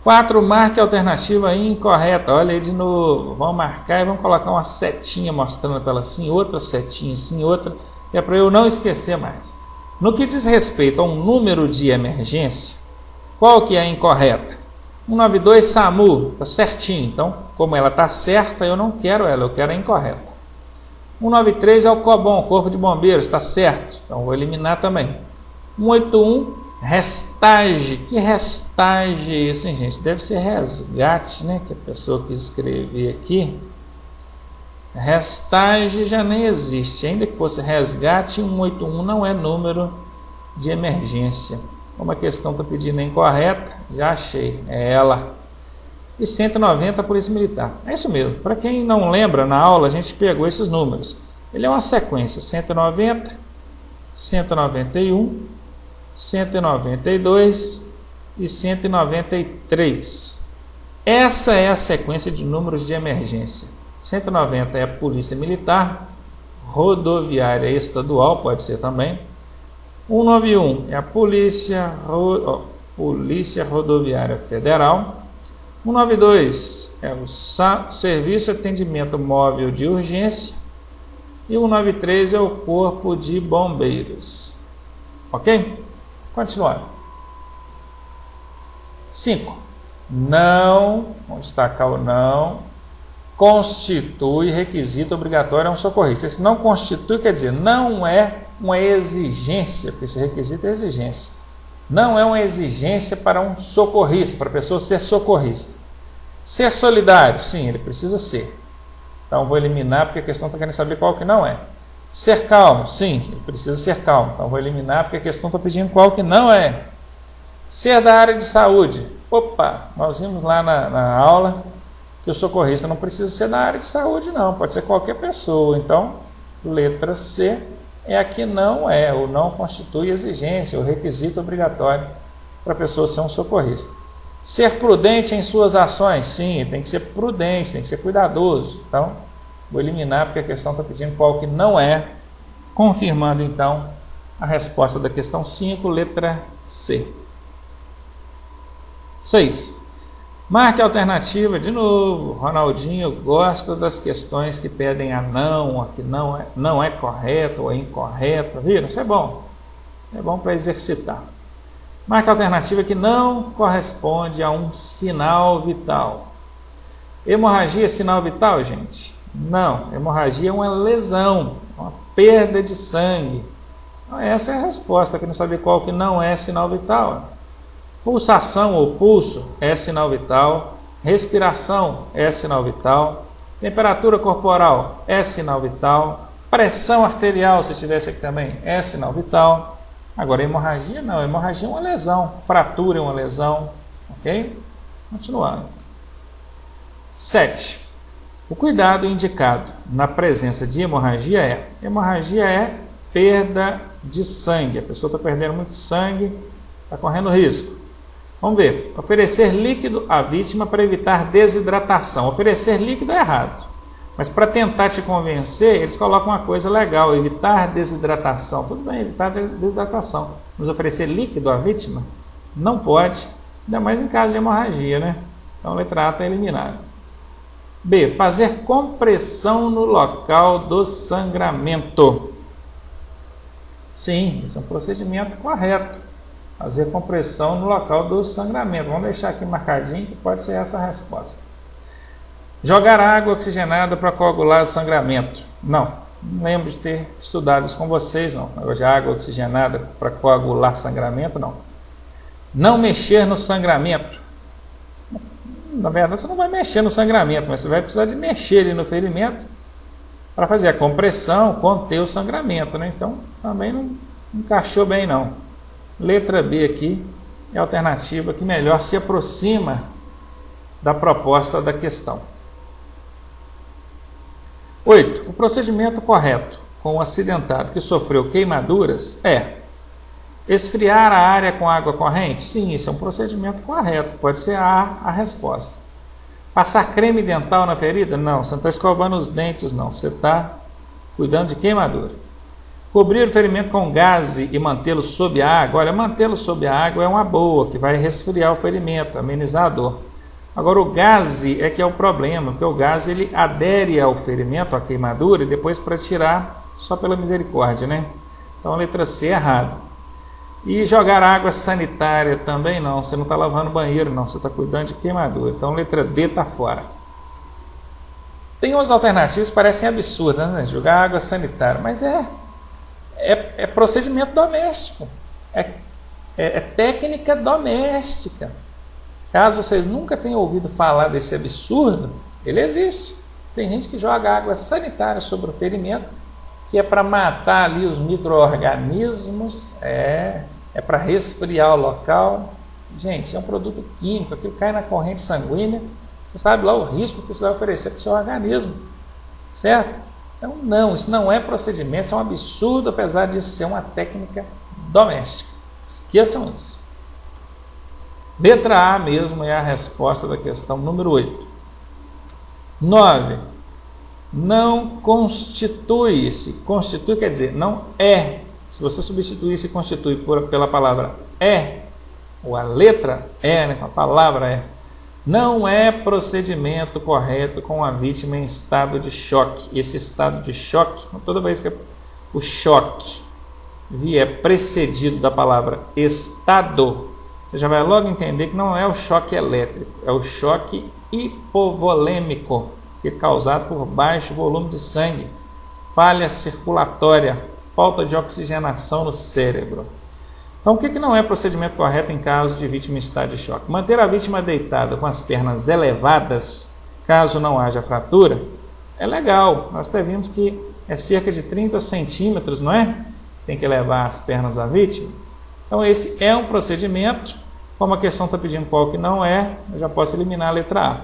4, marque a alternativa incorreta. Olha aí de novo. Vamos marcar e vamos colocar uma setinha mostrando para ela assim, outra setinha assim, outra. É para eu não esquecer mais. No que diz respeito a um número de emergência, qual que é a incorreta? 192 SAMU, está certinho. Então, como ela está certa, eu não quero ela, eu quero a incorreta. 193 é o COBOM, Corpo de Bombeiros, está certo. Então, vou eliminar também. 181, restagem. Que restagem é isso, hein, gente? Deve ser resgate, né? Que a pessoa quis escrever aqui. Restagem já nem existe. Ainda que fosse resgate, 181 não é número de emergência. Como a questão está pedindo a incorreta, já achei. É ela. E 190, Polícia Militar. É isso mesmo. Para quem não lembra, na aula a gente pegou esses números. Ele é uma sequência. 190, 191, 192 e 193. Essa é a sequência de números de emergência. 190 é a Polícia Militar, Rodoviária Estadual, pode ser também. 191 é a Polícia Rodoviária Federal. 192 é o Serviço de Atendimento Móvel de Urgência. E 193 é o Corpo de Bombeiros. Ok? Continuando. 5. Não, vamos destacar o não, constitui requisito obrigatório a um socorrista. Esse não constitui quer dizer, não é uma exigência, porque esse requisito é exigência. Não é uma exigência para um socorrista, para a pessoa ser socorrista. Ser solidário, sim, ele precisa ser. Então vou eliminar porque a questão está querendo saber qual que não é. Ser calmo, sim, ele precisa ser calmo. Então vou eliminar porque a questão está pedindo qual que não é. Ser da área de saúde. Opa, nós vimos lá na aula que o socorrista não precisa ser da área de saúde não, pode ser qualquer pessoa. Então, letra C é a que não é, ou não constitui exigência, ou requisito obrigatório para a pessoa ser um socorrista. Ser prudente em suas ações, sim, tem que ser prudente, tem que ser cuidadoso. Então, vou eliminar porque a questão está pedindo qual que não é, confirmando então a resposta da questão 5, letra C. 6. Marque a alternativa, de novo, Ronaldinho gosta das questões que pedem a que não é correto ou é incorreto, viram? Isso é bom para exercitar. Marque a alternativa que não corresponde a um sinal vital. Hemorragia é sinal vital, gente? Não, hemorragia é uma lesão, uma perda de sangue. Então, essa é a resposta, querendo saber qual que não é sinal vital. Pulsação ou pulso é sinal vital, respiração é sinal vital, temperatura corporal é sinal vital, pressão arterial, se tivesse aqui também, é sinal vital. Agora, hemorragia não, hemorragia é uma lesão, fratura é uma lesão, ok? Continuando. 7. O cuidado indicado na presença de hemorragia é perda de sangue, a pessoa está perdendo muito sangue, está correndo risco. Vamos ver, oferecer líquido à vítima para evitar desidratação. Oferecer líquido é errado, mas para tentar te convencer, eles colocam uma coisa legal, evitar desidratação. Tudo bem, evitar desidratação, mas oferecer líquido à vítima não pode, ainda mais em caso de hemorragia, né? Então a letra A está eliminada. B, fazer compressão no local do sangramento. Sim, isso é um procedimento correto. Fazer compressão no local do sangramento. Vamos deixar aqui marcadinho que pode ser essa a resposta. Jogar água oxigenada para coagular o sangramento. Não lembro de ter estudado isso com vocês, não. De água oxigenada para coagular sangramento, não. Não mexer no sangramento. Na verdade, você não vai mexer no sangramento, mas você vai precisar de mexer ali no ferimento para fazer a compressão, conter o sangramento, né? Então, também não encaixou bem, não. Letra B aqui é a alternativa que melhor se aproxima da proposta da questão. 8. O procedimento correto com o acidentado que sofreu queimaduras é esfriar a área com água corrente? Sim, isso é um procedimento correto, pode ser a resposta. Passar creme dental na ferida? Não, você não está escovando os dentes, não, você está cuidando de queimadura. Cobrir o ferimento com gaze e mantê-lo sob a água. Olha, mantê-lo sob a água é uma boa, que vai resfriar o ferimento, amenizar a dor. Agora, o gaze é que é o problema, porque o gaze ele adere ao ferimento, à queimadura, e depois para tirar só pela misericórdia, né? Então, a letra C é errada. E jogar água sanitária também não, você não está lavando banheiro, não, você está cuidando de queimadura. Então, a letra D está fora. Tem umas alternativas que parecem absurdas, né? Jogar água sanitária, mas é procedimento doméstico, é técnica doméstica. Caso vocês nunca tenham ouvido falar desse absurdo, ele existe. Tem gente que joga água sanitária sobre o ferimento, que é para matar ali os micro-organismos, é para resfriar o local. Gente, é um produto químico, aquilo cai na corrente sanguínea, você sabe lá o risco que isso vai oferecer para o seu organismo, certo? Então, não, isso não é procedimento, isso é um absurdo, apesar de ser uma técnica doméstica. Esqueçam isso. Letra A mesmo é a resposta da questão número 8. 9. Não constitui-se. Constitui quer dizer não é. Se você substituir se constitui pela palavra é, ou a letra é, né, a palavra é, não é procedimento correto com a vítima em estado de choque. Esse estado de choque, toda vez que o choque vier precedido da palavra estado, você já vai logo entender que não é o choque elétrico, é o choque hipovolêmico, que é causado por baixo volume de sangue, falha circulatória, falta de oxigenação no cérebro. Então, o que não é procedimento correto em caso de vítima em estado de choque? Manter a vítima deitada com as pernas elevadas, caso não haja fratura, é legal. Nós até vimos que é cerca de 30 centímetros, não é? Tem que elevar as pernas da vítima. Então, esse é um procedimento. Como a questão está pedindo qual que não é, eu já posso eliminar a letra A.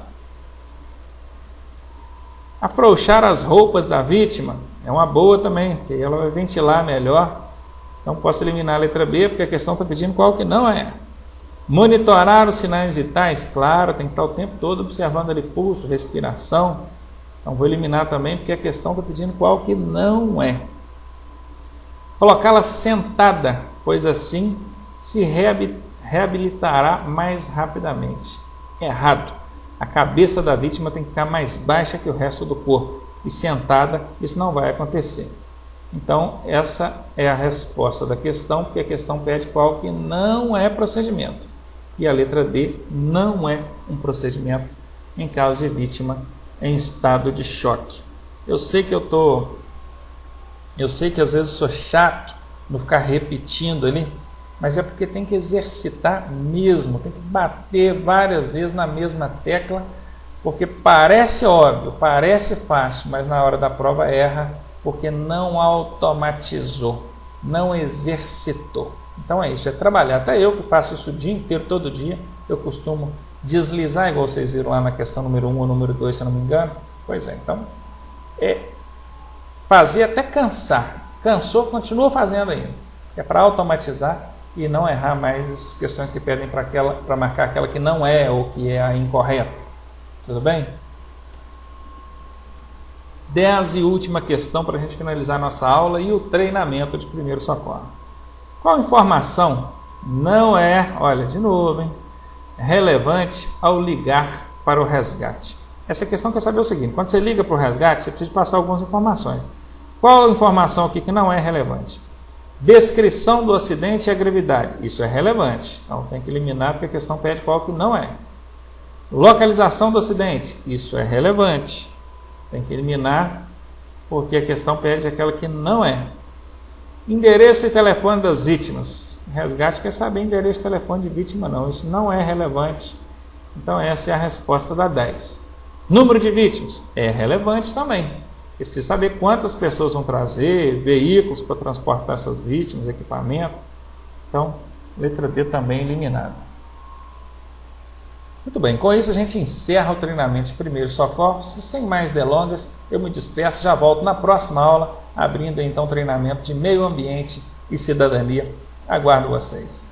Afrouxar as roupas da vítima é uma boa também, porque ela vai ventilar melhor. Então, posso eliminar a letra B, porque a questão está pedindo qual que não é. Monitorar os sinais vitais, claro, tem que estar o tempo todo observando ali pulso, respiração. Então, vou eliminar também, porque a questão está pedindo qual que não é. Colocá-la sentada, pois assim se reabilitará mais rapidamente. Errado. A cabeça da vítima tem que ficar mais baixa que o resto do corpo. E sentada, isso não vai acontecer. Então, essa é a resposta da questão, porque a questão pede qual que não é procedimento. E a letra D não é um procedimento em caso de vítima em estado de choque. Eu sei que às vezes sou chato no ficar repetindo ali, mas é porque tem que exercitar mesmo, tem que bater várias vezes na mesma tecla, porque parece óbvio, parece fácil, mas na hora da prova erra, porque não automatizou, não exercitou. Então é isso, é trabalhar. Até eu que faço isso o dia inteiro, todo dia, eu costumo deslizar, igual vocês viram lá na questão número 1 ou número 2, se eu não me engano. Pois é, então é fazer até cansar. Cansou, continua fazendo ainda. É para automatizar e não errar mais essas questões que pedem para marcar aquela que não é ou que é a incorreta. Tudo bem? 10 e última questão para a gente finalizar nossa aula e o treinamento de primeiro socorro. Qual informação não é, olha, de novo, hein, relevante ao ligar para o resgate? Essa questão quer saber o seguinte: quando você liga para o resgate, você precisa passar algumas informações. Qual a informação aqui que não é relevante? Descrição do acidente e a gravidade. Isso é relevante. Então tem que eliminar porque a questão pede qual que não é. Localização do acidente. Isso é relevante. Tem que eliminar porque a questão pede aquela que não é. Endereço e telefone das vítimas. O resgate quer saber endereço e telefone de vítima, não. Isso não é relevante. Então essa é a resposta da 10. Número de vítimas. É relevante também. Eles precisam saber quantas pessoas vão trazer, veículos para transportar essas vítimas, equipamento. Então, letra D também eliminada. Muito bem, com isso a gente encerra o treinamento de primeiros socorros. Sem mais delongas, eu me despeço, já volto na próxima aula, abrindo então o treinamento de meio ambiente e cidadania. Aguardo vocês.